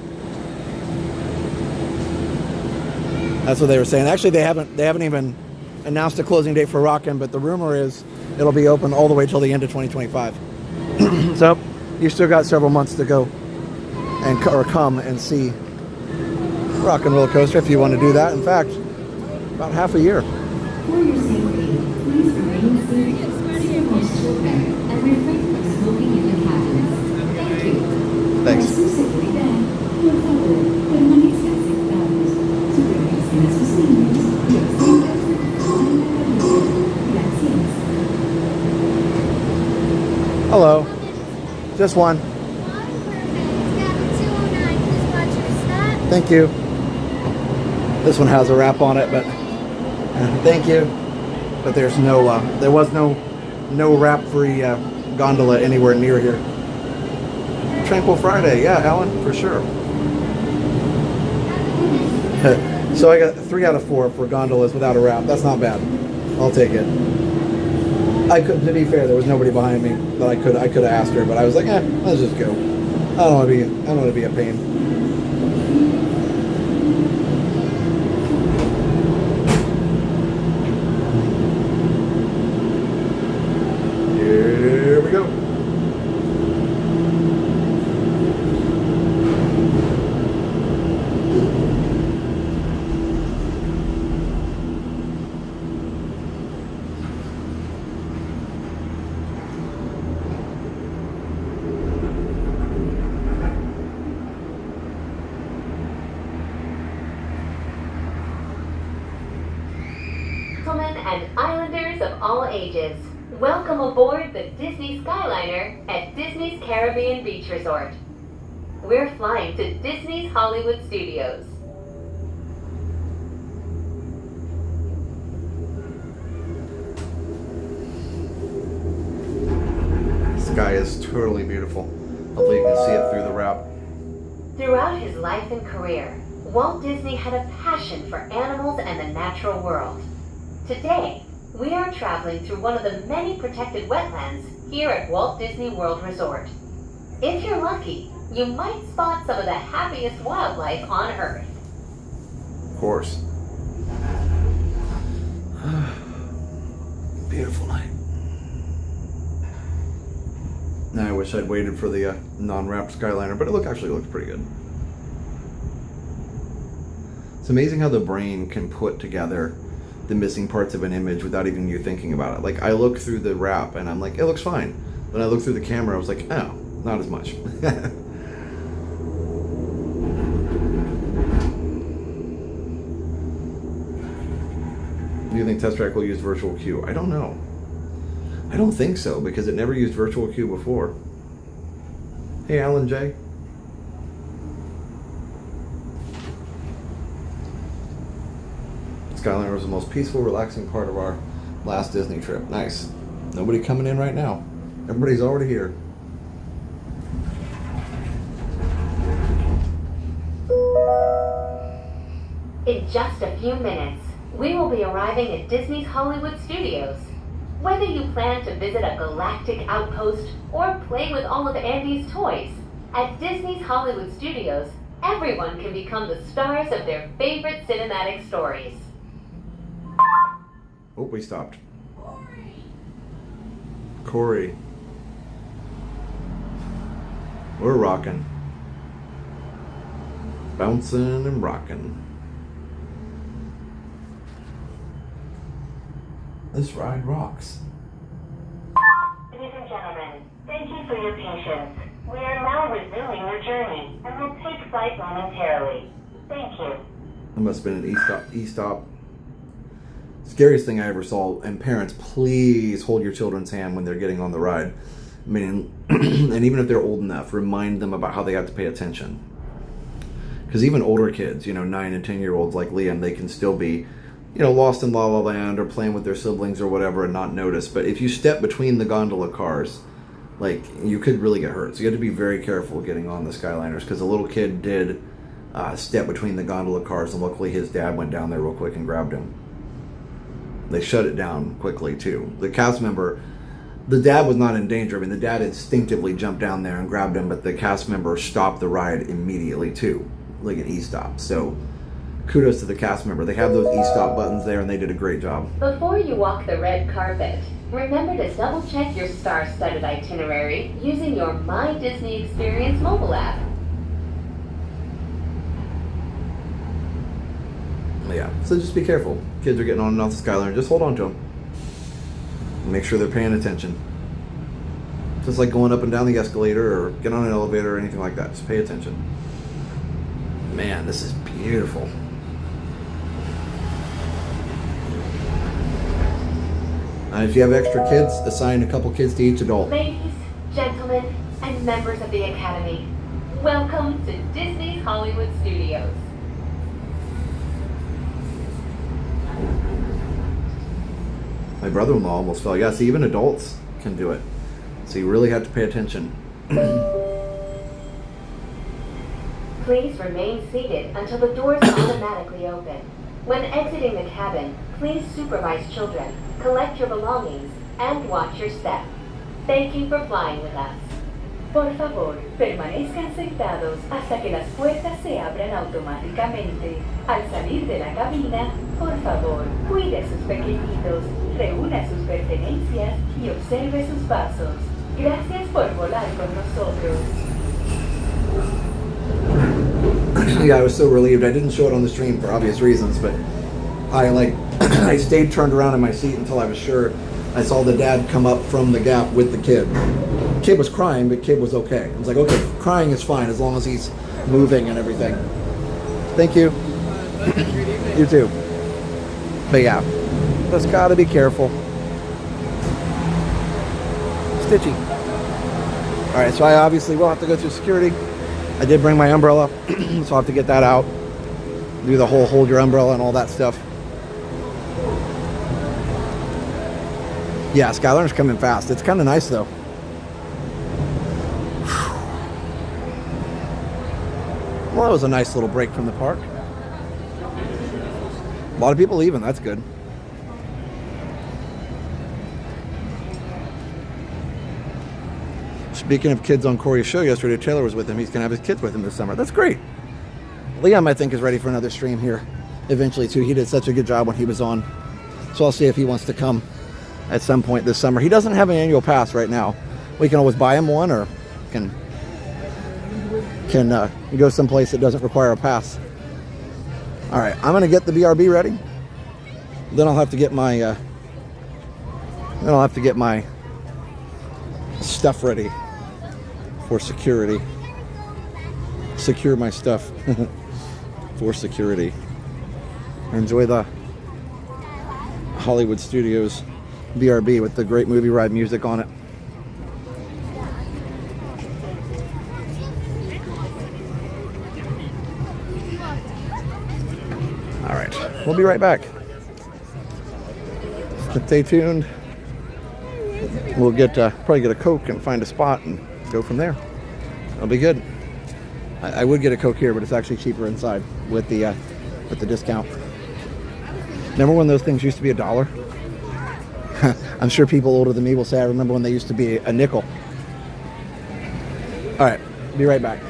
That's what they were saying. Actually, they haven't even announced a closing date for Rockin', but the rumor is it'll be open all the way till the end of 2025. So you still got several months to go and or come and see Rock and Roller Coaster if you want to do that. In fact, about half a year. For your safety, please remain seated, stay most children, and refrain from smoking in the cabins. Thank you. Thanks. Para su seguridad, por favor, permanezcan sentados. Supervisen a sus niños y absténganse de fumar en la cabina. Gracias. Hello. Just one. Thank you. This one has a wrap on it, but thank you. But there's no, there was no wrap-free gondola anywhere near here. Tranquil Friday, yeah, Alan, for sure. So I got 3 out of 4 for gondolas without a wrap. That's not bad. I'll take it. I could, to be fair, there was nobody behind me that I could have asked her, but I was like, let's just go. I don't want to be a pain. Here we go. Gentlemen and islanders of all ages, welcome aboard the Disney Skyliner at Disney's Caribbean Beach Resort. We're flying to Disney's Hollywood Studios. The sky is totally beautiful. Hopefully you can see it through the wrap. Throughout his life and career, Walt Disney had a passion for animals and the natural world. Today, we are traveling through one of the many protected wetlands here at Walt Disney World Resort. If you're lucky, you might spot some of the happiest wildlife on Earth. Of course. Beautiful night. Now I wish I'd waited for the non-wrapped Skyliner, but it actually looks pretty good. It's amazing how the brain can put together the missing parts of an image without even you thinking about it. Like, I look through the wrap and I'm like, it looks fine. When I looked through the camera, I was like, oh, not as much. Do you think Test Track will use virtual queue? I don't know. I don't think so, because it never used virtual queue before. Hey, Alan J. Skyliner was the most peaceful, relaxing part of our last Disney trip. Nice. Nobody coming in right now. Everybody's already here. In just a few minutes, we will be arriving at Disney's Hollywood Studios. Whether you plan to visit a galactic outpost or play with all of Andy's toys, at Disney's Hollywood Studios, everyone can become the stars of their favorite cinematic stories. Oh, we stopped. Corey. We're rocking. Bouncing and rocking. This ride rocks. Ladies and gentlemen, thank you for your patience. We are now resuming your journey and will take flight momentarily. Thank you. It must have been an E-stop. Scariest thing I ever saw. And parents, please hold your children's hand when they're getting on the ride. I mean, and even if they're old enough, remind them about how they have to pay attention. Because even older kids, 9 and 10-year-olds like Liam, they can still be, lost in La La Land or playing with their siblings or whatever and not notice. But if you step between the gondola cars, you could really get hurt. So you have to be very careful getting on the Skyliners, because a little kid did step between the gondola cars, and luckily his dad went down there real quick and grabbed him. They shut it down quickly too. The cast member, the dad was not in danger. I mean, the dad instinctively jumped down there and grabbed him, but the cast member stopped the ride immediately too, like an E-stop. So kudos to the cast member. They have those E-stop buttons there, and they did a great job. Before you walk the red carpet, remember to double-check your star-studded itinerary using your My Disney Experience mobile app. Yeah, so just be careful. Kids are getting on and off the Skyliner. Just hold on to them. Make sure they're paying attention. Just like going up and down the escalator or get on an elevator or anything like that. Just pay attention. Man, this is beautiful. And if you have extra kids, assign a couple kids to each adult. Ladies, gentlemen, and members of the Academy, welcome to Disney's Hollywood Studios. My brother-in-law almost fell. Yeah, see, even adults can do it. So you really have to pay attention. Please remain seated until the doors automatically open. When exiting the cabin, please supervise children, collect your belongings, and watch your step. Thank you for flying with us. Por favor, permanezcan sentados hasta que las puertas se abran automáticamente. Al salir de la cabina, por favor, cuide a sus pequeñitos, reúna sus pertenencias y observe sus pasos. Gracias por volar con nosotros. Yeah, I was so relieved. I didn't show it on the stream for obvious reasons, but I stayed turned around in my seat until I was sure I saw the dad come up from the gap with the kid. Kid was crying, but kid was okay. I was like, okay, crying is fine as long as he's moving and everything. Thank you. You too. But yeah, just gotta be careful. Stitchy. All right, so I obviously will have to go through security. I did bring my umbrella, so I'll have to get that out. Do the whole hold your umbrella and all that stuff. Yeah, Skyliner's coming fast. It's kind of nice though. Well, that was a nice little break from the park. A lot of people leaving, that's good. Speaking of kids on Corey's show yesterday, Taylor was with him. He's going to have his kids with him this summer. That's great. Liam, I think, is ready for another stream here eventually, too. He did such a good job when he was on. So I'll see if he wants to come at some point this summer. He doesn't have an annual pass right now. We can always buy him one or can go someplace that doesn't require a pass. All right, I'm going to get the BRB ready. Then I'll have to get my stuff ready for security. Secure my stuff for security. Enjoy the Hollywood Studios BRB with the great movie ride music on it. All right, we'll be right back. Stay tuned. We'll get probably get a Coke and find a spot and go from there. It'll be good. I would get a Coke here, but it's actually cheaper inside with the discount. Remember when those things used to be $1? I'm sure people older than me will say I remember when they used to be a nickel. All right, be right back.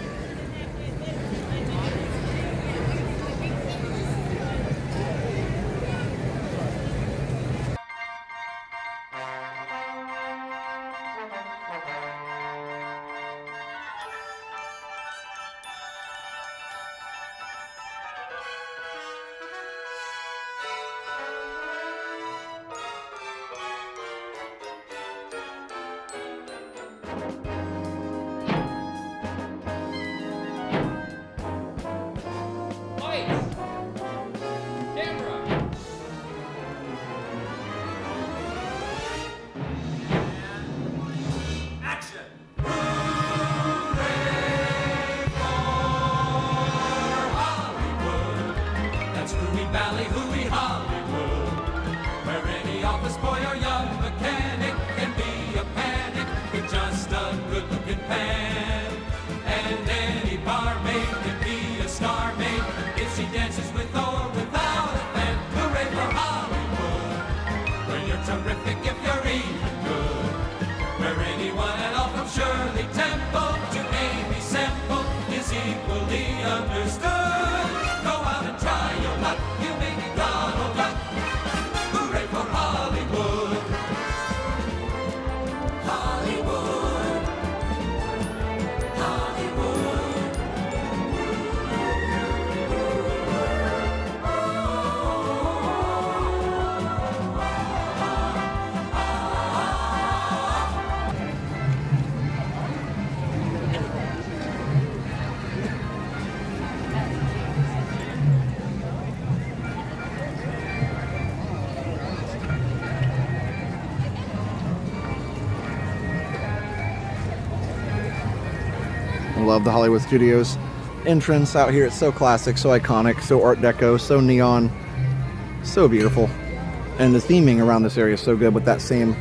I love the Hollywood Studios entrance out here. It's so classic, so iconic, so art deco, so neon, so beautiful. And the theming around this area is so good with that same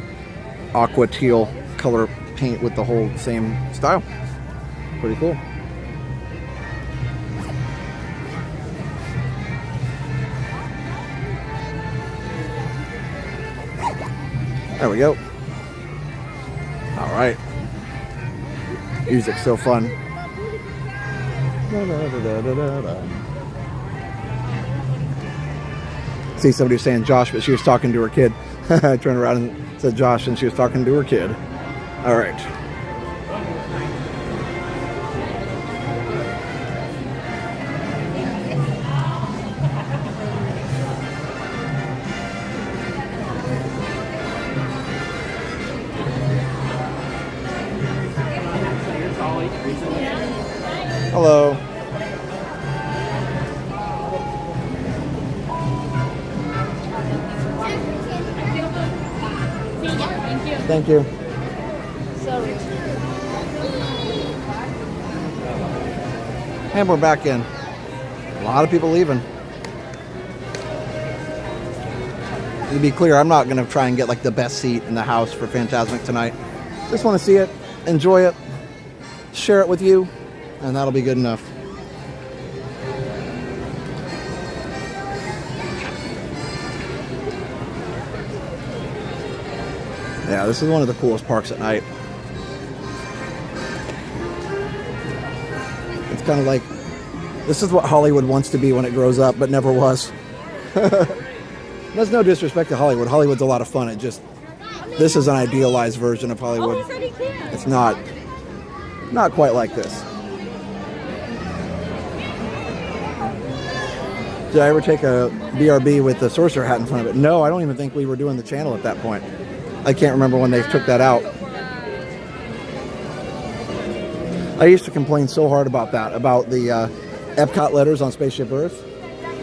aqua teal color paint with the whole same style. Pretty cool. There we go. All right. Music's so fun. See, somebody was saying Josh, but she was talking to her kid. I turned around and said Josh, and she was talking to her kid. All right. Hello. Thank you. Sorry. And we're back in. A lot of people leaving. To be clear, I'm not going to try and get like the best seat in the house for Fantasmic tonight. Just want to see it, enjoy it, share it with you, and that'll be good enough. Yeah, this is one of the coolest parks at night. It's kind of like, this is what Hollywood wants to be when it grows up, but never was. There's no disrespect to Hollywood. Hollywood's a lot of fun. It just, this is an idealized version of Hollywood. It's not quite like this. Did I ever take a BRB with the sorcerer hat in front of it? No, I don't even think we were doing the channel at that point. I can't remember when they took that out. I used to complain so hard about that, about the Epcot letters on Spaceship Earth.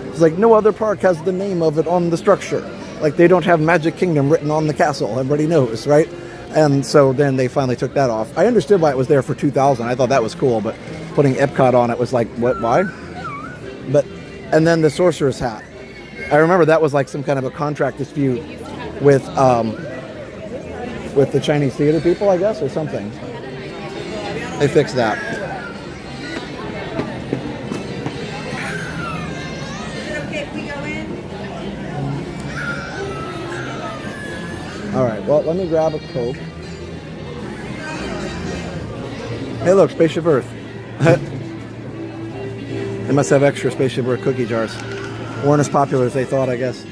It's like no other park has the name of it on the structure. Like they don't have Magic Kingdom written on the castle. Everybody knows, right? And so then they finally took that off. I understood why it was there for 2000. I thought that was cool, but putting Epcot on it was like, what, why? But, and then the Sorcerer's Hat. I remember that was like some kind of a contract dispute with the Chinese theater people, I guess, or something. They fixed that. All right, well, let me grab a Coke. Hey, look, Spaceship Earth. They must have extra Spaceship Earth cookie jars. Weren't as popular as they thought, I guess.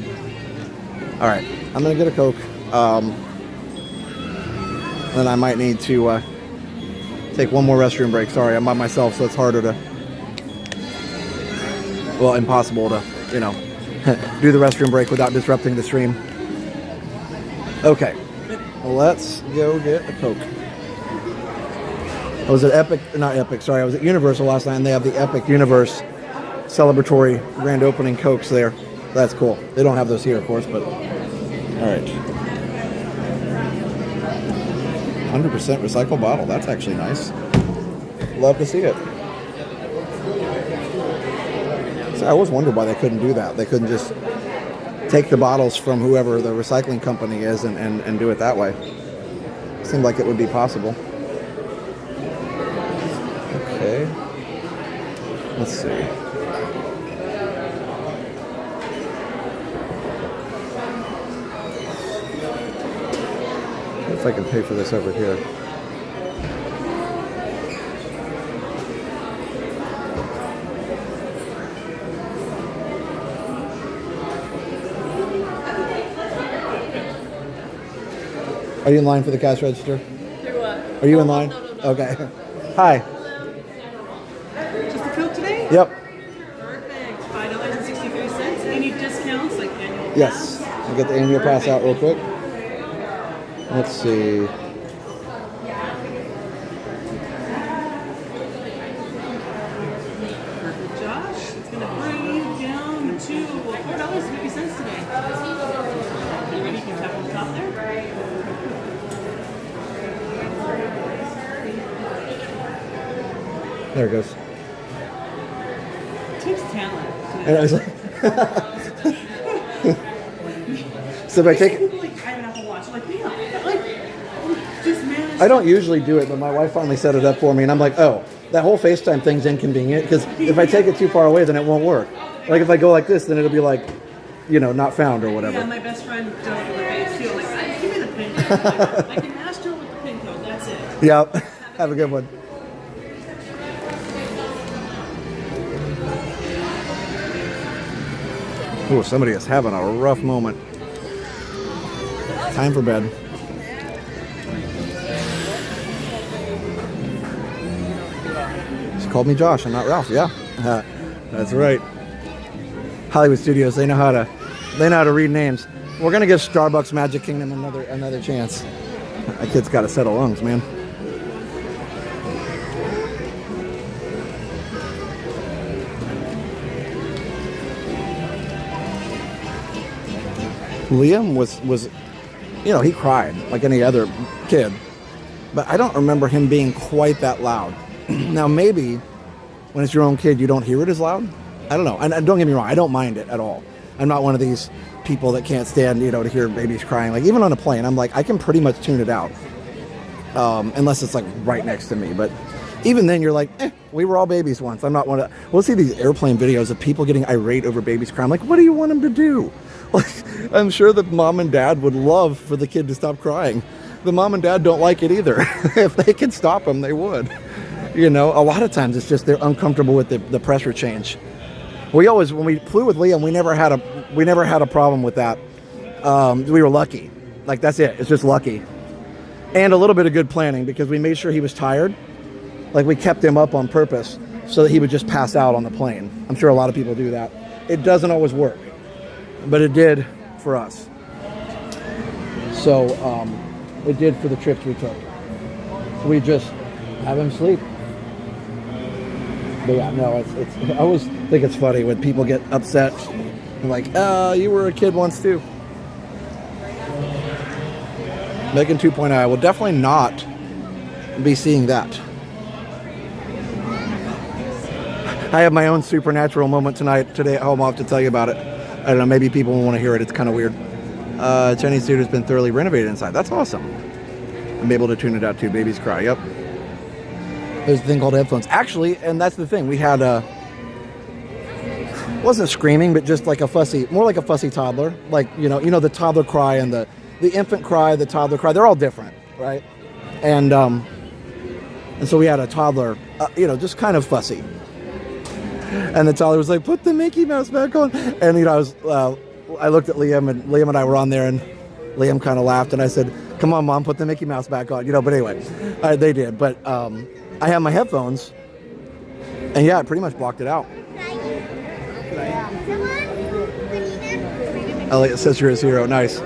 All right, I'm gonna get a Coke. Then I might need to take one more restroom break. Sorry, I'm by myself, so it's harder to, well, impossible to, you know, do the restroom break without disrupting the stream. Okay, let's go get a Coke. I was at I was at Universal last night, and they have the Epic Universe celebratory grand opening Cokes there. That's cool. They don't have those here, of course, but all right. 100% recycled bottle. That's actually nice. Love to see it. So I always wondered why they couldn't do that. They couldn't just take the bottles from whoever the recycling company is and do it that way. Seemed like it would be possible. Okay. Let's see. If I can pay for this over here. Are you in line for the cash register? Are you in line? No. Okay. Hi. Just a Coke today? Yep. Perfect. $5.63. Any discounts like annual pass? Yes. I'll get the annual pass out real quick. Let's see. Perfect, Josh. It's going to bring you down to $4.50 today. You ready? You can tap on the top there. There it goes. It takes talent. And I was like, so if I take it. I have an Apple Watch. Like, yeah, just manage. I don't usually do it, but my wife finally set it up for me, and I'm like, oh, that whole FaceTime thing's inconvenient, because if I take it too far away, then it won't work. Like, if I go like this, then it'll be like, you know, not found or whatever. Yeah, my best friend does it with face too. Like, give me the pin code. Like, I can master with the pin code. That's it. Yep. Have a good one. Oh, somebody is having a rough moment. Time for bed. She called me Josh. I'm not Ralph. Yeah, that's right. Hollywood Studios. They know how to read names. We're gonna give Starbucks Magic Kingdom another chance. That kid's got a set of lungs, man. Liam was, you know, he cried like any other kid, but I don't remember him being quite that loud. Now, maybe when it's your own kid, you don't hear it as loud. I don't know. And don't get me wrong, I don't mind it at all. I'm not one of these people that can't stand, you know, to hear babies crying. Like, even on a plane, I'm like, I can pretty much tune it out, unless it's like right next to me. But even then, you're like, we were all babies once. I'm not one of. We'll see these airplane videos of people getting irate over babies crying. I'm like, what do you want them to do? Like, I'm sure that mom and dad would love for the kid to stop crying. The mom and dad don't like it either. If they could stop them, they would. You know, a lot of times it's just they're uncomfortable with the pressure change. We always, when we flew with Liam, we never had a problem with that. We were lucky. Like, that's it. It's just lucky. And a little bit of good planning, because we made sure he was tired. Like, we kept him up on purpose so that he would just pass out on the plane. I'm sure a lot of people do that. It doesn't always work, but it did for us. So it did for the trips we took. So we just have him sleep. But yeah, no, it's I always think it's funny when people get upset. I'm like, you were a kid once too. Megan 2.0, I will definitely not be seeing that. I have my own supernatural moment today at home. I'll have to tell you about it. I don't know, maybe people won't want to hear it. It's kind of weird. Chinese food has been thoroughly renovated inside. That's awesome. I'm able to tune it out too. Babies cry. Yep. There's a thing called headphones. Actually, and that's the thing. We had wasn't screaming, but just like more like a fussy toddler. Like, you know the toddler cry and the infant cry, the toddler cry. They're all different, right? And so we had a toddler, just kind of fussy. And the toddler was like, "Put the Mickey Mouse back on." And I looked at Liam, and Liam and I were on there, and Liam kind of laughed, and I said, "Come on, Mom, put the Mickey Mouse back on." But anyway, they did. But I have my headphones, and yeah, it pretty much blocked it out. Elliot says you're his hero. Nice.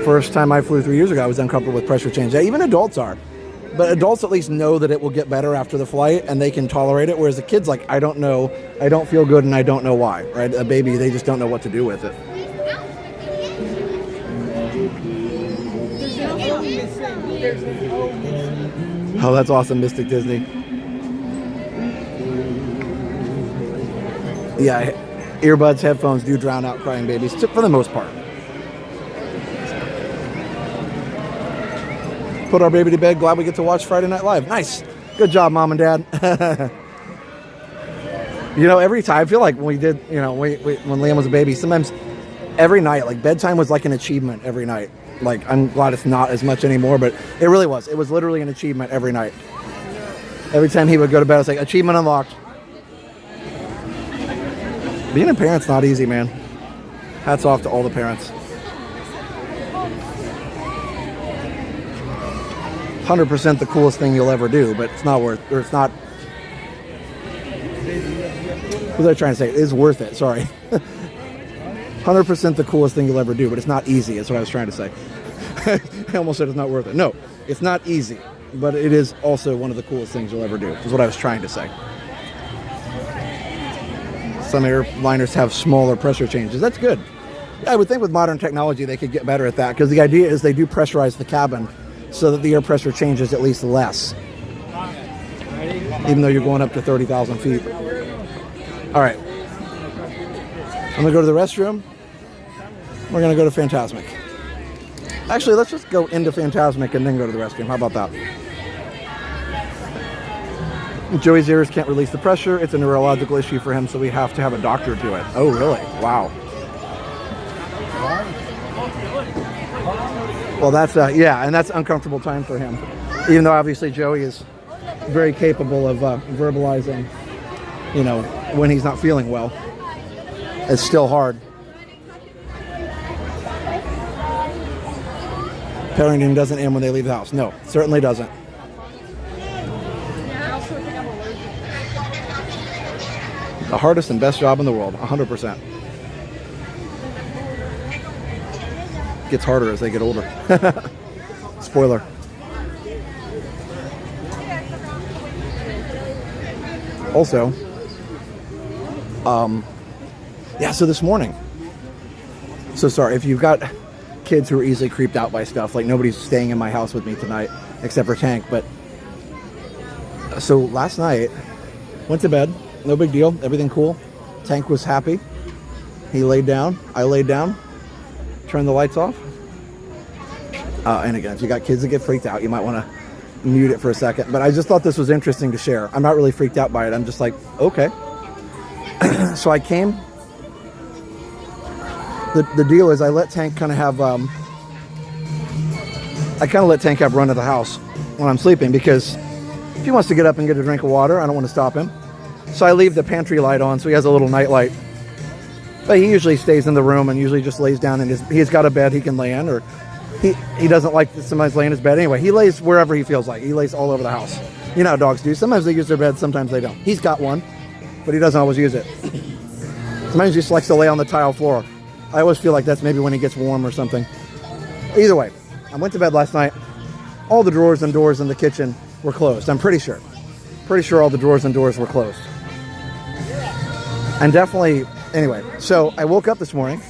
First time I flew 3 years ago, I was uncomfortable with pressure change. Yeah, even adults are. But adults at least know that it will get better after the flight, and they can tolerate it, whereas the kids, like, I don't know, I don't feel good, and I don't know why, right? A baby, they just don't know what to do with it. Oh, that's awesome, Mystic Disney. Yeah, earbuds, headphones do drown out crying babies, for the most part. Put our baby to bed. Glad we get to watch Friday Night Live. Nice. Good job, Mom and Dad. Every time, I feel like when we did, when Liam was a baby, sometimes every night, like bedtime was like an achievement every night. Like, I'm glad it's not as much anymore, but it really was. It was literally an achievement every night. Every time he would go to bed, I was like, achievement unlocked. Being a parent's not easy, man. Hats off to all the parents. 100% the coolest thing you'll ever do, but it's not what was I trying to say? It is worth it, sorry. 100% the coolest thing you'll ever do, but it's not easy, is what I was trying to say. I almost said it's not worth it. No, it's not easy, but it is also one of the coolest things you'll ever do, is what I was trying to say. Some airliners have smaller pressure changes. That's good. I would think with modern technology they could get better at that, because the idea is they do pressurize the cabin so that the air pressure changes at least less, even though you're going up to 30,000 feet. All right. I'm going to go to the restroom. We're going to go to Fantasmic. Actually, let's just go into Fantasmic and then go to the restroom. How about that? Joey's ears can't release the pressure. It's a neurological issue for him, so we have to have a doctor do it. Oh, really? Wow. Well, that's, and that's uncomfortable time for him. Even though, obviously, Joey is very capable of verbalizing, when he's not feeling well. It's still hard. Parenting doesn't end when they leave the house. No, certainly doesn't. The hardest and best job in the world, 100%. Gets harder as they get older. Spoiler. Also, so this morning. So sorry, if you've got kids who are easily creeped out by stuff, like nobody's staying in my house with me tonight, except for Tank, but so last night, went to bed, no big deal, everything cool. Tank was happy. He laid down, I laid down, turned the lights off. And again, if you got kids that get freaked out, you might want to mute it for a second. But I just thought this was interesting to share. I'm not really freaked out by it. I'm just like, okay. So I came. The deal is I let Tank kind of have, let Tank have run of the house when I'm sleeping, because if he wants to get up and get a drink of water, I don't want to stop him. So I leave the pantry light on, so he has a little night light. But he usually stays in the room and usually just lays down, and he's got a bed he can lay in, or he doesn't like that somebody's laying in his bed anyway. He lays wherever he feels like. He lays all over the house. You know how dogs do. Sometimes they use their bed, sometimes they don't. He's got one, but he doesn't always use it. Sometimes he just likes to lay on the tile floor. I always feel like that's maybe when he gets warm or something. Either way, I went to bed last night. All the drawers and doors in the kitchen were closed, I'm pretty sure. Pretty sure all the drawers and doors were closed. And definitely, anyway, so I woke up this morning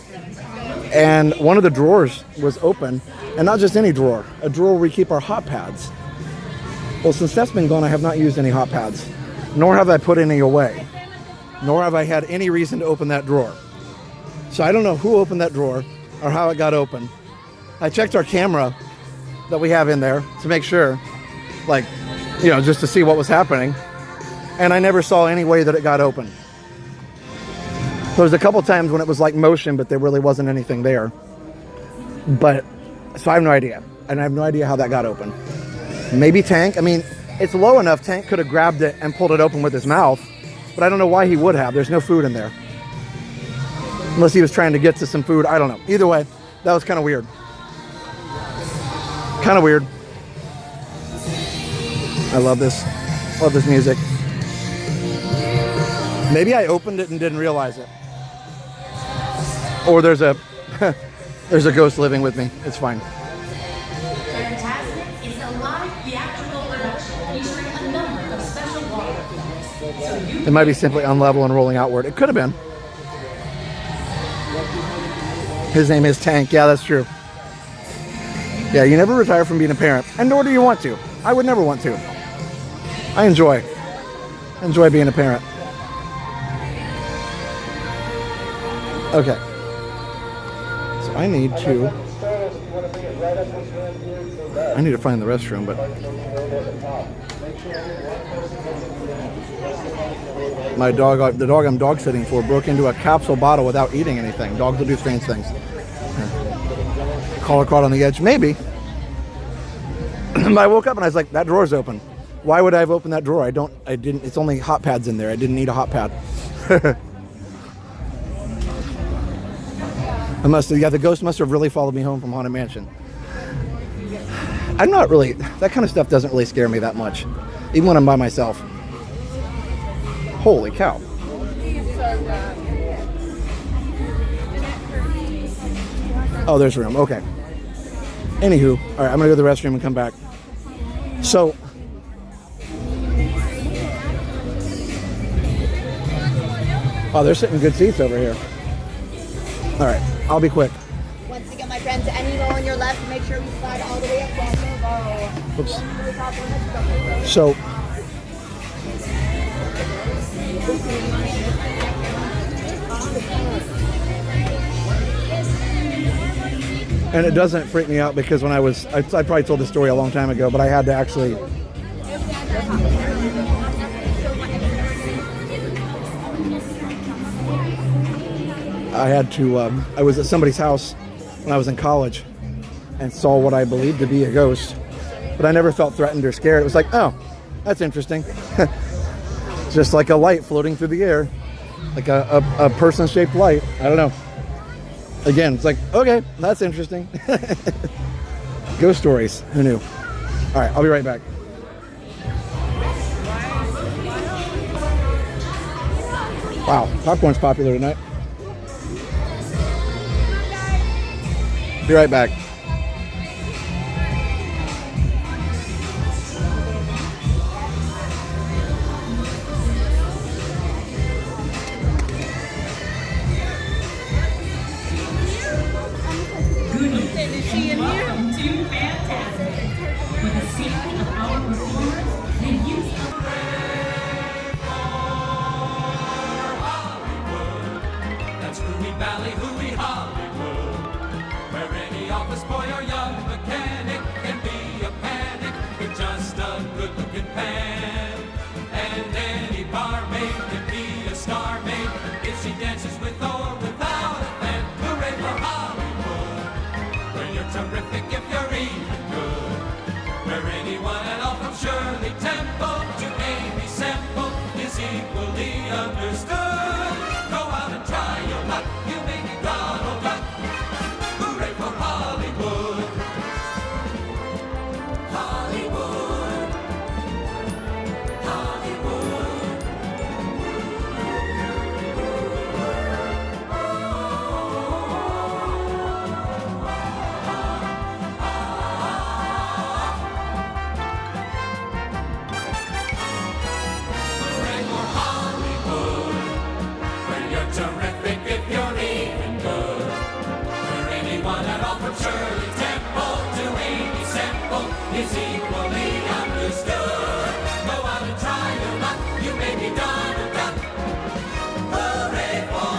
and one of the drawers was open, and not just any drawer, a drawer where we keep our hot pads. Well, since that's been gone, I have not used any hot pads, nor have I put any away, nor have I had any reason to open that drawer. So I don't know who opened that drawer or how it got open. I checked our camera that we have in there to make sure, like, you know, just to see what was happening. And I never saw any way that it got open. There was a couple times when it was like motion, but there really wasn't anything there. But, so I have no idea. And I have no idea how that got open. Maybe Tank. I mean, it's low enough. Tank could have grabbed it and pulled it open with his mouth. But I don't know why he would have. There's no food in there. Unless he was trying to get to some food. I don't know. Either way, that was kind of weird. Kind of weird. I love this. Love this music. Maybe I opened it and didn't realize it. Or there's a there's a ghost living with me. It's fine. Fantasmic is a live theatrical production featuring a number of special water effects. It might be simply unlevel and rolling outward. It could have been. His name is Tank. Yeah, that's true. Yeah, you never retire from being a parent, and nor do you want to. I would never want to. I enjoy being a parent. Okay. So I need to find the restroom, but my dog, the dog I'm dog sitting for, broke into a capsule bottle without eating anything. Dogs will do strange things. Collar caught on the edge, maybe. But I woke up and I was like, that drawer's open. Why would I have opened that drawer? I didn't, it's only hot pads in there. I didn't need a hot pad. The ghost must have really followed me home from Haunted Mansion. I'm not really, that kind of stuff doesn't really scare me that much. Even when I'm by myself. Holy cow. Oh, there's room, okay. Anywho, all right, I'm gonna go to the restroom and come back. So, oh, they're sitting in good seats over here. All right, I'll be quick. Once again, my friends, any roll on your left, make sure we slide all the way up. Oops. So, and it doesn't freak me out because when I probably told this story a long time ago, but I had to actually, I was at somebody's house when I was in college and saw what I believed to be a ghost, but I never felt threatened or scared. It was like, oh, that's interesting. Just like a light floating through the air, like a person-shaped light. I don't know. Again, it's like, okay, that's interesting. Ghost stories, who knew? All right, I'll be right back. Wow, popcorn's popular tonight. Be right back. Welcome to Fantasmic. With a sample of our performers, the use of That's Ruby Valley, Louie Hollywood, where any office boy or young mechanic can be a panic with just a good-looking pan. And any barmaid can be a star maid if she dances with or without a fan. Hooray for Hollywood, where you're terrific if you're even good, where anyone at all from Shirley Temple to Amy Semple is equally understood. Go out and try your luck, you may be Donald Duck. Hooray for Hollywood. Hollywood. terrific if you're eating good. Where anyone at all from Shirley Temple to Amy Semple is equally understood. Go out and try your luck, you may be done and done. Hooray for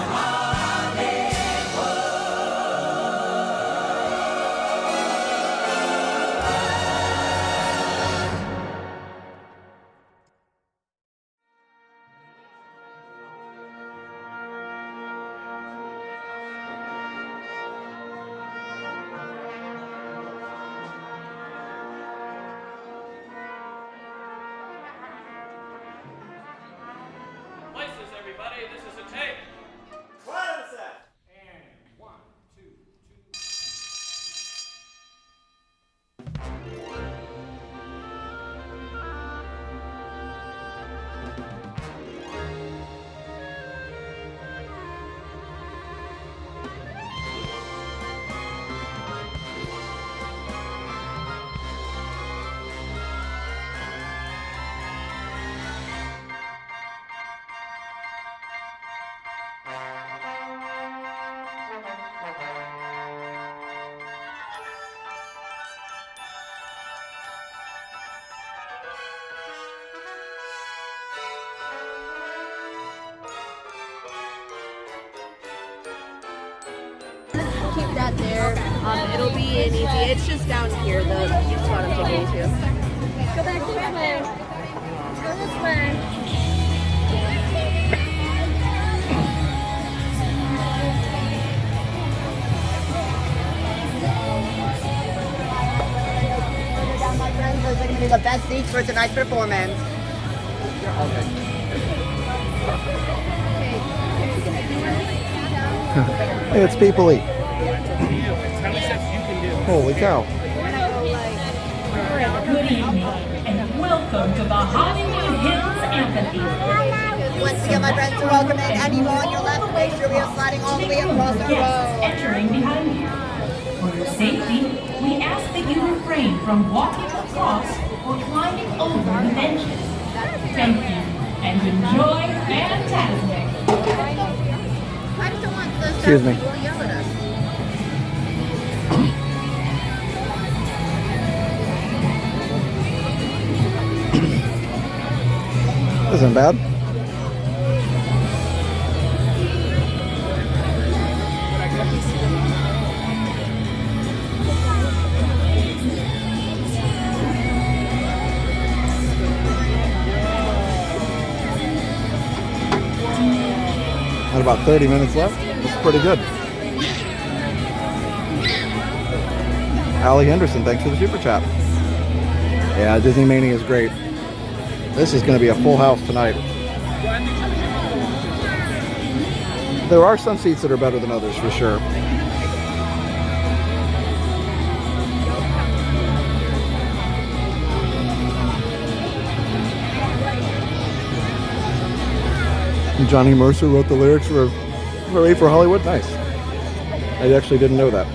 Places, everybody, this is a tape. What is that? And 1, 2, 2. Keep that there. It'll be an easy. It's just down here, the spot I'm taking you to. Go back this way. Go this way. My friends, those are going to be the best seats for tonight's performance. Hey, it's People-y. Holy cow. Good evening, and welcome to the Hollywood Hills Amphitheater. Once again, my friends, are welcome in. Anyone on your left, make sure we are sliding all the way across the road. Entering behind you. For your safety, we ask that you refrain from walking across or climbing over the benches. Thank you, and enjoy Fantasmic. I just don't want those Excuse me. people to yell at us. Isn't bad. Got about 30 minutes left. It's pretty good. Allie Henderson, thanks for the super chat. Yeah, Disney Mania is great. This is going to be a full house tonight. There are some seats that are better than others, for sure. Johnny Mercer wrote the lyrics for Hooray for Hollywood. Nice. I actually didn't know that.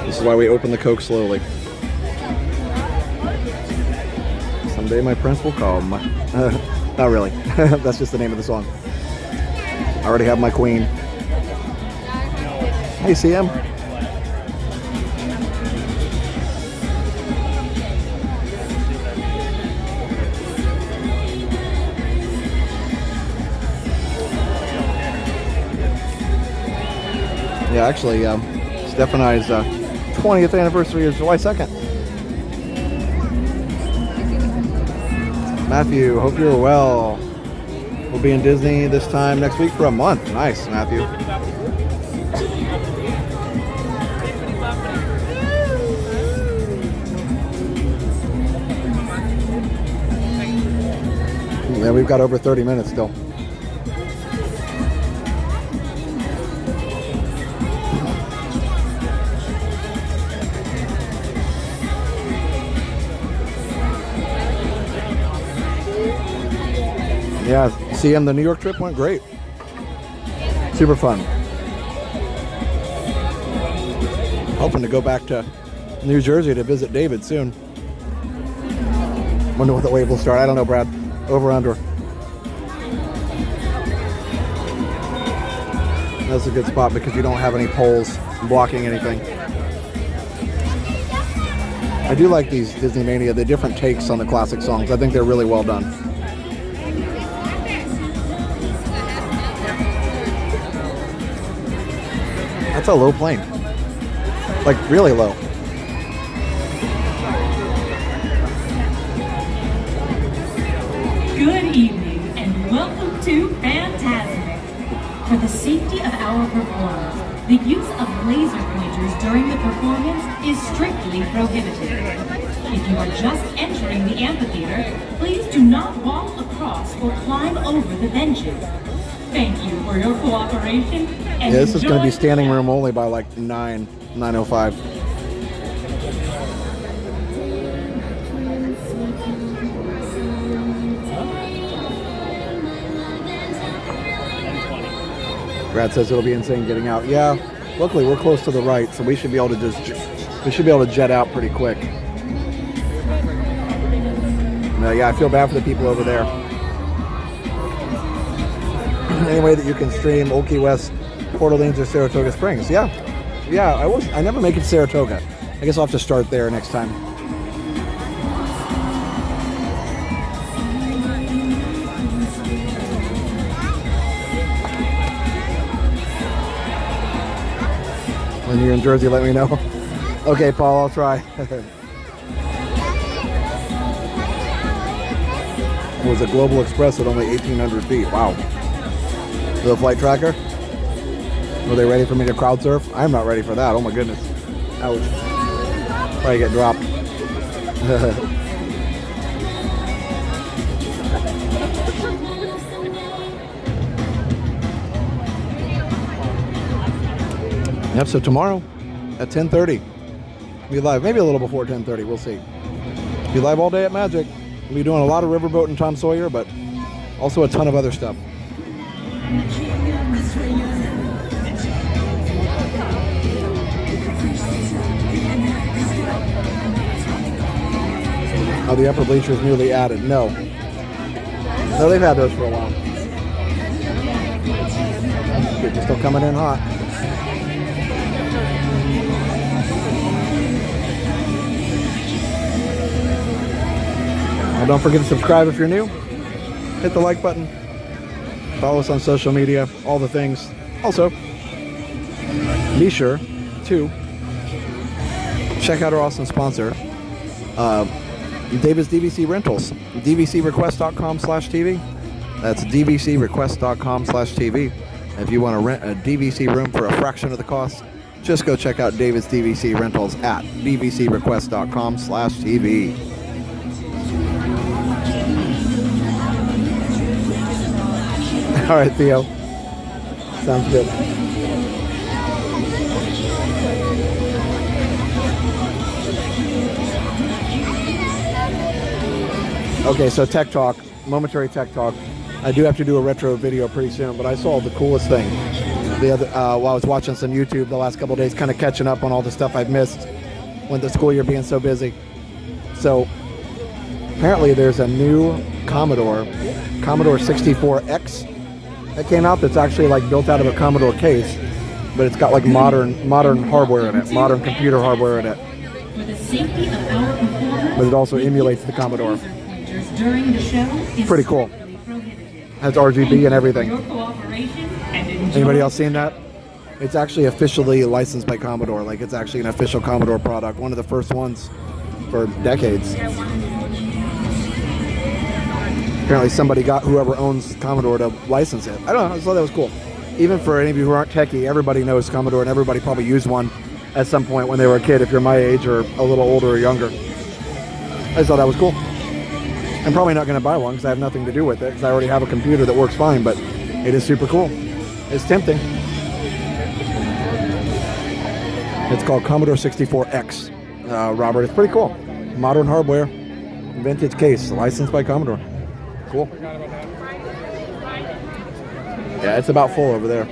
This is why we open the Coke slowly. Someday my prince will come. Not really. That's just the name of the song. I already have my queen. Hey, CM. Yeah, actually, Steph and I's 20th anniversary is July 2nd. Matthew, hope you're well. We'll be in Disney this time next week for a month. Nice, Matthew. Yeah, we've got over 30 minutes still. Yeah, CM, the New York trip went great. Super fun. Hoping to go back to New Jersey to visit David soon. Wonder what the wave will start. I don't know, Brad. Over, under. That's a good spot because you don't have any poles blocking anything. I do like these Disney Mania, the different takes on the classic songs. I think they're really well done. That's a low plane. Like, really low. Good evening and welcome to Fantasmic. For the safety of our performers, the use of laser pointers during the performance is strictly prohibited. If you are just entering the amphitheater, please do not walk across or climb over the benches. Thank you for your cooperation. And Yeah, this is going to be enjoy- standing room only by like 9:05. Brad says it'll be insane getting out. Yeah, luckily we're close to the right, so we should be able to jet out pretty quick. Yeah, I feel bad for the people over there. Any way that you can stream Old Key West, Port Orleans, or Saratoga Springs? Yeah, I never make it to Saratoga. I guess I'll have to start there next time. When you're in Jersey, let me know. Okay, Paul, I'll try. It was a Global Express at only 1,800 feet. Wow. The flight tracker? Were they ready for me to crowd surf? I'm not ready for that. Oh my goodness. Ouch. Probably get dropped. Yep, so tomorrow at 10:30, we'll be live. Maybe a little before 10:30, we'll see. Be live all day at Magic. We'll be doing a lot of Riverboat and Tom Sawyer, but also a ton of other stuff. Oh, the upper bleacher is newly added. No, they've had those for a while. They're still coming in hot. Well, don't forget to subscribe if you're new. Hit the like button. Follow us on social media, all the things. Also, be sure to check out our awesome sponsor, David's DVC Rentals. DVCrequest.com/TV. That's DVCrequest.com/TV. If you want to rent a DVC room for a fraction of the cost, just go check out David's DVC Rentals at DVCrequest.com/TV. All right, Theo. Sounds good. Okay, so tech talk, momentary tech talk. I do have to do a retro video pretty soon, but I saw the coolest thing the other while I was watching some YouTube the last couple of days, kind of catching up on all the stuff I've missed with the school year being so busy. So apparently there's a new Commodore 64X that came out that's actually like built out of a Commodore case, but it's got like modern hardware in it, modern computer hardware in it. For the safety of our performers, But it also emulates the Commodore. during the show is Pretty cool. Has RGB and everything. your cooperation and enjoy. Anybody else seen that? It's actually officially licensed by Commodore. Like, it's actually an official Commodore product. One of the first ones for decades. Apparently somebody got whoever owns Commodore to license it. I don't know, I thought that was cool. Even for any of you who aren't techie, everybody knows Commodore and everybody probably used one at some point when they were a kid, if you're my age or a little older or younger. I just thought that was cool. I'm probably not going to buy one because I have nothing to do with it because I already have a computer that works fine, but it is super cool. It's tempting. It's called Commodore 64X, Robert. It's pretty cool. Modern hardware, vintage case, licensed by Commodore. Cool. Yeah, it's about full over there.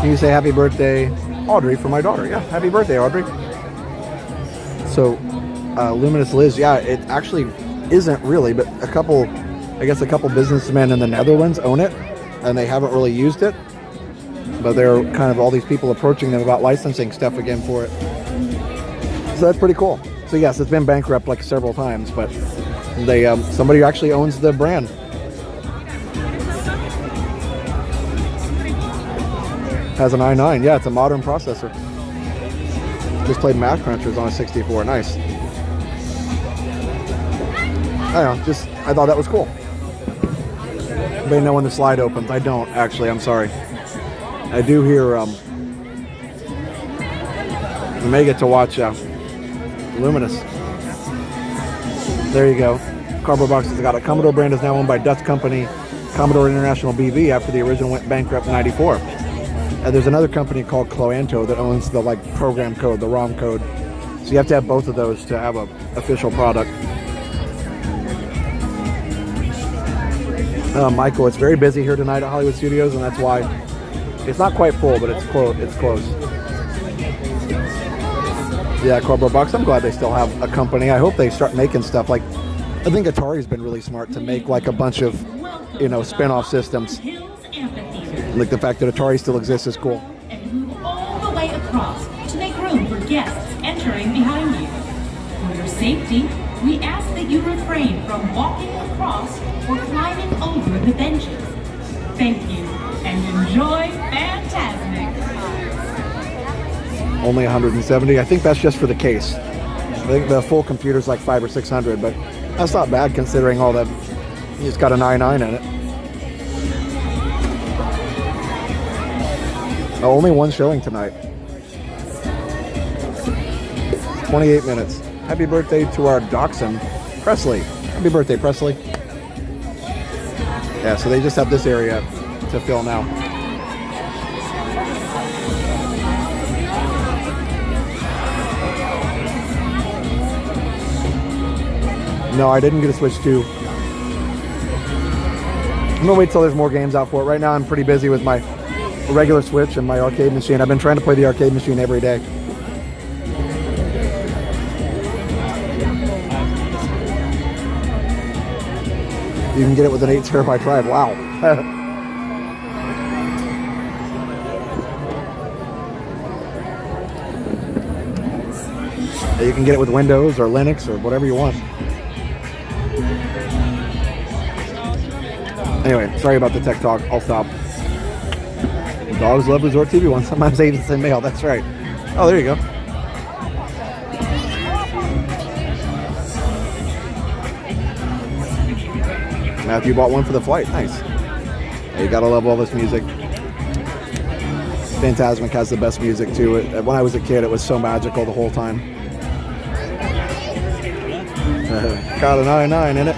Can you say happy birthday, Audrey, for my daughter? Yeah, happy birthday, Audrey. So, Luminous Liz, yeah, it actually isn't really, but a couple businessmen in the Netherlands own it, and they haven't really used it. But there are kind of all these people approaching them about licensing stuff again for it. So that's pretty cool. So yes, it's been bankrupt like several times, but they somebody actually owns the brand. Has an i9. Yeah, it's a modern processor. Just played Math Crunchers on a 64. Nice. I don't know, I thought that was cool. Anybody know when the slide opens? I don't, actually. I'm sorry. I do hear I may get to watch Luminous. There you go. Cardboard Box has got a Commodore brand is now owned by Dutch company Commodore International BV after the original went bankrupt in '94. And there's another company called Cloanto that owns the program code, the ROM code. So you have to have both of those to have a official product. Michael, it's very busy here tonight at Hollywood Studios, and that's why it's not quite full, but it's close. Yeah, Cardboard Box. I'm glad they still have a company. I hope they start making stuff I think Atari's been really smart to make a bunch of, spin-off systems. Like the fact that Atari still exists is cool. And move all the way across to make room for guests entering behind you. For your safety, we ask that you refrain from walking across or climbing over the benches. Thank you, and enjoy Fantasmic. Only 170. I think that's just for the case. I think the full computer's like $500 or $600, but that's not bad considering all that. It's got an i9 in it. Oh, only one showing tonight. 28 minutes. Happy birthday to our dachshund, Presley. Happy birthday, Presley. Yeah, so they just have this area to fill now. No, I didn't get a Switch 2. I'm gonna wait till there's more games out for it. Right now I'm pretty busy with my regular Switch and my arcade machine. I've been trying to play the arcade machine every day. You can get it with an 8 terabyte drive. Wow. You can get it with Windows or Linux or whatever you want. Anyway, sorry about the tech talk. I'll stop. Dogs love Resort TV One. Sometimes they even send mail. That's right. Oh, there you go. Matthew bought one for the flight. Nice. Yeah, you gotta love all this music. Fantasmic has the best music too. When I was a kid, it was so magical the whole time. Got an i9 in it.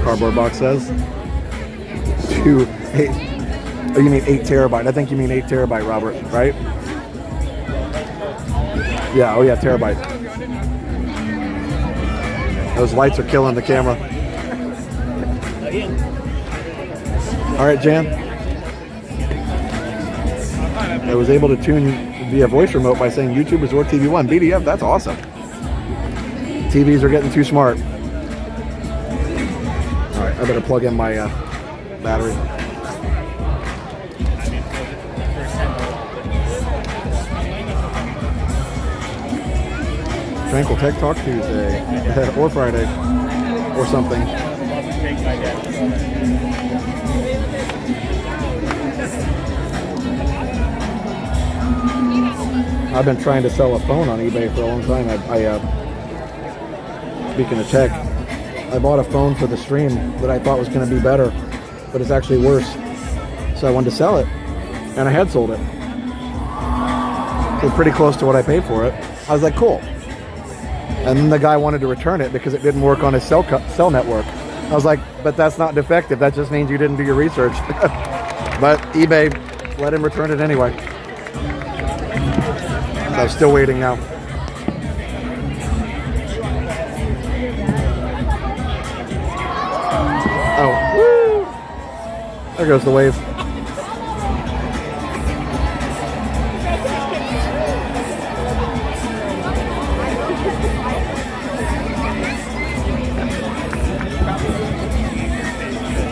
Cardboard Box says. 8. Oh, you mean 8 terabyte? I think you mean 8 terabyte, Robert, right? Yeah, oh yeah, terabyte. Those lights are killing the camera. All right, Jan. I was able to tune via voice remote by saying YouTube Resort TV 1. BDF, that's awesome. TVs are getting too smart. All right, I better plug in my battery. Tranquil Tech Talk Tuesday, or Friday, or something. I've been trying to sell a phone on eBay for a long time. Speaking of tech, I bought a phone for the stream that I thought was going to be better, but it's actually worse. So I wanted to sell it, and I had sold it. So pretty close to what I paid for it. I was like, cool. And then the guy wanted to return it because it didn't work on his cell network. I was like, but that's not defective. That just means you didn't do your research. But eBay let him return it anyway. So I'm still waiting now. Oh, woo! There goes the wave.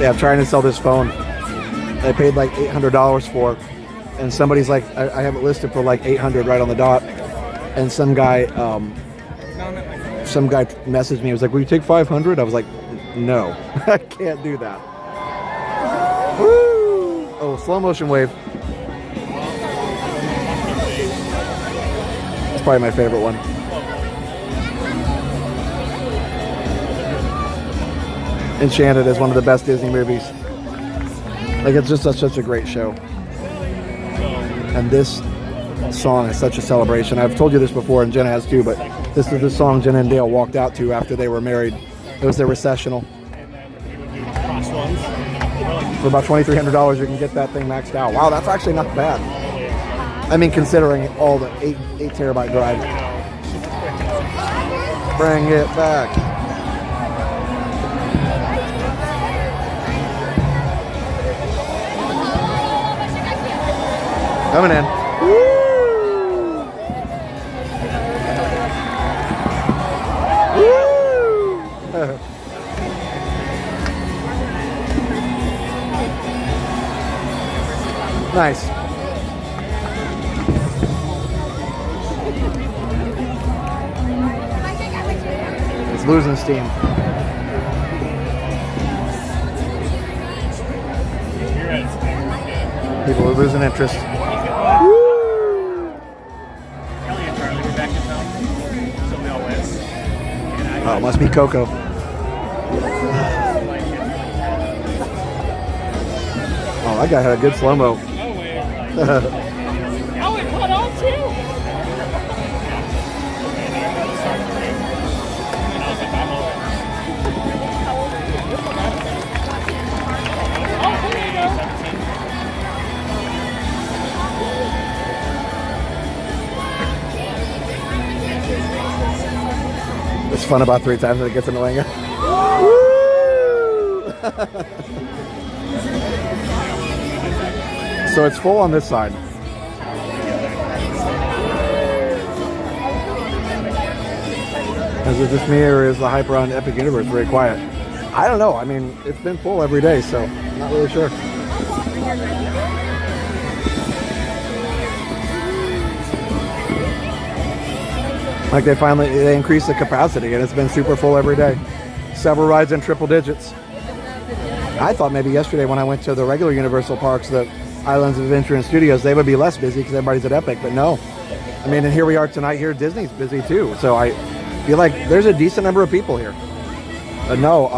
Yeah, I'm trying to sell this phone. I paid like $800 for, and somebody's like, I have it listed for like $800 right on the dot. And some guy messaged me. He was like, "Will you take $500?" I was like, "No, I can't do that." Woo! Oh, slow motion wave. It's probably my favorite one. Enchanted is one of the best Disney movies. Like, it's just such a great show. And this song is such a celebration. I've told you this before, and Jenna has too, but this is the song Jenna and Dale walked out to after they were married. It was their recessional. For about $2,300, you can get that thing maxed out. Wow, that's actually not bad. I mean, considering all the 8 terabyte drive. Bring it back. Coming in. Woo! Woo! Nice. It's losing steam. People are losing interest. Oh, it must be Coco. Oh, that guy had a good slow-mo. Oh, it caught on too. It's fun about 3 times and it gets annoying. Woo! So it's full on this side. Is it just me, or is the hype around Epic Universe very quiet? I don't know. I mean, it's been full every day, so I'm not really sure. Like they increased the capacity, and it's been super full every day. Several rides in triple digits. I thought maybe yesterday when I went to the regular Universal parks, the Islands of Adventure and Studios, they would be less busy because everybody's at Epic, but no. I mean, and here we are tonight here, Disney's busy too. So I feel like there's a decent number of people here. But no,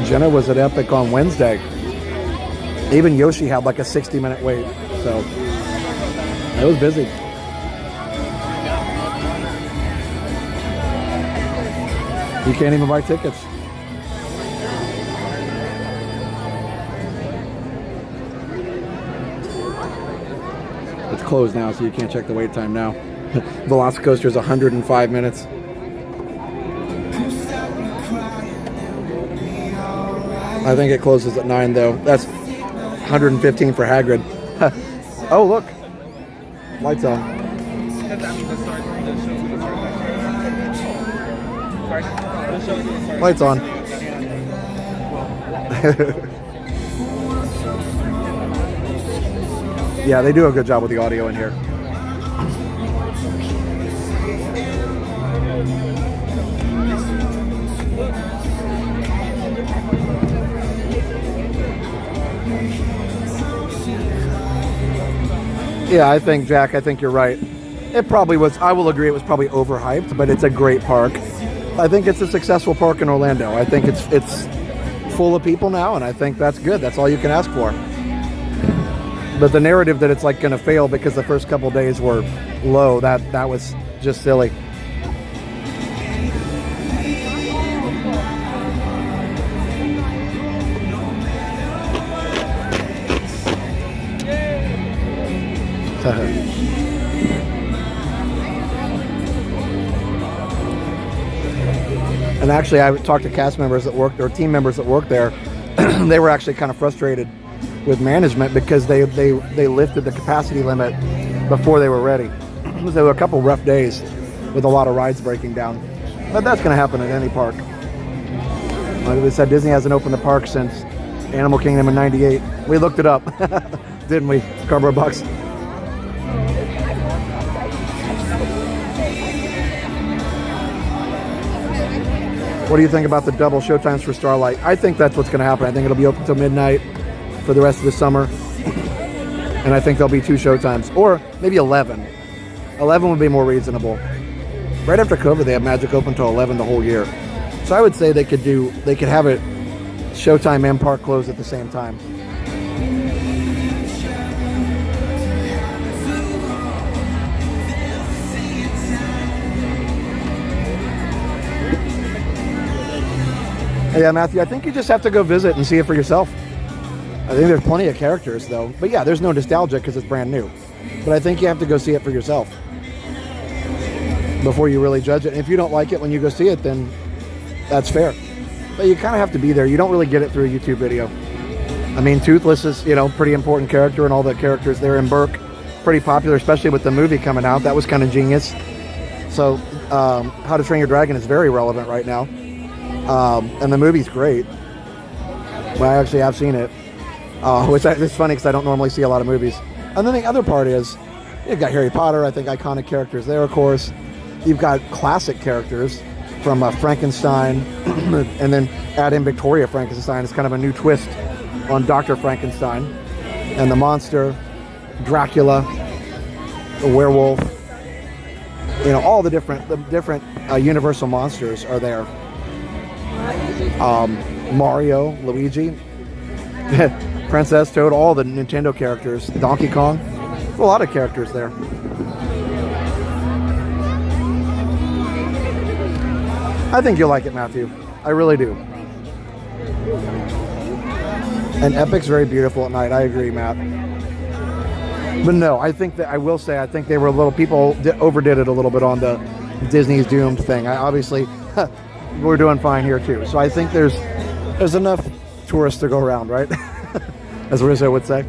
Jenna was at Epic on Wednesday. Even Yoshi had like a 60-minute wait, so it was busy. You can't even buy tickets. It's closed now, so you can't check the wait time now. Velocicoaster is 105 minutes. I think it closes at 9 though. That's 115 for Hagrid. Oh, look. Lights on. Lights on. Yeah, they do a good job with the audio in here. Yeah, I think, Jack, I think you're right. It probably was, I will agree, it was probably overhyped, but it's a great park. I think it's a successful park in Orlando. I think it's full of people now, and I think that's good. That's all you can ask for. But the narrative that it's like going to fail because the first couple days were low, that was just silly. And actually, I talked to cast members that worked, or team members that worked there. They were actually kind of frustrated with management because they lifted the capacity limit before they were ready. There were a couple rough days with a lot of rides breaking down. But that's going to happen at any park. Like we said, Disney hasn't opened the park since Animal Kingdom in '98. We looked it up, didn't we? Cardboard box. What do you think about the double showtimes for Starlight? I think that's what's going to happen. I think it'll be open till midnight for the rest of the summer. And I think there'll be 2 showtimes, or maybe 11. 11 would be more reasonable. Right after COVID, they have Magic open till 11 the whole year. So I would say they could have it showtime and park closed at the same time. Yeah, Matthew, I think you just have to go visit and see it for yourself. I think there's plenty of characters, though. But yeah, there's no nostalgia because it's brand new. But I think you have to go see it for yourself before you really judge it. And if you don't like it when you go see it, then that's fair. But you kind of have to be there. You don't really get it through a YouTube video. I mean, Toothless is, pretty important character, and all the characters there in Burke, pretty popular, especially with the movie coming out. That was kind of genius. So, How to Train Your Dragon is very relevant right now. And the movie's great. Well, I actually have seen it. Which it's funny because I don't normally see a lot of movies. And then the other part is, you've got Harry Potter, I think iconic characters there, of course. You've got classic characters from Frankenstein, and then add in Victoria Frankenstein. It's kind of a new twist on Dr. Frankenstein. And the monster, Dracula, the werewolf, all the different Universal monsters are there. Mario, Luigi, Princess Toad, all the Nintendo characters, Donkey Kong, a lot of characters there. I think you'll like it, Matthew. I really do. And Epic's very beautiful at night. I agree, Matt. But no, I think that I will say I think they were people overdid it a little bit on the Disney's Doomed thing. Obviously, we're doing fine here too. So I think there's enough tourists to go around, right? As Rizzo would say.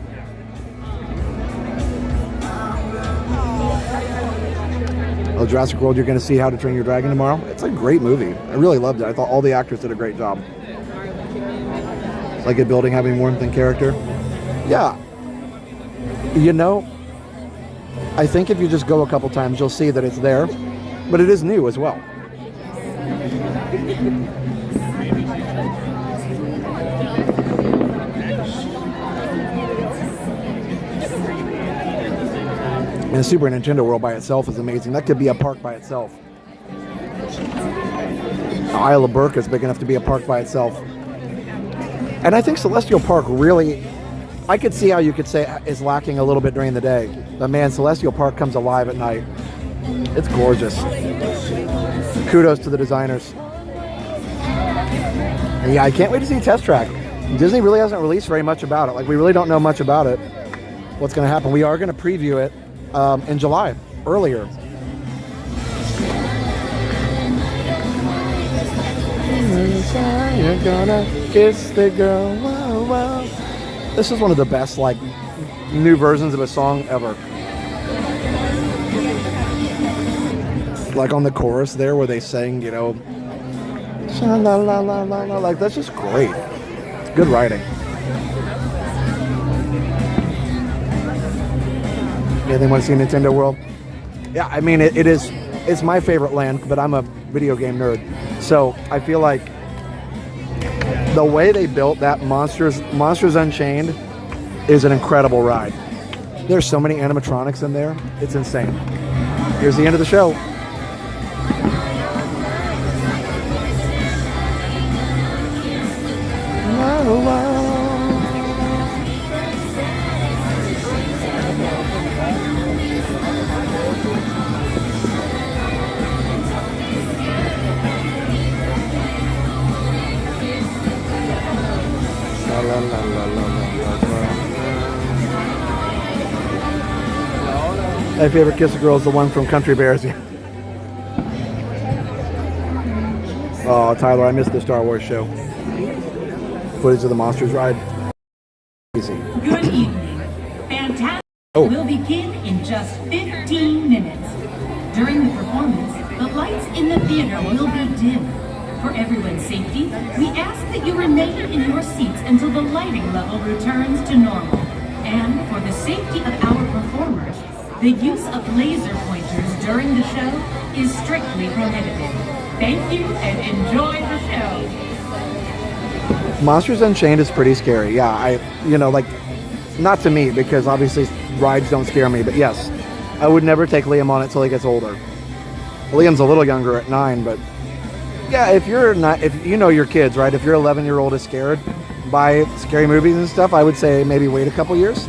Oh, Jurassic World, you're going to see How to Train Your Dragon tomorrow. It's a great movie. I really loved it. I thought all the actors did a great job. It's like a building having warmth and character. Yeah. I think if you just go a couple times, you'll see that it's there. But it is new as well. And the Super Nintendo World by itself is amazing. That could be a park by itself. Isle of Burke is big enough to be a park by itself. And I think Celestial Park really, I could see how you could say is lacking a little bit during the day. But man, Celestial Park comes alive at night. It's gorgeous. Kudos to the designers. And yeah, I can't wait to see Test Track. Disney really hasn't released very much about it. We really don't know much about it. What's going to happen. We are going to preview it in July, earlier. You're gonna kiss the girl. Wow, wow. This is one of the best new versions of a song ever. On the chorus there where they sing, sha la la la la la, that's just great. It's good writing. Anything want to see Nintendo World? Yeah, I mean it's my favorite land, but I'm a video game nerd. So I feel like the way they built that Monsters Unchained is an incredible ride. There's so many animatronics in there. It's insane. Here's the end of the show. My favorite Kiss a Girl is the one from Country Bears. Oh, Tyler, I missed the Star Wars show. Footage of the Monsters ride. Easy. Good evening. Fantasmic will begin in just 15 minutes. During the performance, the lights in the theater will be dim. For everyone's safety, we ask that you remain in your seats until the lighting level returns to normal. And for the safety of our performers, the use of laser pointers during the show is strictly prohibited. Thank you and enjoy the show. Monsters Unchained is pretty scary. Yeah, not to me, because obviously rides don't scare me, but yes, I would never take Liam on it till he gets older. Liam's a little younger at 9, but yeah, if you know your kids, right? If your 11-year-old is scared by scary movies and stuff, I would say maybe wait a couple years.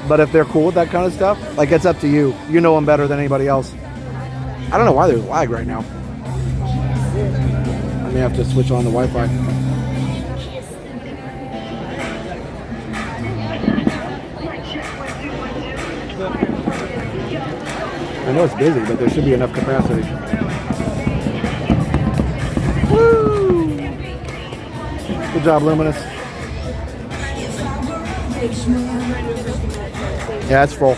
But if they're cool with that kind of stuff, like, it's up to you. You know them better than anybody else. I don't know why there's lag right now. I may have to switch on the Wi-Fi. I know it's busy, but there should be enough capacity. Woo! Good job, Luminous. Yeah, it's full.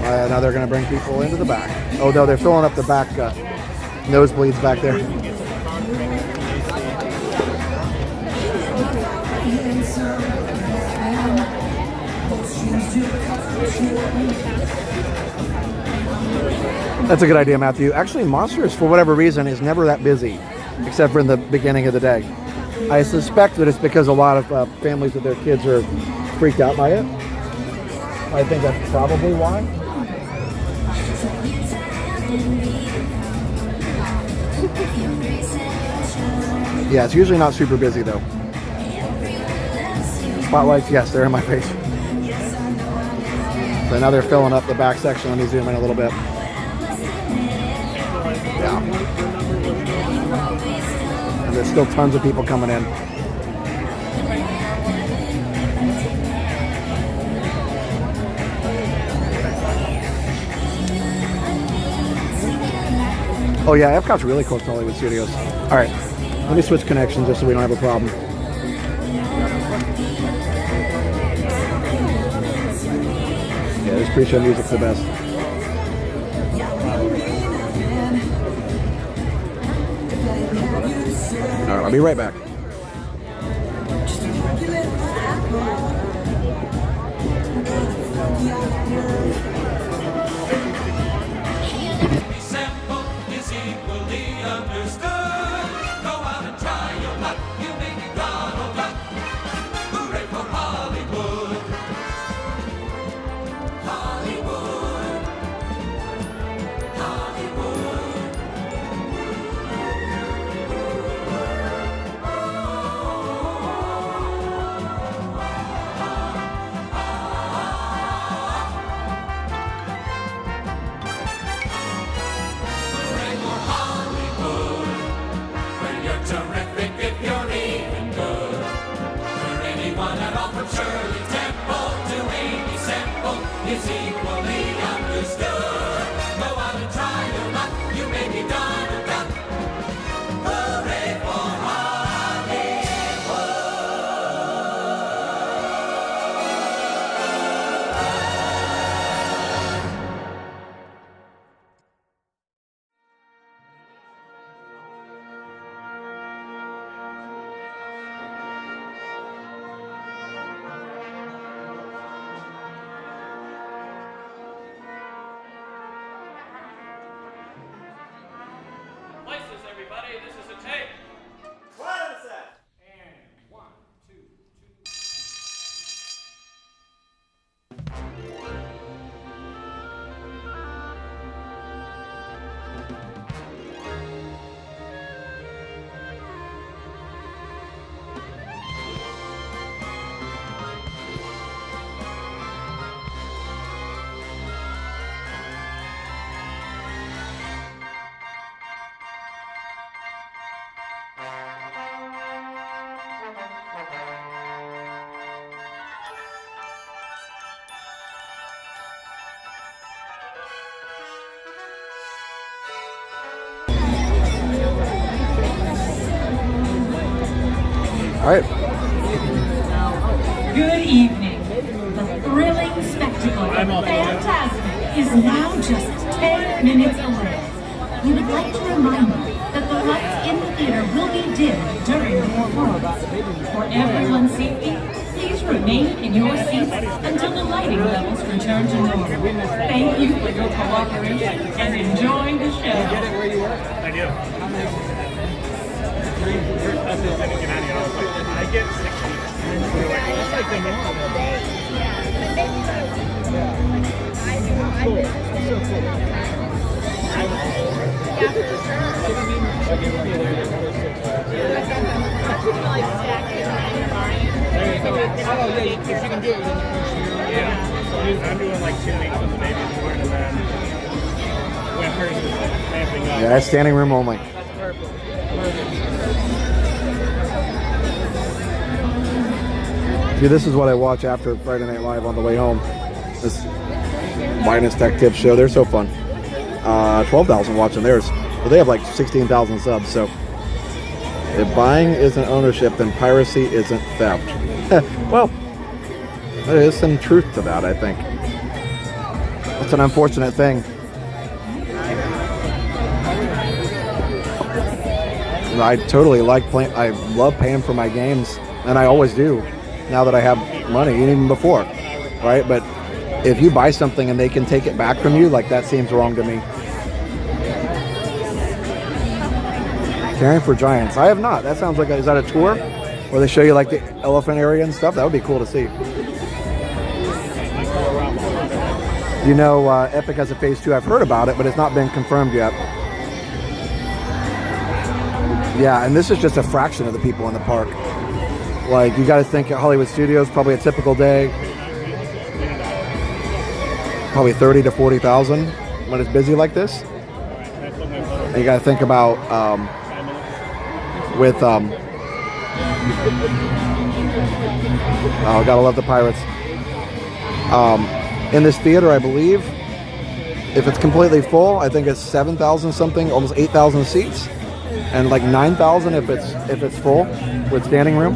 Now they're going to bring people into the back. Oh, no, they're filling up the back nosebleeds back there. That's a good idea, Matthew. Actually, Monsters, for whatever reason, is never that busy, except for in the beginning of the day. I suspect that it's because a lot of families with their kids are freaked out by it. I think that's probably why. Yeah, it's usually not super busy though. Spotlights, yes, they're in my face. So now they're filling up the back section. Let me zoom in a little bit. Yeah. And there's still tons of people coming in. Oh yeah, Epcot's really close to Hollywood Studios. All right, let me switch connections just so we don't have a problem. Yeah, this pre-show music's the best. All right, I'll be right back. All right. Good evening. The thrilling spectacle of Fantasmic is now just 10 minutes away. We would like to remind you that the lights in the theater will be dimmed during the performance. For everyone's safety, please remain in your seats until the lighting levels return to normal. Thank you for your cooperation and enjoy the show. Get it where you work? I do. I get 60. That's like the norm. I'm doing like 2 weeks with the baby born, and then when hers is ramping up. Yeah, that's standing room only. That's perfect. See, this is what I watch after Friday Night Live on the way home. This Minus Tech Tips show. They're so fun. 12,000 watching theirs. But they have like 16,000 subs, so if buying isn't ownership, then piracy isn't theft. Well, there is some truth to that, I think. It's an unfortunate thing. I totally like playing. I love paying for my games, and I always do. Now that I have money, even before, right? But if you buy something and they can take it back from you, like that seems wrong to me. Caring for Giants. I have not. That sounds like is that a tour where they show you like the elephant area and stuff? That would be cool to see. You know, Epic has a phase 2. I've heard about it, but it's not been confirmed yet. Yeah, and this is just a fraction of the people in the park. Like, you got to think at Hollywood Studios, probably a typical day, probably 30 to 40,000 when it's busy like this. And you got to think about oh, gotta love the Pirates. In this theater, I believe, if it's completely full, I think it's 7,000 something, almost 8,000 seats, and like 9,000 if it's full with standing room.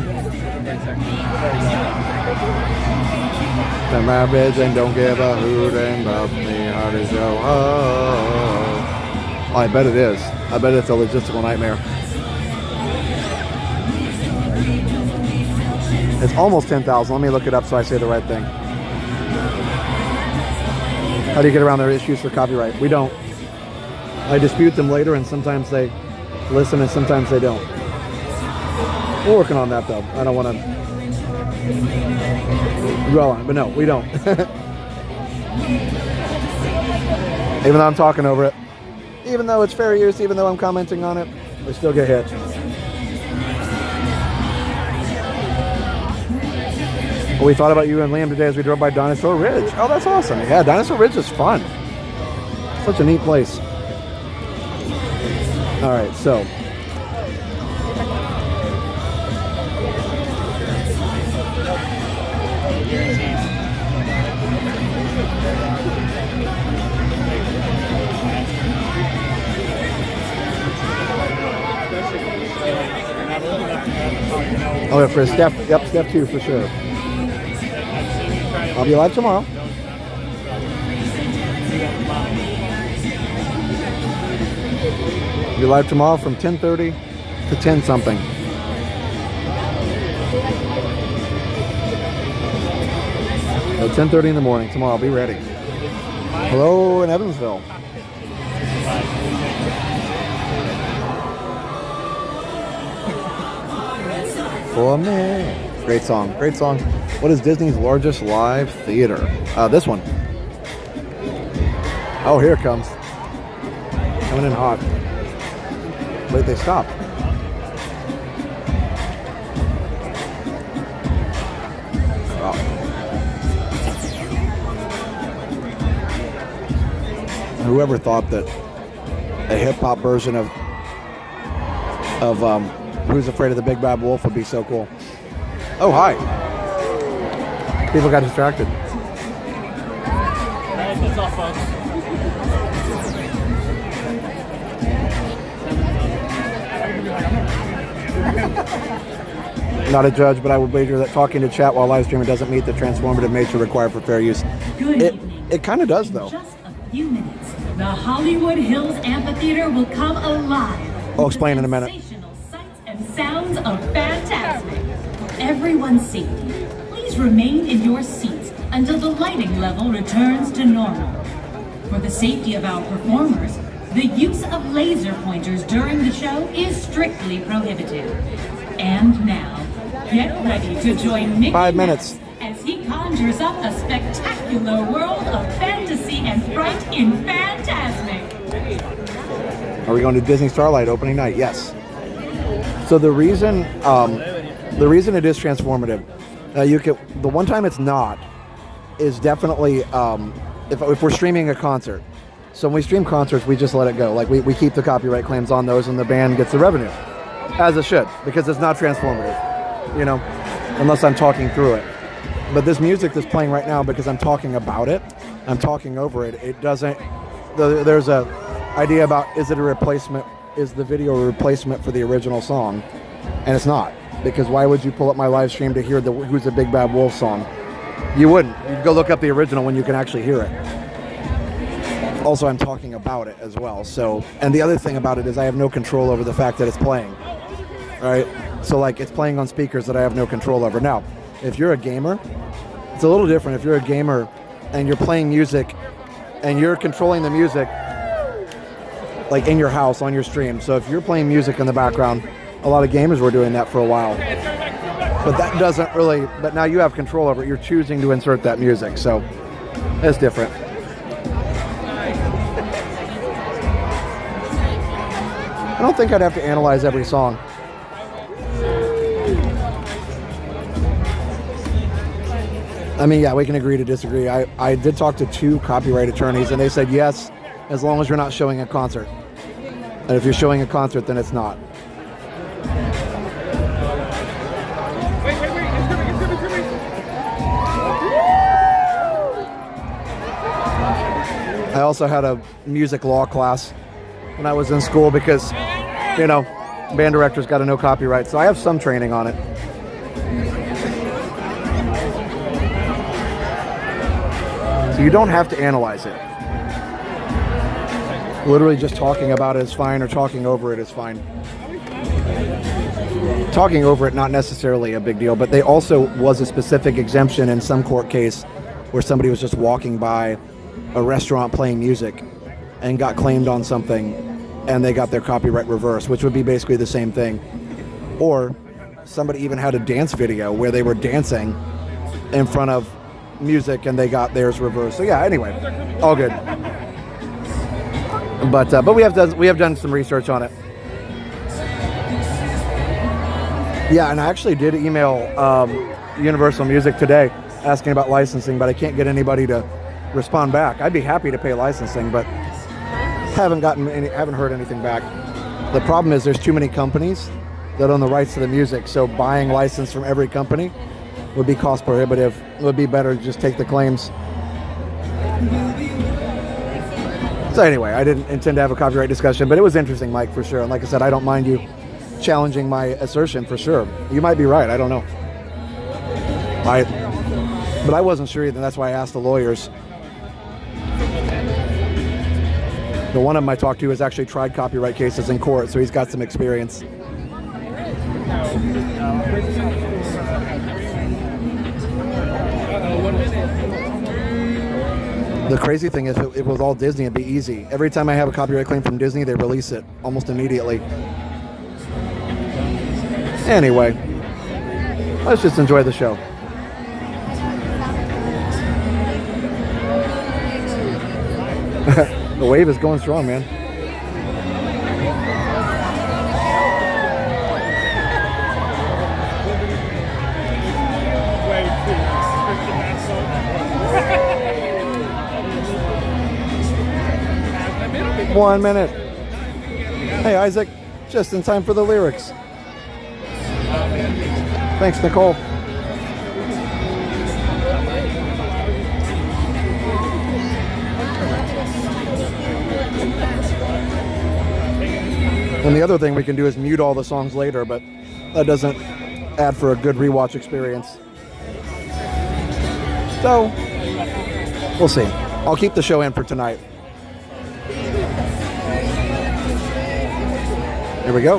Come my beds and don't give a hoot and love me how to show. Oh, I bet it is. I bet it's a logistical nightmare. It's almost 10,000. Let me look it up so I say the right thing. How do you get around their issues for copyright? We don't. I dispute them later, and sometimes they listen and sometimes they don't. We're working on that, though. I don't want to dwell on it, but no, we don't. Even though I'm talking over it, even though it's fair use, even though I'm commenting on it, we still get hit. Well, we thought about you and Liam today as we drove by Dinosaur Ridge. Oh, that's awesome. Yeah, Dinosaur Ridge is fun. Such a neat place. All right, so. Oh, yeah, for step, yep, step 2 for sure. I'll be live tomorrow. I'll be live tomorrow from 10:30 to 10 something. So 10:30 in the morning tomorrow. I'll be ready. Hello in Evansville. For me. Great song. Great song. What is Disney's largest live theater? This one. Oh, here it comes. Coming in hot. Wait, they stopped. Oh. Whoever thought that a hip-hop version of Who's Afraid of the Big Bad Wolf would be so cool. Oh, hi. People got distracted. Alright, that's all, folks. Not a judge, but I would wager that talking to chat while live streaming doesn't meet the transformative nature required for fair use. It kind of does, though. Just a few minutes, the Hollywood Hills Amphitheater will come alive. I'll explain in a minute. Sensational sights and sounds of Fantasmic. For everyone's safety, please remain in your seats until the lighting level returns to normal. For the safety of our performers, the use of laser pointers during the show is strictly prohibited. And now, get ready to join Mickey 5 minutes. Mouse as he conjures up a spectacular world of fantasy and fright in Fantasmic. Are we going to Disney Starlight opening night? Yes. So the reason it is transformative, the one time it's not is definitely if we're streaming a concert. So when we stream concerts, we just let it go. Like we keep the copyright claims on those, and the band gets the revenue, as it should, because it's not transformative, you know, unless I'm talking through it. But this music that's playing right now, because I'm talking about it, I'm talking over it. It doesn't. There's a idea about is it a replacement? Is the video a replacement for the original song? And it's not, because why would you pull up my live stream to hear the Who's the Big Bad Wolf song? You wouldn't. You'd go look up the original when you can actually hear it. Also, I'm talking about it as well. So, and the other thing about it is I have no control over the fact that it's playing. All right. So like it's playing on speakers that I have no control over. Now, if you're a gamer, it's a little different. If you're a gamer and you're playing music and you're controlling the music like in your house on your stream. So if you're playing music in the background, a lot of gamers were doing that for a while. But that doesn't really, but now you have control over it. You're choosing to insert that music. So it's different. I don't think I'd have to analyze every song. I mean, yeah, we can agree to disagree. I did talk to 2 copyright attorneys, and they said yes, as long as you're not showing a concert. And if you're showing a concert, then it's not. I also had a music law class when I was in school because, you know, band directors got to know copyright. So I have some training on it. So you don't have to analyze it. Literally just talking about it is fine, or talking over it is fine. Talking over it, not necessarily a big deal, but they also was a specific exemption in some court case where somebody was just walking by a restaurant playing music and got claimed on something and they got their copyright reversed, which would be basically the same thing. Or somebody even had a dance video where they were dancing in front of music and they got theirs reversed. So yeah, anyway, all good. But we have done some research on it. Yeah, and I actually did email Universal Music today asking about licensing, but I can't get anybody to respond back. I'd be happy to pay licensing, but haven't heard anything back. The problem is there's too many companies that own the rights to the music, so buying license from every company would be cost prohibitive. It would be better to just take the claims. So anyway, I didn't intend to have a copyright discussion, but it was interesting, Mike, for sure. And like I said, I don't mind you challenging my assertion for sure. You might be right. I don't know. But I wasn't sure either. That's why I asked the lawyers. The one of them I talked to has actually tried copyright cases in court, so he's got some experience. The crazy thing is, if it was all Disney, it'd be easy. Every time I have a copyright claim from Disney, they release it almost immediately. Anyway, let's just enjoy the show. The wave is going strong, man. One minute. Hey, Isaac, just in time for the lyrics. Thanks, Nicole. And the other thing we can do is mute all the songs later, but that doesn't add for a good rewatch experience. So, we'll see. I'll keep the show in for tonight. Here we go.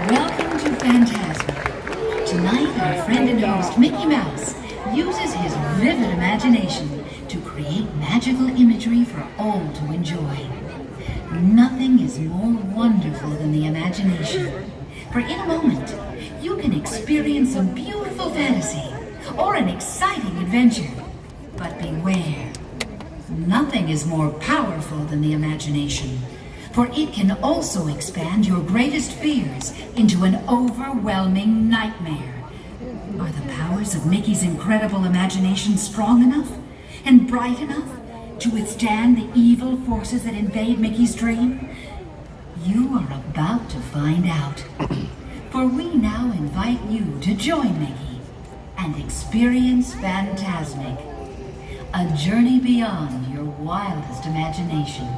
Welcome to Fantasmic. Tonight, our friend and host Mickey Mouse uses his vivid imagination to create magical imagery for all to enjoy. Nothing is more wonderful than the imagination. For in a moment, you can experience a beautiful fantasy or an exciting adventure. But beware, nothing is more powerful than the imagination, for it can also expand your greatest fears into an overwhelming nightmare. Are the powers of Mickey's incredible imagination strong enough and bright enough to withstand the evil forces that invade Mickey's dream? You are about to find out. For we now invite you to join Mickey and experience Fantasmic, a journey beyond your wildest imagination.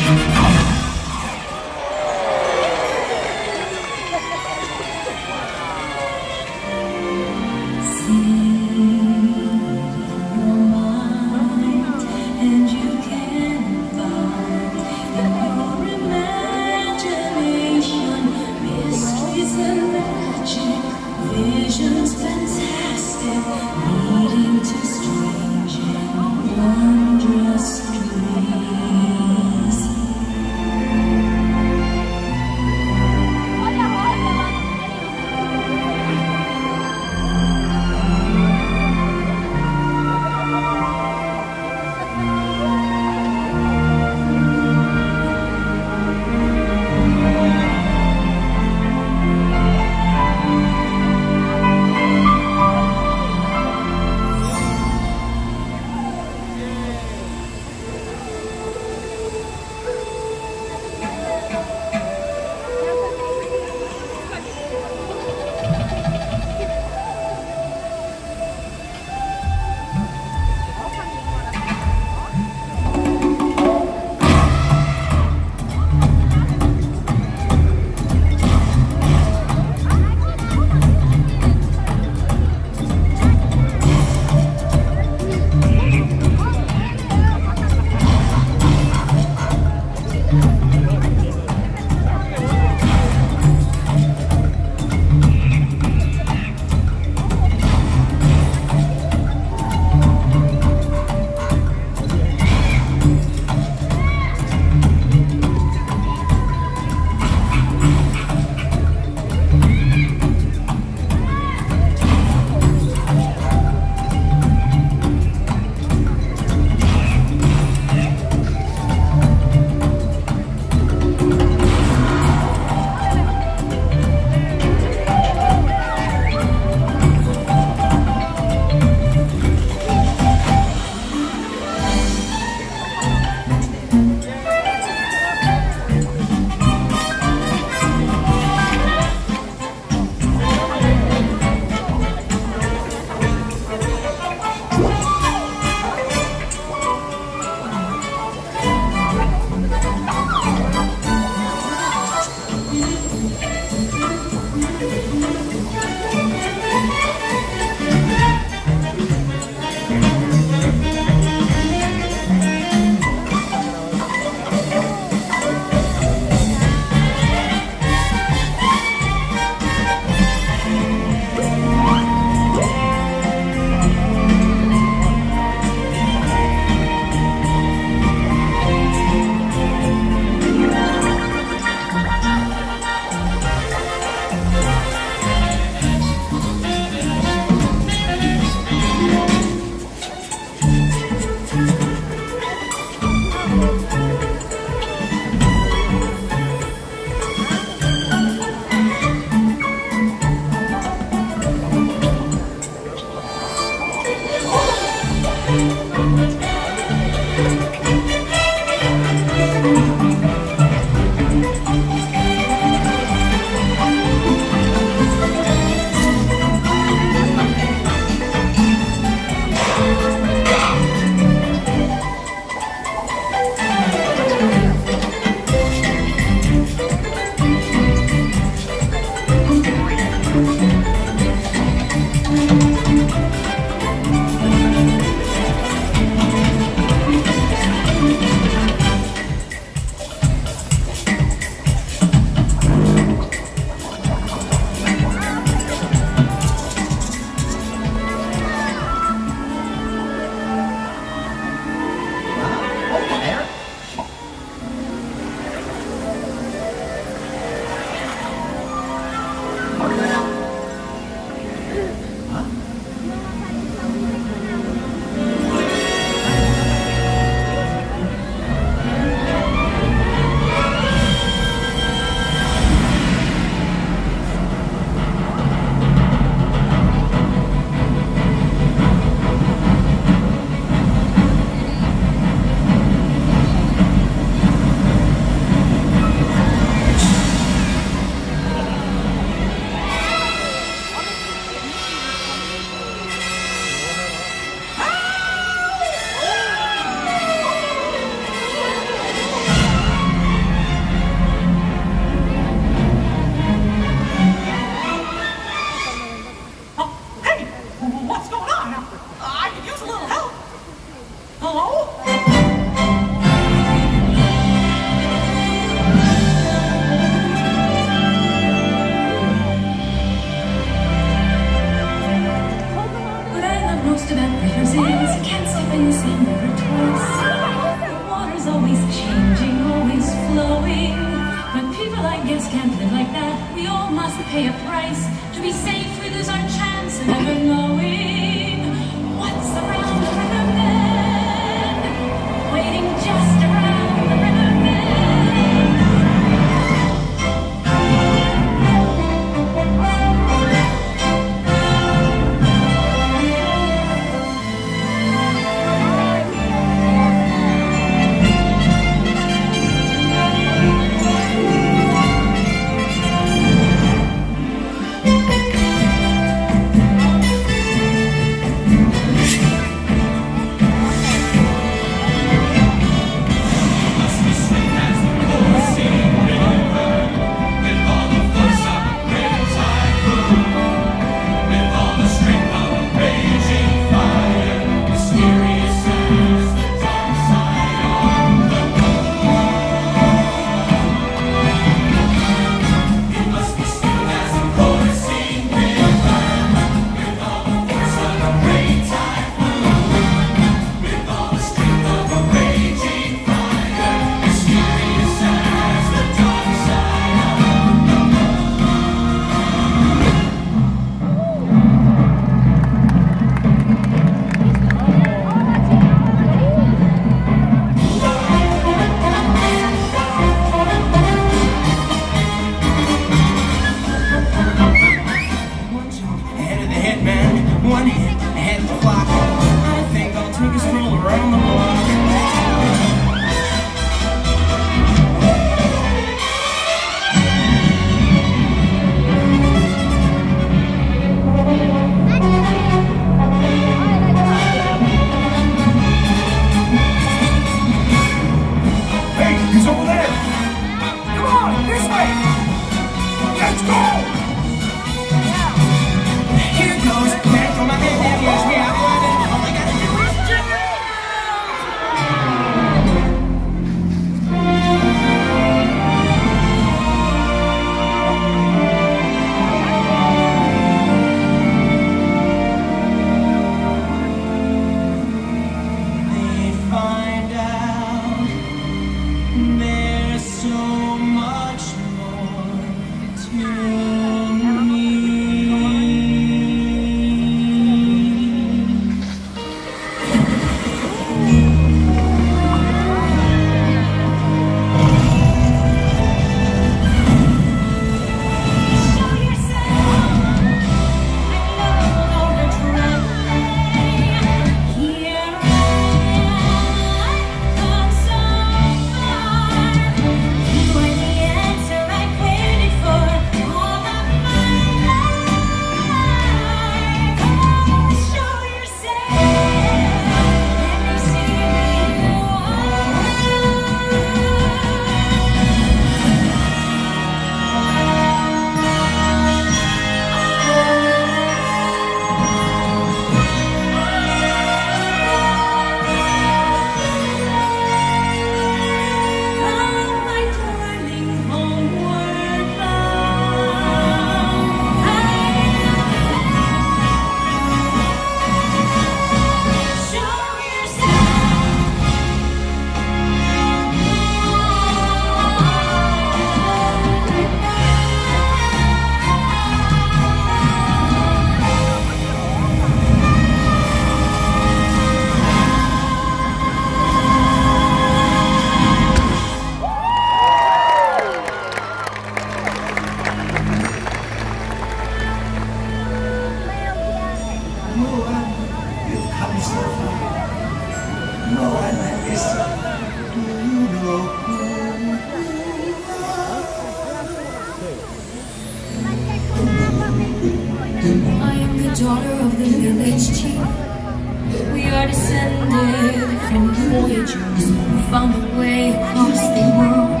adventures, found a way across the world.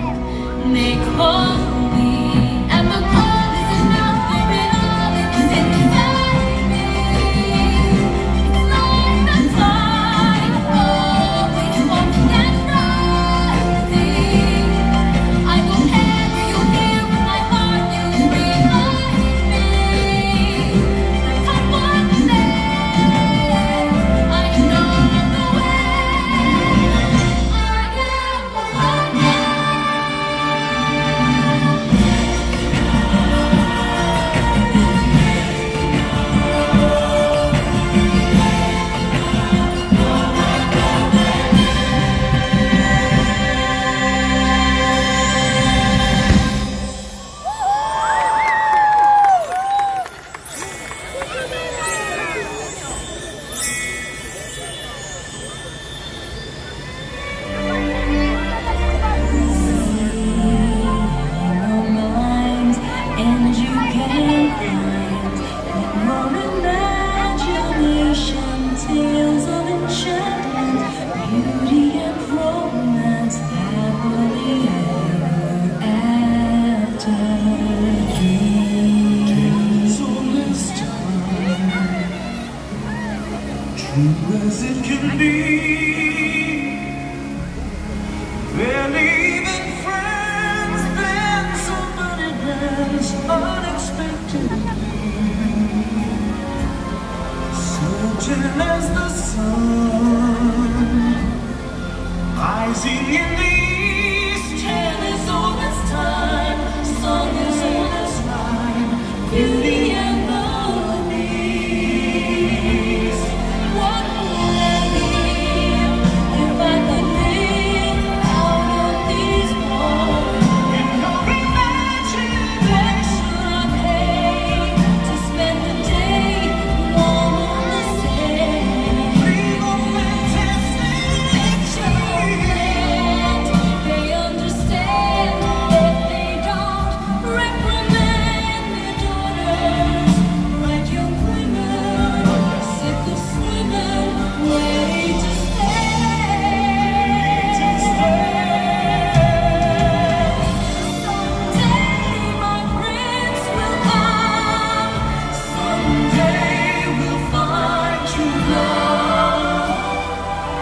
They call me, and the call is enough, baby, all that is inside me. It's like the tide, always walking and rising. I will carry you here with my heart, you remind me. Come one day, I know the way. And you can find more imagination, tales of enchantment, beauty and romance, happily ever after. Tales of this time, true as it can be. They're leaving friends, then somebody dies unexpectedly. Certain as the sun, rising in the east. Tale is old as time, song is old as rhyme, beauty and the beast. What would I give if I could live out of these walls? In your imagination, I pay to spend the day warm on the sand. Dream of fantastic pictureland. They understand that they don't reprimand their daughters. Bright young women, sick of swimming, ready to Someday my prince will come. Someday we'll find true love.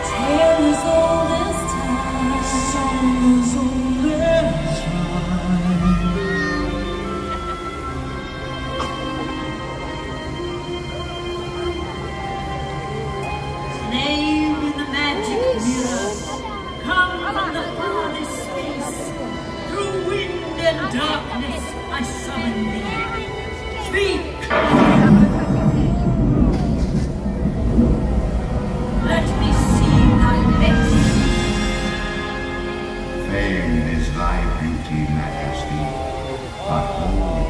Tale as old as time, song as old as Slave in the magic mirror, come from the farthest space. Through wind and darkness, I summon thee. Speak! Let me see thy face. Famed is thy beauty, majesty, but hold,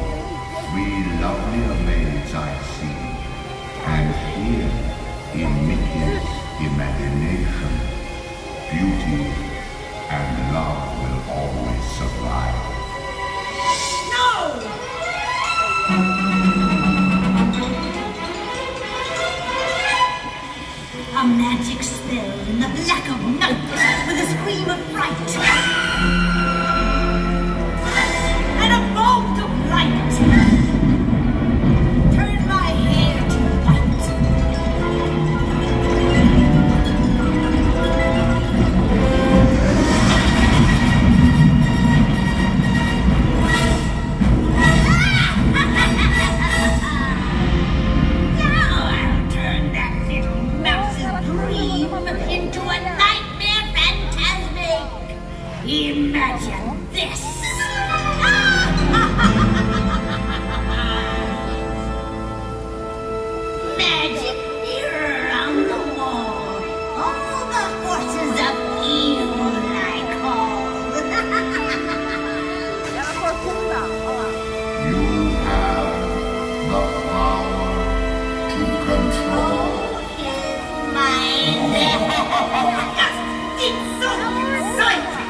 3 lovelier maids I see, and here, in Mickey's imagination, beauty and love will always survive. No! A magic spell in the black of night with a scream of fright and a bolt of light. Turn my hair to white. Now I'll turn that little mouse's dream into a nightmare Fantasmic. Imagine this. Magic mirror on the wall. All the forces of evil I call. You have the power to control. Mine. It's so exciting.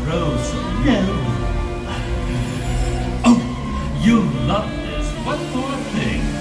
grow so lonely. Oh, you'll love this. One more thing.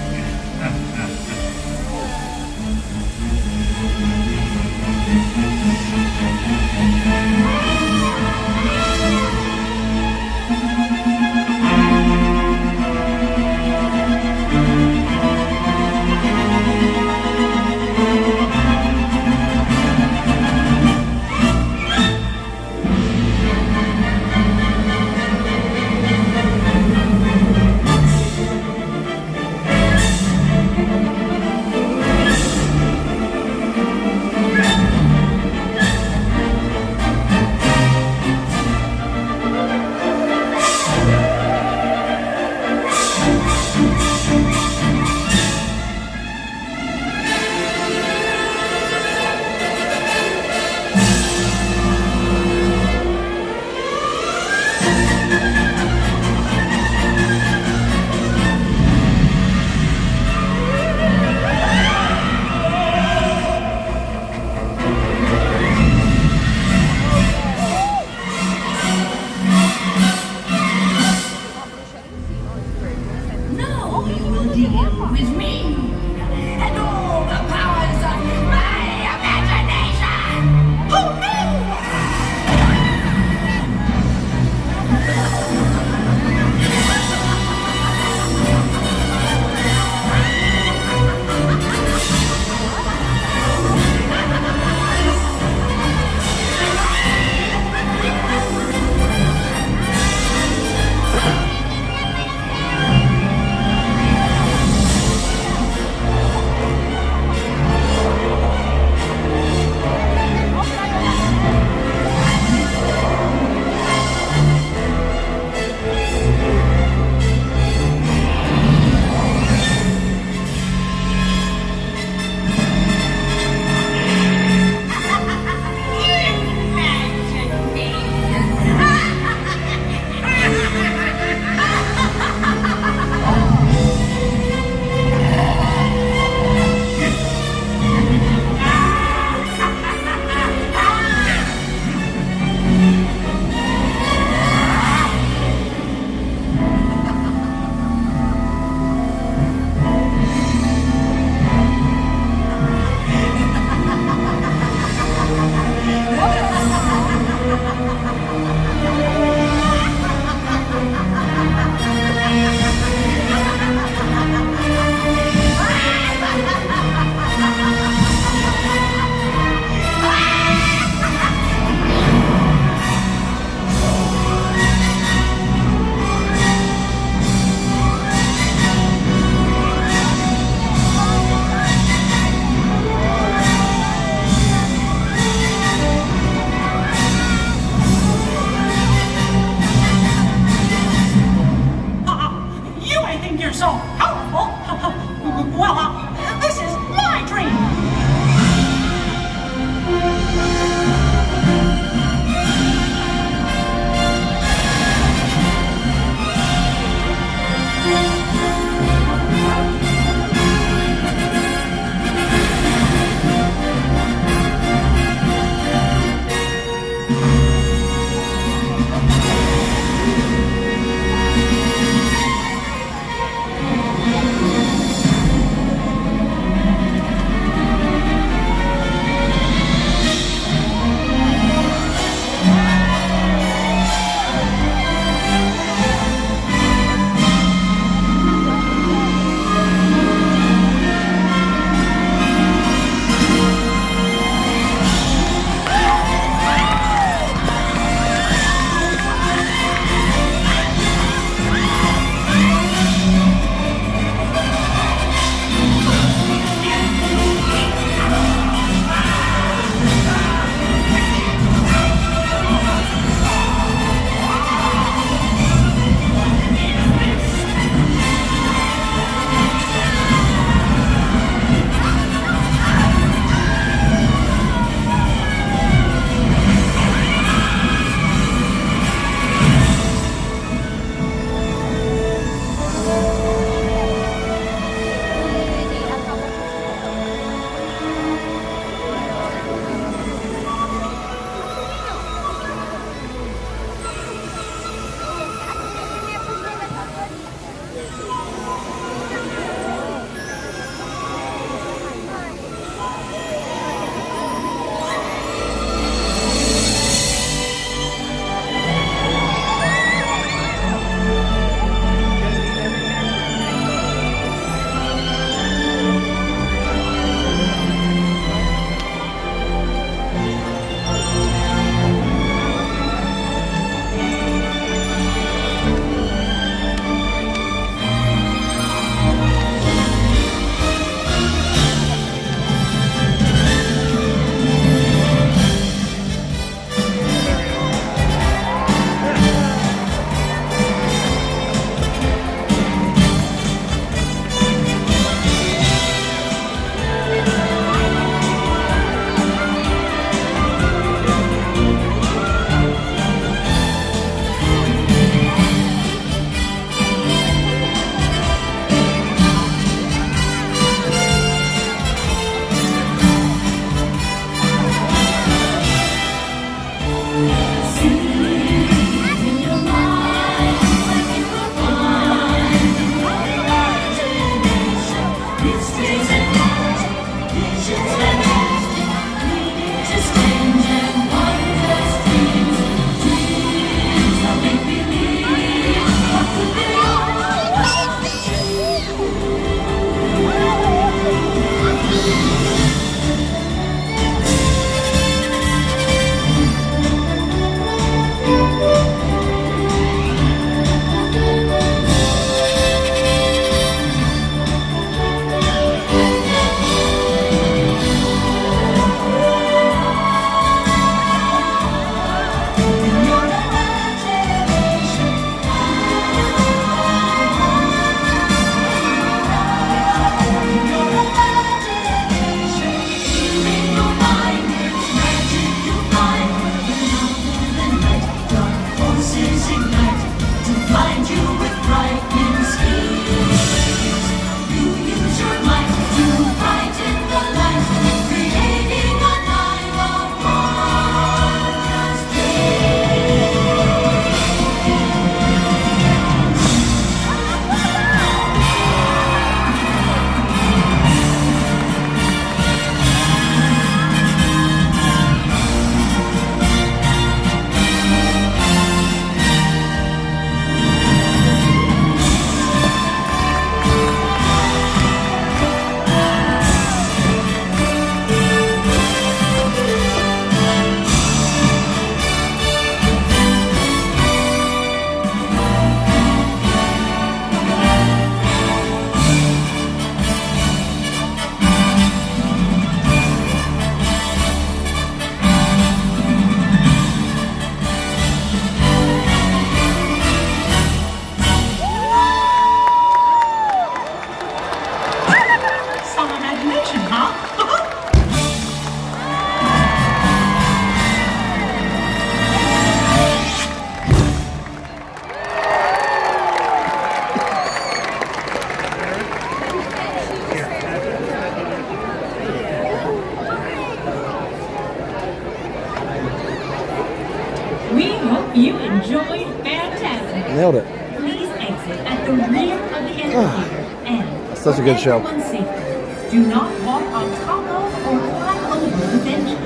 We hope you enjoyed Fantasmic. Nailed it. Please exit at the rear of the amphitheater and Such a good show. for everyone's safety, do not walk on top of or climb over the benches.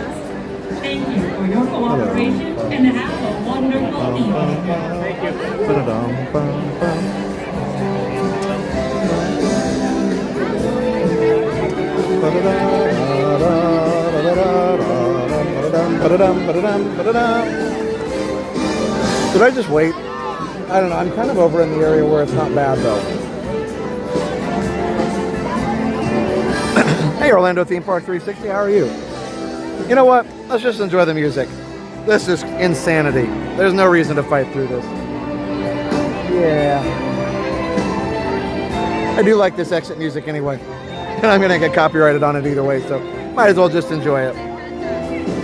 Thank you for your cooperation and have a wonderful evening. Thank you. Should I just wait? I don't know. I'm kind of over in the area where it's not bad though. Hey, Orlando Theme Park 360, how are you? You know what? Let's just enjoy the music. This is insanity. There's no reason to fight through this. Yeah. I do like this exit music anyway. And I'm going to get copyrighted on it either way, so might as well just enjoy it.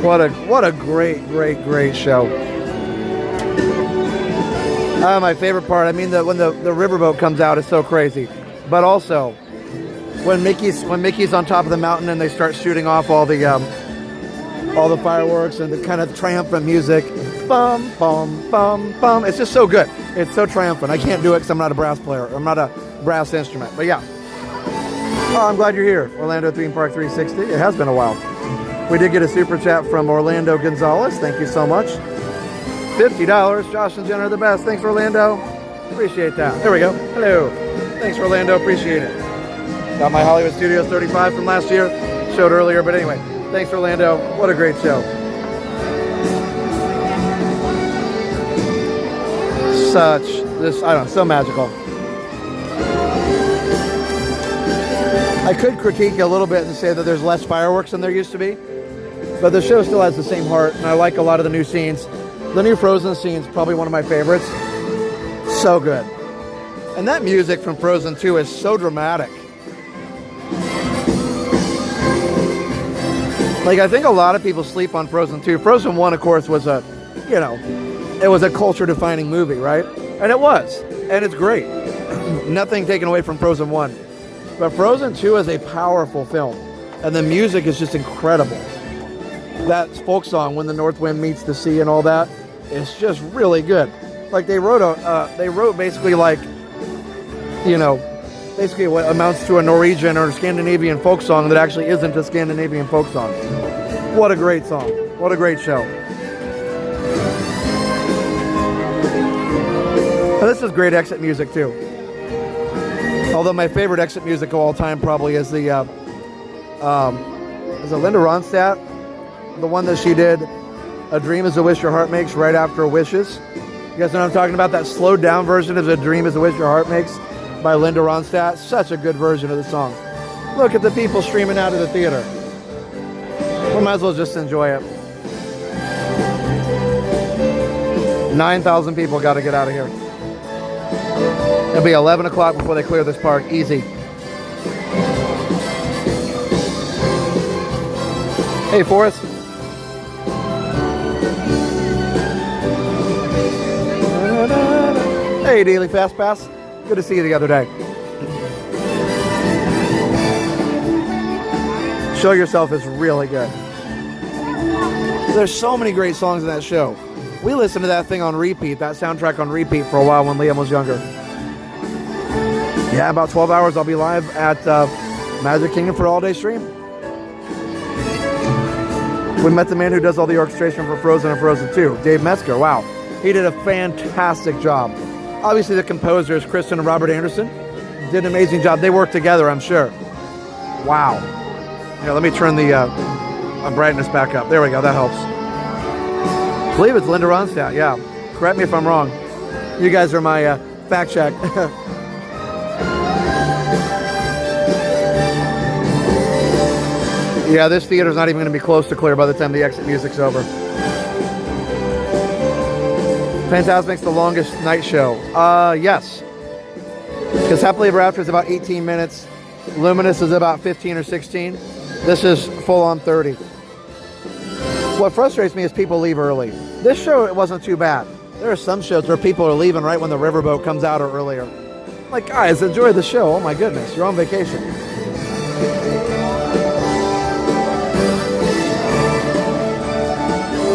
What a great show. My favorite part, I mean, when the riverboat comes out is so crazy. But also, when Mickey's on top of the mountain and they start shooting off all the fireworks and the kind of triumphant music. Bum, bum, bum, bum. It's just so good. It's so triumphant. I can't do it because I'm not a brass player. I'm not a brass instrument. But yeah. Oh, I'm glad you're here. Orlando Theme Park 360. It has been a while. We did get a super chat from Orlando Gonzalez. Thank you so much. $50. Josh and Jen are the best. Thanks, Orlando. Appreciate that. There we go. Hello. Thanks, Orlando. Appreciate it. Got my Hollywood Studios 35 from last year. Showed earlier, but anyway. Thanks, Orlando. What a great show. So magical. I could critique a little bit and say that there's less fireworks than there used to be, but the show still has the same heart, and I like a lot of the new scenes. The new Frozen scene is probably one of my favorites. So good. And that music from Frozen 2 is so dramatic. Like, I think a lot of people sleep on Frozen 2. Frozen 1, of course, was it was a culture-defining movie, right? And it was. And it's great. Nothing taken away from Frozen 1. But Frozen 2 is a powerful film. And the music is just incredible. That folk song, When the North Wind Meets the Sea and all that, is just really good. Like, they wrote basically like, basically what amounts to a Norwegian or Scandinavian folk song that actually isn't a Scandinavian folk song. What a great song. What a great show. And this is great exit music too. Although my favorite exit music of all time probably is the is it Linda Ronstadt? The one that she did, A Dream is a Wish Your Heart Makes, right after Wishes. You guys know what I'm talking about? That slowed down version of A Dream is a Wish Your Heart Makes by Linda Ronstadt. Such a good version of the song. Look at the people streaming out of the theater. We might as well just enjoy it. 9,000 people got to get out of here. It'll be 11 o'clock before they clear this park. Easy. Hey, Forrest. Hey, Daily Fast Pass. Good to see you the other day. Show Yourself is really good. There's so many great songs in that show. We listened to that thing on repeat, that soundtrack on repeat for a while when Liam was younger. Yeah, about 12 hours I'll be live at Magic Kingdom for all-day stream. We met the man who does all the orchestration for Frozen and Frozen 2, Dave Metzger. Wow, he did a fantastic job. Obviously the composers, Kristen and Robert Anderson, did an amazing job. They worked together, I'm sure. Wow. Yeah, let me turn the brightness back up. There we go, that helps. I believe it's Linda Ronstadt, yeah. Correct me if I'm wrong. You guys are my fact check. Yeah, this theater's not even going to be close to clear by the time the exit music's over. Fantasmic's the longest night show. Yes. Because Happily Ever After is about 18 minutes. Luminous is about 15 or 16. This is full on 30. What frustrates me is people leave early. This show, it wasn't too bad. There are some shows where people are leaving right when the riverboat comes out or earlier. Like, guys, enjoy the show. Oh my goodness, you're on vacation.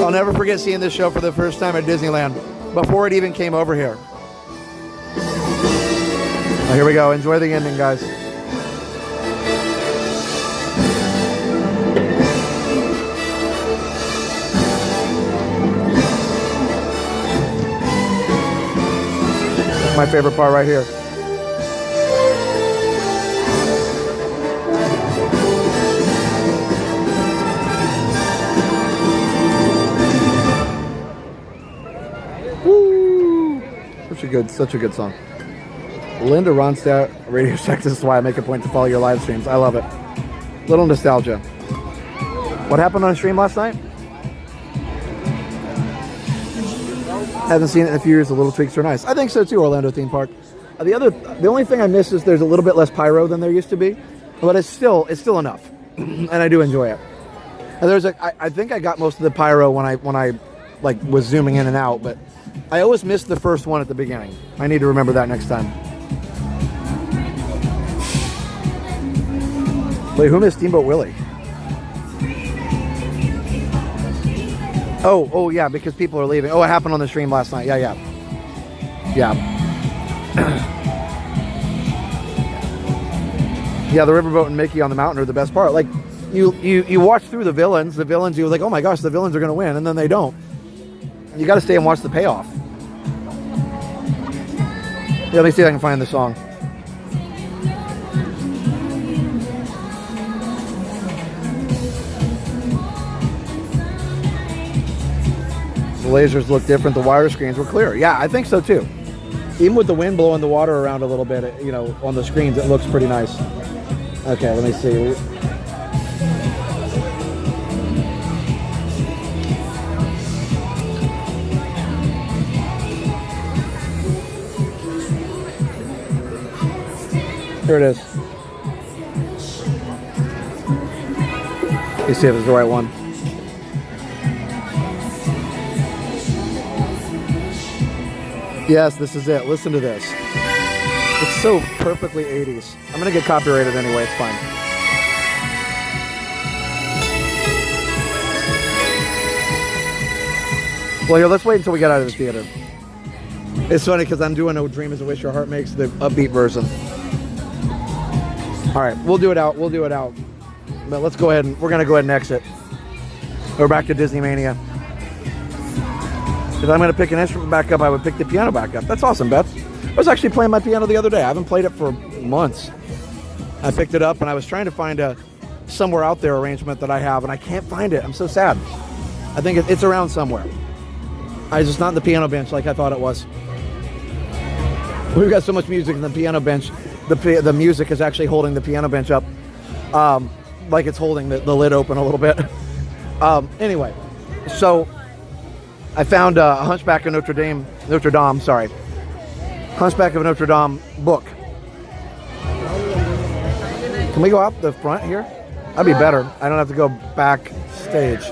Oh never forget seeing this show for the first time at Disneyland before it even came over here. Oh, here we go. Enjoy the ending, guys. My favorite part right here. Woo! Such a good song. Linda Ronstadt, Radio Shack. This is why I make a point to follow your live streams. I love it. Little nostalgia. What happened on the stream last night? Haven't seen it in a few years. The little tweaks are nice. I think so too. Orlando theme park. The only thing I miss is there's a little bit less pyro than there used to be, but it's still enough, and I do enjoy it. And I think I got most of the pyro when I like was zooming in and out, but I always missed the first one at the beginning. I need to remember that next time. Wait, who missed Steamboat Willie? Oh, yeah, because people are leaving. Oh, it happened on the stream last night. Yeah. Yeah, the riverboat and Mickey on the mountain are the best part. Like, you watch through the villains. The villains, you're like, oh my gosh, the villains are going to win, and then they don't. You got to stay and watch the payoff. Yeah, let me see if I can find the song. The lasers look different. The wire screens were clear. Yeah, I think so too. Even with the wind blowing the water around a little bit, on the screens, it looks pretty nice. Okay, let me see. Here it is. Let's see if it's the right one. Yes, this is it. Listen to this. It's so perfectly 80s. I'm going to get copyrighted anyway. It's fine. Well, here, let's wait until we get out of the theater. It's funny because I'm doing "Oh Dream Is a Wish Your Heart Makes," the upbeat version. All right, we'll do it out. But let's go ahead and we're going to go ahead and exit. We're back to Disney Mania. If I'm going to pick an instrument back up, I would pick the piano back up. That's awesome, Beth. I was actually playing my piano the other day. I haven't played it for months. I picked it up, and I was trying to find a somewhere out there arrangement that I have, and I can't find it. I'm so sad. I think it's around somewhere. It's just not in the piano bench like I thought it was. We've got so much music in the piano bench. The music is actually holding the piano bench up, like it's holding the lid open a little bit. Anyway, so I found a Hunchback of Notre Dame, Hunchback of Notre Dame book. Can we go out the front here? That'd be better. I don't have to go backstage.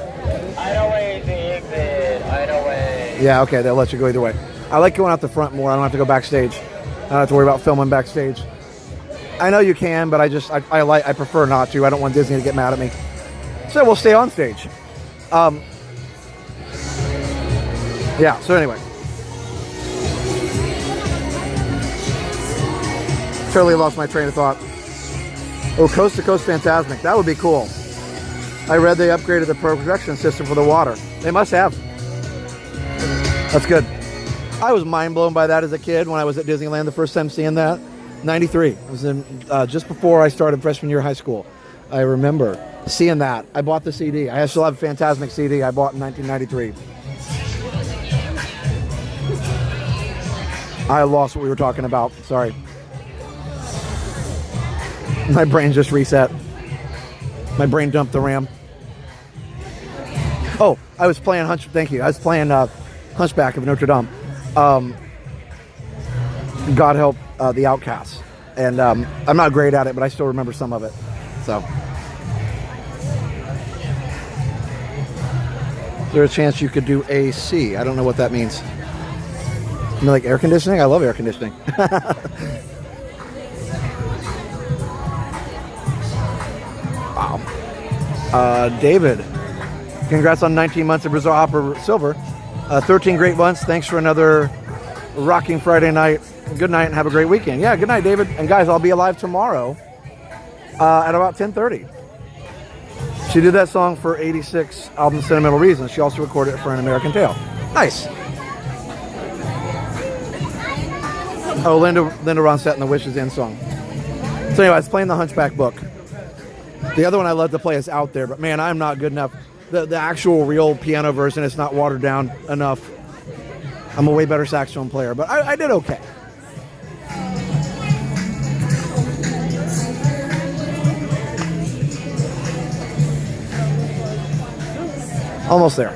Yeah, okay, they'll let you go either way. I like going out the front more. I don't have to go backstage. I don't have to worry about filming backstage. I know you can, but I prefer not to. I don't want Disney to get mad at me. So we'll stay on stage. Yeah, so anyway. Totally lost my train of thought. Oh, Coast to Coast Fantasmic. That would be cool. I read they upgraded the projection system for the water. They must have. That's good. I was mind blown by that as a kid when I was at Disneyland the first time seeing that. 93. It was in just before I started freshman year of high school. I remember seeing that. I bought the CD. I still have a Fantasmic CD I bought in 1993. I lost what we were talking about. Sorry. My brain just reset. My brain dumped the RAM. Oh, I was playing Thank you. I was playing Hunchback of Notre Dame. God help the Outcasts. And I'm not great at it, but I still remember some of it. So, is there a chance you could do AC? I don't know what that means. You mean like air conditioning? I love air conditioning. Wow. David. Congrats on 19 months of Brazil Opera Silver. 13 great months. Thanks for another rocking Friday night. Good night and have a great weekend. Yeah, good night, David. And guys, I'll be alive tomorrow at about 10:30. She did that song for 86 album Sentimental Reasons. She also recorded it for An American Tale. Nice. Oh, Linda Ronstadt and the Wishes End song. So anyway, I was playing the Hunchback book. The other one I love to play is Out There, but man, I'm not good enough. The actual real piano version is not watered down enough. I'm a way better saxophone player, but I did okay. Almost there. I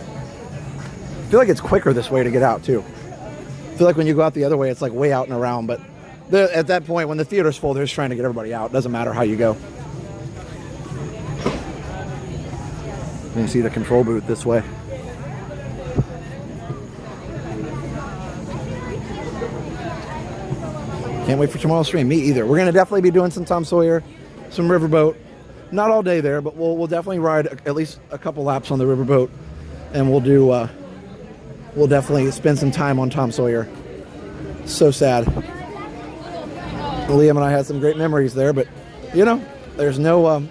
feel like it's quicker this way to get out too. I feel like when you go out the other way, it's like way out and around, but at that point, when the theater's full, they're just trying to get everybody out. Doesn't matter how you go. You can see the control booth this way. Can't wait for tomorrow's stream. Me either. We're going to definitely be doing some Tom Sawyer, some riverboat. Not all day there, but we'll definitely ride at least a couple laps on the riverboat, and we'll definitely spend some time on Tom Sawyer. So sad. Liam and I had some great memories there, but you know, there's no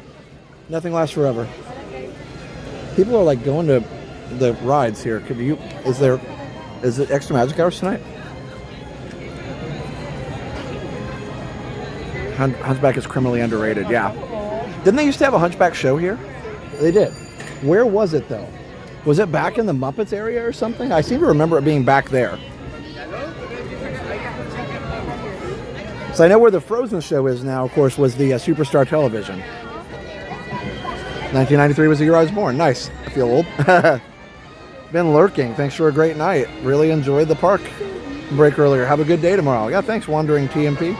nothing lasts forever. People are like going to the rides here. Is it extra magic hours tonight? Hunchback is criminally underrated. Yeah. Didn't they used to have a Hunchback show here? They did. Where was it though? Was it back in the Muppets area or something? I seem to remember it being back there. So I know where the Frozen show is now, of course, was the Superstar Television. 1993 was the year I was born. Nice. I feel old. Been lurking. Thanks for a great night. Really enjoyed the park break earlier. Have a good day tomorrow. Yeah, thanks, Wandering TMP.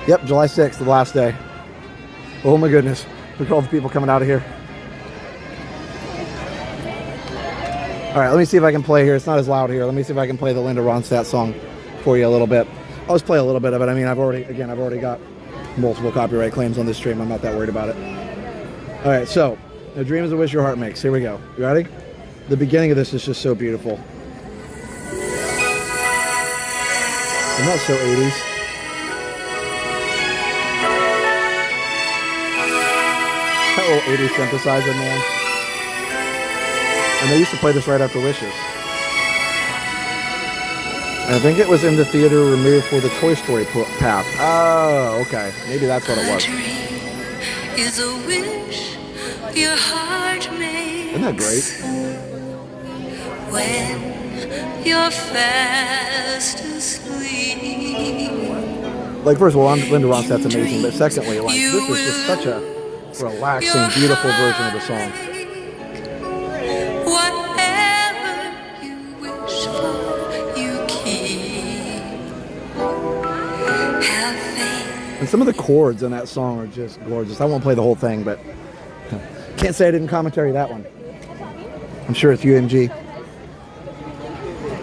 Yep, July 6th, the last day. Oh my goodness. Look at all the people coming out of here. All right, let me see if I can play here. It's not as loud here. Let me see if I can play the Linda Ronstadt song for you a little bit. I'll just play a little bit of it. I mean, I've already got multiple copyright claims on this stream. I'm not that worried about it. All right, so the dream is a wish your heart makes. Here we go. You ready? The beginning of this is just so beautiful. Isn't that so 80s? That little 80s synthesizer, man. And they used to play this right after Wishes. And I think it was in the theater removed for the Toy Story path. Oh, okay. Maybe that's what it was. Is a wish your heart makes. Isn't that great? When you're fast asleep. Like, first of all, Linda Ronstadt's amazing, but secondly, like, this is just such a relaxing, beautiful version of the song. Whatever you wish for, you keep. Have faith. And some of the chords in that song are just gorgeous. I won't play the whole thing, but can't say I didn't commentary that one. I'm sure it's UMG.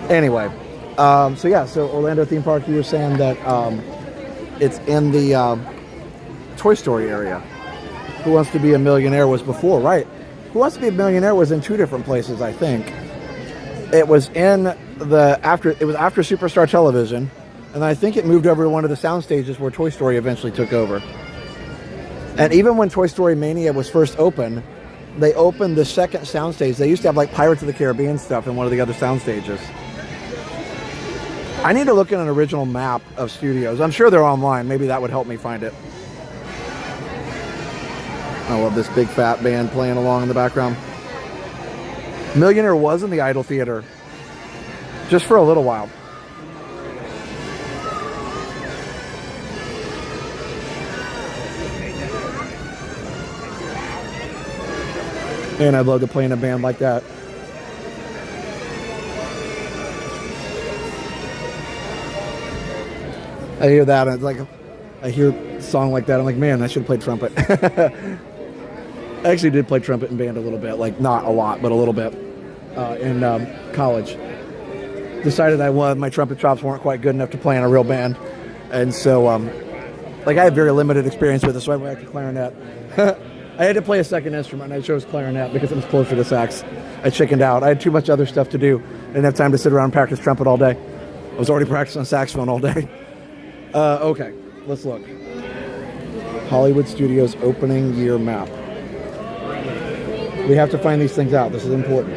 Anyway, so Orlando theme park, you were saying that it's in the Toy Story area. Who Wants to Be a Millionaire was before, right? Who Wants to Be a Millionaire was in two different places, I think. It was after Superstar Television, and I think it moved over to one of the sound stages where Toy Story eventually took over. And even when Toy Story Mania was first opened, they opened the second sound stage. They used to have like Pirates of the Caribbean stuff in one of the other sound stages. I need to look at an original map of studios. I'm sure they're online. Maybe that would help me find it. I love this big fat band playing along in the background. Millionaire was in the Idol Theater just for a little while. And I'd love to play in a band like that. I hear that, and it's like, I hear a song like that, I'm like, man, I should have played trumpet. I actually did play trumpet in band a little bit, like not a lot, but a little bit in college. decided my trumpet chops weren't quite good enough to play in a real band. And so, like, I had very limited experience with it, so I went back to clarinet. I had to play a second instrument, and I chose clarinet because it was closer to sax. I chickened out. I had too much other stuff to do. I didn't have time to sit around and practice trumpet all day. I was already practicing saxophone all day. Okay, let's look. Hollywood Studios opening year map. We have to find these things out. This is important.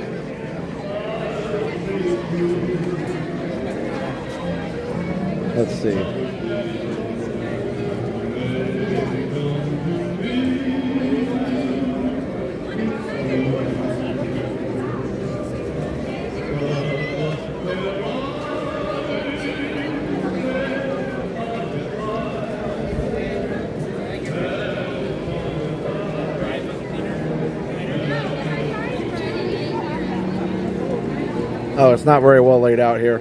Let's see. Oh, it's not very well laid out here.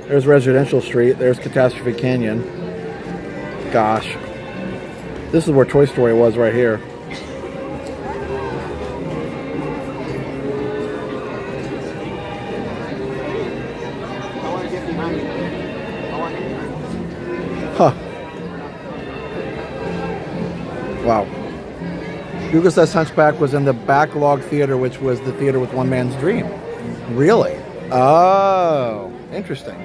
There's Residential Street. There's Catastrophe Canyon. Gosh. This is where Toy Story was right here. Huh. Wow. Google says Hunchback was in the Backlog Theater, which was the theater with One Man's Dream. Really? Oh, interesting.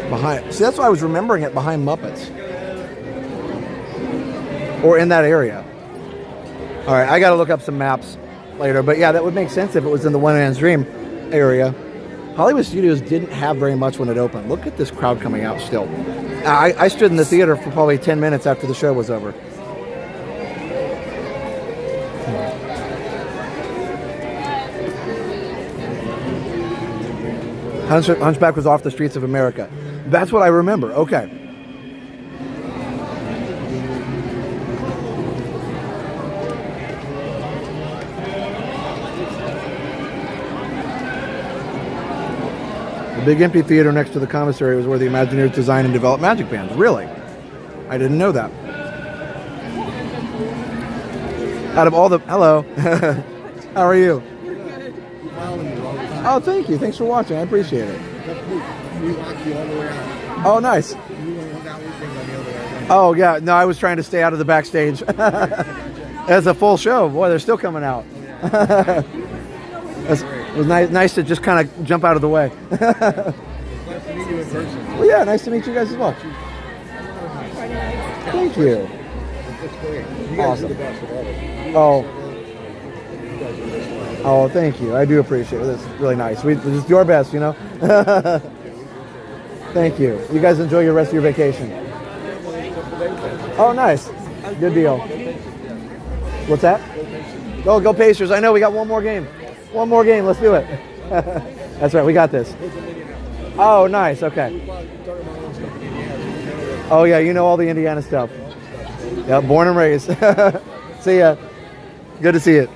Behind, see, that's why I was remembering it behind Muppets, or in that area. All right, I got to look up some maps later, but yeah, that would make sense if it was in the One Man's Dream area. Hollywood Studios didn't have very much when it opened. Look at this crowd coming out still. I stood in the theater for probably 10 minutes after the show was over. Hunchback was off the streets of America. That's what I remember. Okay. The big empty theater next to the commissary was where the Imagineers designed and developed magic bands. Really? I didn't know that. Out of all the... Hello. How are you? Oh, thank you. Thanks for watching. I appreciate it. Oh, nice. Oh, yeah. No, I was trying to stay out of the backstage. It's a full show. Boy, they're still coming out. It was nice to just kind of jump out of the way. Nice to meet you in person. Well, yeah, nice to meet you guys as well. Thank you. That's great. You guys Awesome. are the best of all. Oh. Oh, thank you. I do appreciate it. It's really nice. We just do our best, you know. Thank you. You guys enjoy your rest of your vacation. Oh, nice. Good deal. What's that? Oh, go Pacers. I know. We got one more game. One more game. Let's do it. That's right. We got this. Oh, nice. Okay. Oh, yeah. You know all the Indiana stuff. Yeah, born and raised. See ya. Good to see it.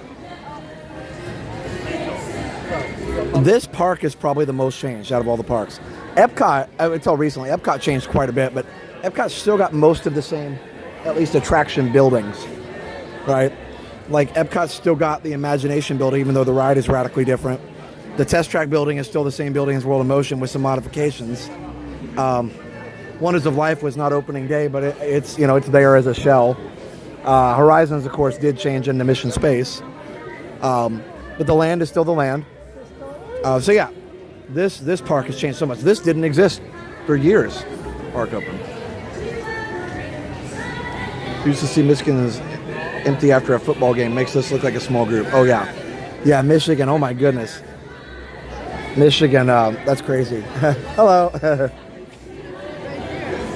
This park is probably the most changed out of all the parks. Epcot, until recently, Epcot changed quite a bit, but Epcot's still got most of the same, at least attraction buildings, right? Like Epcot's still got the Imagination building, even though the ride is radically different. The Test Track building is still the same building as World of Motion with some modifications. Wonders of Life was not opening day, but it's there as a shell. Horizons, of course, did change into Mission Space, but the land is still the land. So yeah, this park has changed so much. This didn't exist for years. Park open. Used to see Michigan is empty after a football game. Makes this look like a small group. Oh yeah, yeah, Michigan. Oh my goodness, Michigan. That's crazy. Hello.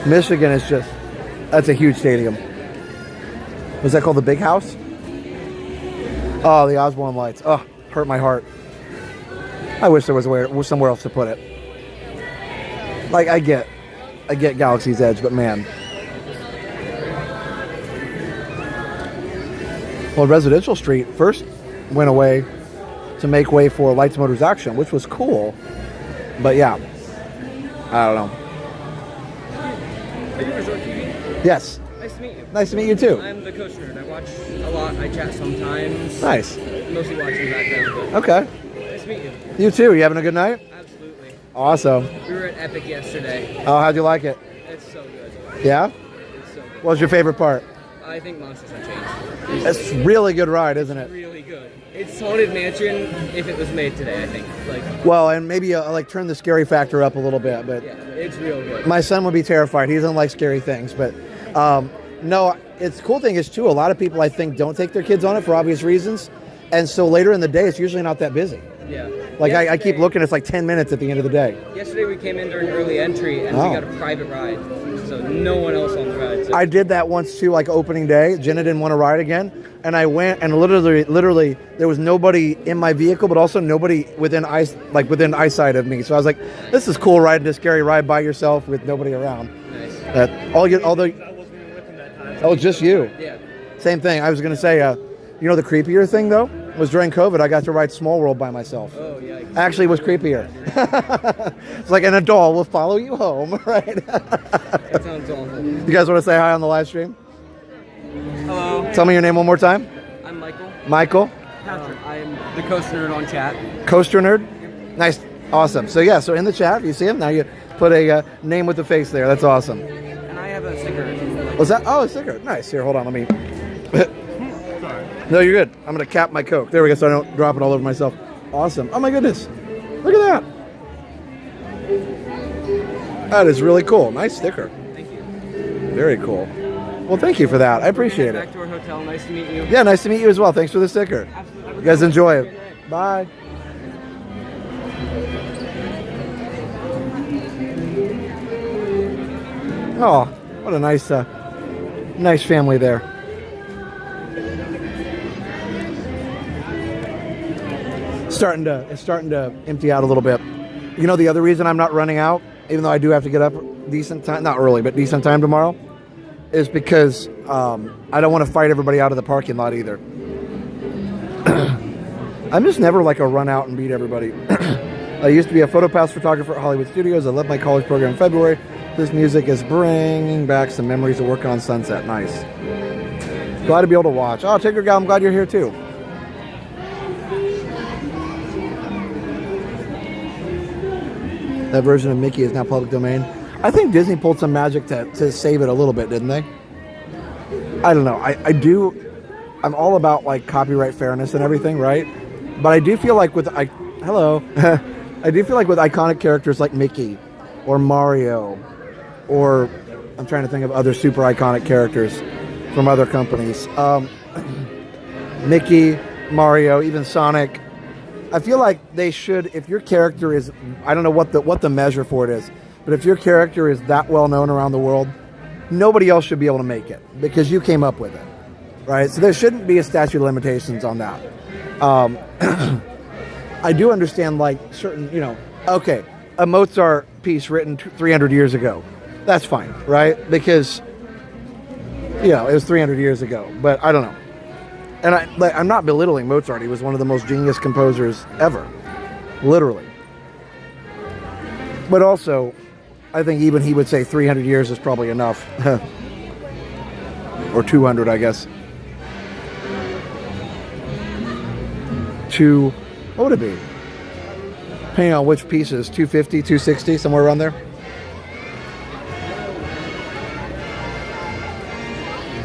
Michigan is that's a huge stadium. Was that called the Big House? Oh, the Osborne Lights. Oh, hurt my heart. I wish there was somewhere else to put it. Like, I get Galaxy's Edge, but man. Well, Residential Street first went away to make way for Lights, Motors, Action, which was cool. But yeah, I don't know. Are you Resort TV? Yes. Nice to meet you. Nice to meet you too. I'm the Coach Nerd. I watch a lot. I chat sometimes. Nice. Mostly watching background. But Okay. Nice Nice to meet you. You too. You having a good night? Absolutely. Awesome. We were at Epic yesterday. Oh, how'd you like it? It's so good. Yeah? It's so good. What was your favorite part? I think Monsters Unchained. It's a really good ride, isn't it? Really good. It's Haunted Mansion if it was made today, I think. Like, Well, and maybe like turn the scary factor up a little bit, but yeah, it's real good. my son would be terrified. He doesn't like scary things, but no, it's cool thing is too, a lot of people I think don't take their kids on it for obvious reasons. And so later in the day, it's usually not that busy. Yeah. Like I keep looking, it's like 10 minutes at the end of the day. Yesterday we came in during early entry and we got a private ride. So no one else on the ride. So. I did that once too, like opening day. Jenna didn't want to ride again. And I went and literally there was nobody in my vehicle, but also nobody within eyesight of me. So I was like, this is cool riding a scary ride by yourself with nobody around. Nice. Oh, just you. Yeah. Same thing. I was going to say, you know, the creepier thing though was during COVID, I got to ride Small World by myself. Oh, yeah. Actually, it was creepier. It's like an adult will follow you home, right? That sounds awful. You guys want to say hi on the live stream? Hello. Tell me your name one more time. I'm Michael. Michael. I'm the Coaster Nerd on chat. Coaster Nerd. Nice. Awesome. So yeah, so in the chat, if you see him, now you put a name with the face there. That's awesome. And I have a sticker. Was that? Oh, a sticker. Nice. Here, hold on. Let me. No, you're good. I'm going to cap my Coke. There we go, so I don't drop it all over myself. Awesome. Oh, my goodness. Look at that. That is really cool. Nice sticker. Thank you. Very cool. Well, thank you for that. I appreciate Back it. to our hotel. Nice to meet you. Yeah, nice to meet you as well. Thanks for the sticker. Absolutely. You guys enjoy it. Bye. Oh, what a nice, nice family there. It's starting to empty out a little bit. You know, the other reason I'm not running out, even though I do have to get up decent time, not early, but decent time tomorrow, is because I don't want to fight everybody out of the parking lot either. I'm just never like a run out and beat everybody. I used to be a PhotoPass photographer at Hollywood Studios. I left my college program in February. This music is bringing back some memories of working on Sunset. Nice. Glad to be able to watch. Oh, Tigger Gal, I'm glad you're here too. That version of Mickey is now public domain. I think Disney pulled some magic to save it a little bit, didn't they? I don't know. I'm all about like copyright fairness and everything, right? But I do feel like with I do feel like with iconic characters like Mickey or Mario, or I'm trying to think of other super iconic characters from other companies. Mickey, Mario, even Sonic. I feel like they should, if your character is, I don't know what the measure for it is, but if your character is that well known around the world, nobody else should be able to make it because you came up with it, right? So there shouldn't be a statute of limitations on that. I do understand like certain, you know, okay, a Mozart piece written 300 years ago, that's fine, right? Because, you know, it was 300 years ago, but I don't know. And I'm not belittling Mozart. He was one of the most genius composers ever, literally. But also, I think even he would say 300 years is probably enough. Or 200, I guess. What would it be? Depending on which pieces, 250, 260, somewhere around there.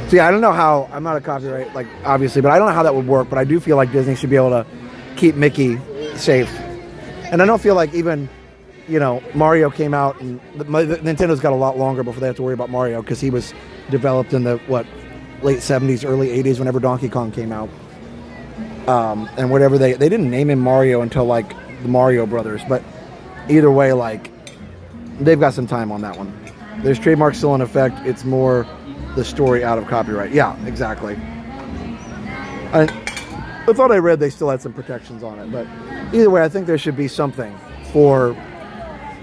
See, I don't know how, I'm not a copyright, like, obviously, but I don't know how that would work, but I do feel like Disney should be able to keep Mickey safe. And I don't feel like even, you know, Mario came out, and Nintendo's got a lot longer before they have to worry about Mario, because he was developed in the, late 70s, early 80s, whenever Donkey Kong came out. And whatever they didn't name him Mario until, like, the Mario Brothers, but either way, like, they've got some time on that one. There's trademark still in effect. It's more the story out of copyright. Yeah, exactly. I thought I read they still had some protections on it, but either way, I think there should be something for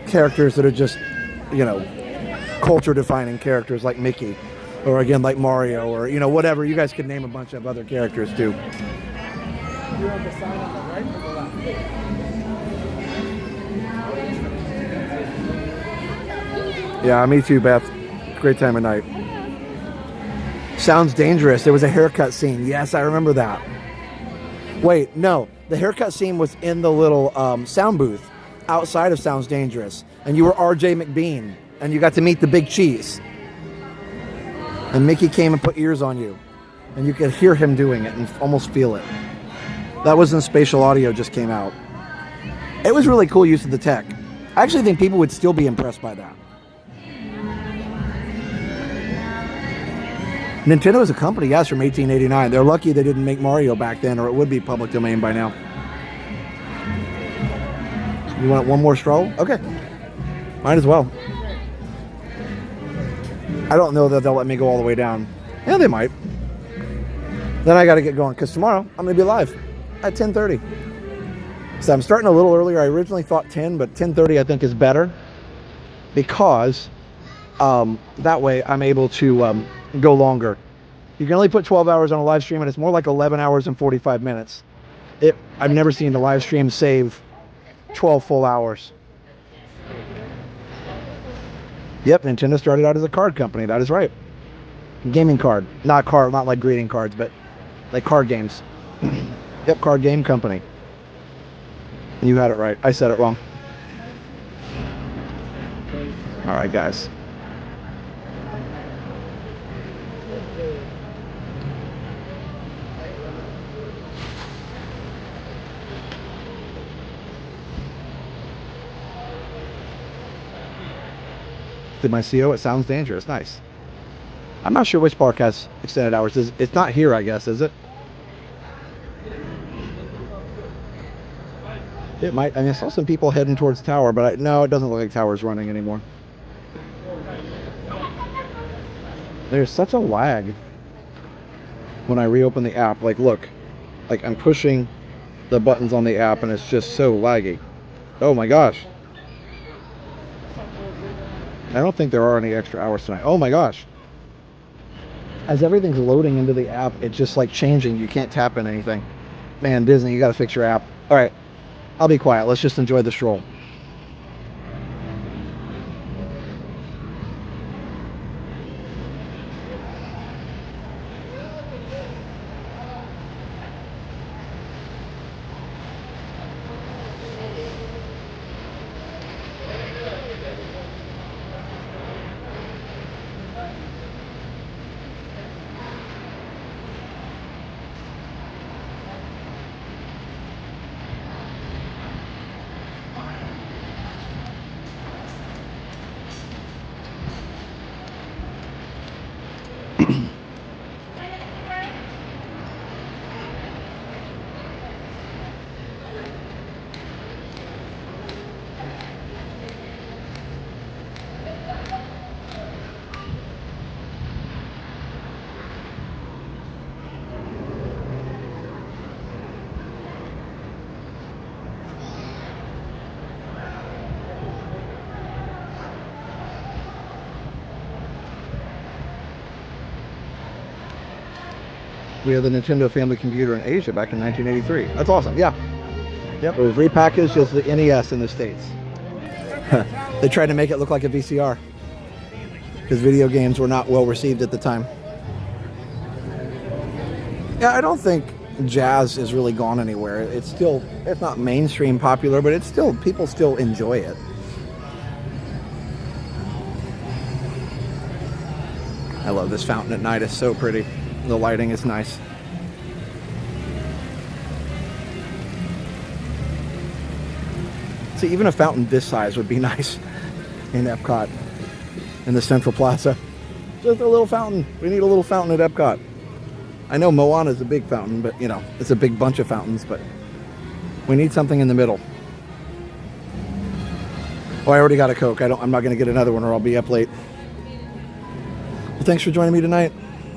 characters that are just, you know, culture-defining characters like Mickey, or again, like Mario, or, you know, whatever. You guys could name a bunch of other characters, too. You have the sign on the right or the left? Yeah, me too, Beth. Great time of night. Sounds dangerous. There was a haircut scene. Yes, I remember that. Wait, no. the haircut scene was in the little sound booth outside of Sounds Dangerous, and you were RJ McBean, and you got to meet the Big Cheese. And Mickey came and put ears on you, and you could hear him doing it and almost feel it. That was when spatial audio just came out. It was really cool use of the tech. I actually think people would still be impressed by that. Nintendo is a company, yes, from 1889. They're lucky they didn't make Mario back then, or it would be public domain by now. You want one more stroll? Okay. Might as well. I don't know that they'll let me go all the way down. Yeah, they might. Then I got to get going, because tomorrow I'm going to be live at 10:30. So I'm starting a little earlier. I originally thought 10, but 10:30 I think is better, because that way I'm able to go longer. You can only put 12 hours on a live stream, and it's more like 11 hours and 45 minutes. I've never seen the live stream save 12 full hours. Yep, Nintendo started out as a card company. That is right. Gaming card. Not like greeting cards, but like card games. Yep, card game company. You had it right. I said it wrong. All right, guys. Did my CO? It sounds dangerous. Nice. I'm not sure which park has extended hours. It's not here, I guess, is it? It might. I mean, I saw some people heading towards Tower, but no, it doesn't look like Tower's running anymore. There's such a lag when I reopen the app. Like, look, like I'm pushing the buttons on the app, and it's just so laggy. Oh my gosh. I don't think there are any extra hours tonight. Oh my gosh. As everything's loading into the app, it's just like changing. You can't tap in anything. Man, Disney, you got to fix your app. All right, I'll be quiet. Let's just enjoy the stroll. We had the Nintendo Family Computer in Asia back in 1983. That's awesome. Yeah. Yep. It was repackaged as the NES in the States. They tried to make it look like a VCR because video games were not well received at the time. Yeah, I don't think jazz is really gone anywhere. It's not mainstream popular, but people still enjoy it. I love this fountain at night. It's so pretty. The lighting is nice. See, even a fountain this size would be nice in Epcot, in the Central Plaza. Just a little fountain. We need a little fountain at Epcot. I know Moana's a big fountain, but you know, it's a big bunch of fountains, but we need something in the middle. Oh, I already got a Coke. I'm not going to get another one or I'll be up late. Well, thanks for joining me tonight.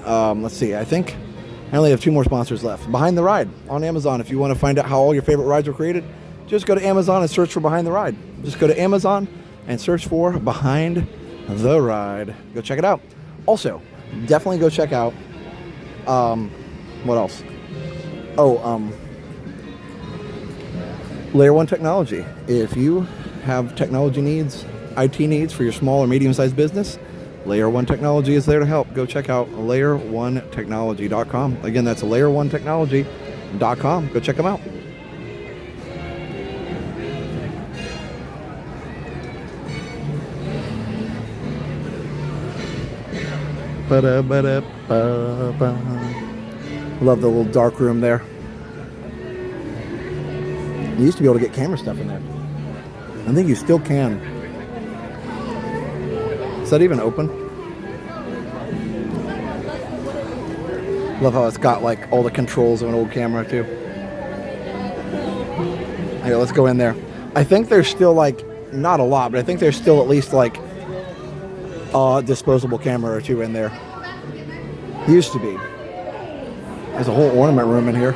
Let's see, I think I only have 2 more sponsors left. Behind the Ride on Amazon. If you want to find out how all your favorite rides were created, just go to Amazon and search for Behind the Ride. Just go to Amazon and search for Behind the Ride. Go check it out. Also, definitely go check out, what else? Layer 1 Technology. If you have technology needs, IT needs for your small or medium-sized business, Layer 1 Technology is there to help. Go check out layer1technology.com. Again, that's layer1technology.com. Go check them out. Love the little dark room there. You used to be able to get camera stuff in there. I think you still can. Is that even open? Love how it's got like all the controls of an old camera too. Okay, let's go in there. I think there's still like, not a lot, but I think there's still at least like a disposable camera or two in there. Used to be. There's a whole ornament room in here.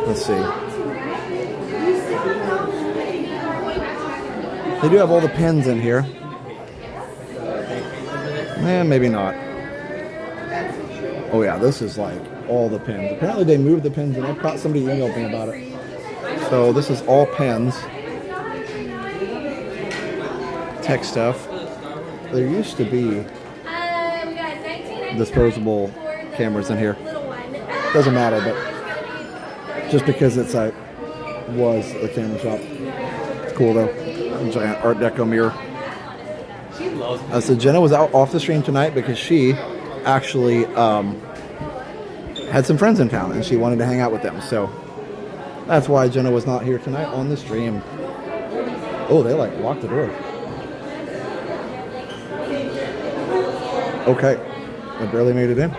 Let's see. They do have all the pins in here. Maybe not. Oh yeah, this is like all the pins. Apparently they moved the pins in Epcot. Somebody emailed me about it. So this is all pins. Tech stuff. There used to be disposable cameras in here. Doesn't matter, but just because it's was a camera shop. It's cool though. Giant Art Deco mirror. So Jenna was out off the stream tonight because she actually had some friends in town and she wanted to hang out with them. So that's why Jenna was not here tonight on the stream. Oh, they like locked the door. Okay, I barely made it in. All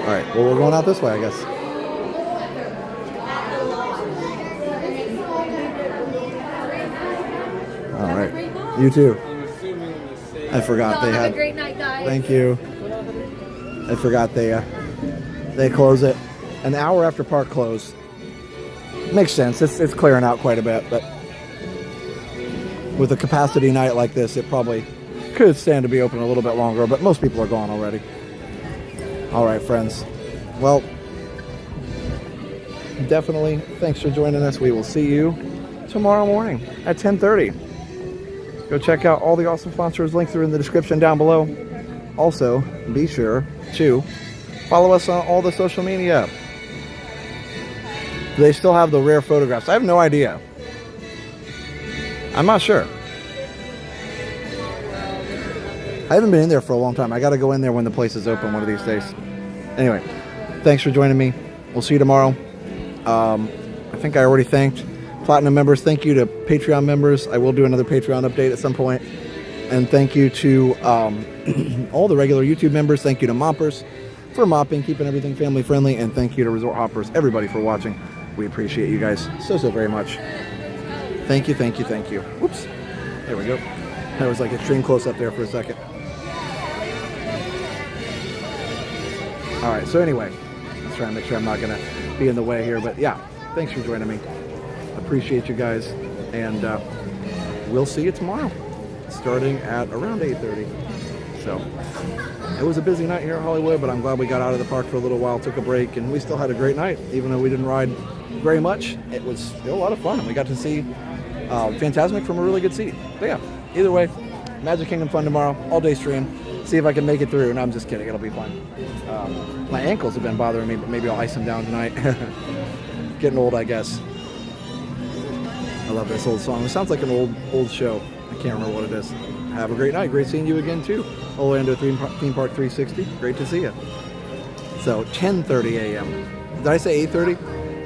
right, well, we're going out this way, I guess. All right, you too. I forgot they had. Have a great night, guys. Thank you. I forgot they close it an hour after park close. Makes sense. It's clearing out quite a bit, but with a capacity night like this, it probably could stand to be open a little bit longer, but most people are gone already. All right, friends. Well, definitely thanks for joining us. We will see you tomorrow morning at 10:30. Go check out all the awesome sponsors. Links are in the description down below. Also, be sure to follow us on all the social media. Do they still have the rare photographs? I have no idea. I'm not sure. I haven't been in there for a long time. I got to go in there when the place is open one of these days. Anyway, thanks for joining me. We'll see you tomorrow. I think I already thanked Platinum members. Thank you to Patreon members. I will do another Patreon update at some point. And thank you to all the regular YouTube members. Thank you to Moppers for mopping, keeping everything family friendly. And thank you to Resort Hoppers, everybody for watching. We appreciate you guys so very much. Thank you, thank you, thank you. Whoops. There we go. That was like extreme close up there for a second. All right, so anyway, let's try and make sure I'm not going to be in the way here. But yeah, thanks for joining me. Appreciate you guys. And we'll see you tomorrow, starting at around 8:30. So it was a busy night here in Hollywood, but I'm glad we got out of the park for a little while, took a break, and we still had a great night. Even though we didn't ride very much, it was still a lot of fun. And we got to see Fantasmic from a really good seat. But yeah, either way, Magic Kingdom fun tomorrow, all day stream. See if I can make it through. No, I'm just kidding. It'll be fun. My ankles have been bothering me, but maybe I'll ice them down tonight. Getting old, I guess. I love this old song. It sounds like an old show. I can't remember what it is. Have a great night. Great seeing you again, too. Orlando Theme Park 360. Great to see you. So, 10:30 a.m. Did I say 8:30?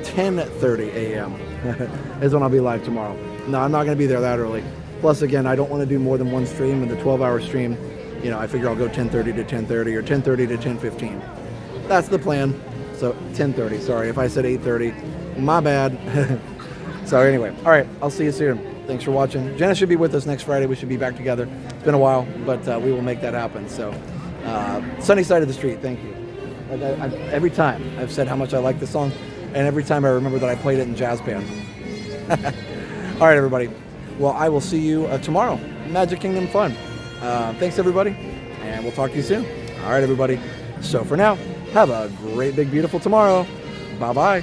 10:30 a.m. is when I'll be live tomorrow. No, I'm not going to be there that early. Plus, again, I don't want to do more than one stream. And the 12-hour stream, you know, I figure I'll go 10:30 to 10:30 or 10:30 to 10:15. That's the plan. So 10:30. Sorry if I said 8:30. My bad. So anyway, all right. I'll see you soon. Thanks for watching. Jenna should be with us next Friday. We should be back together. It's been a while, but we will make that happen. So Sunny Side of the Street. Thank you. Every time I've said how much I like the song, and every time I remember that I played it in jazz band. All right, everybody. Well, I will see you tomorrow. Magic Kingdom fun. Thanks, everybody, and we'll talk to you soon. All right, everybody. So for now, have a great, big, beautiful tomorrow. Bye-bye.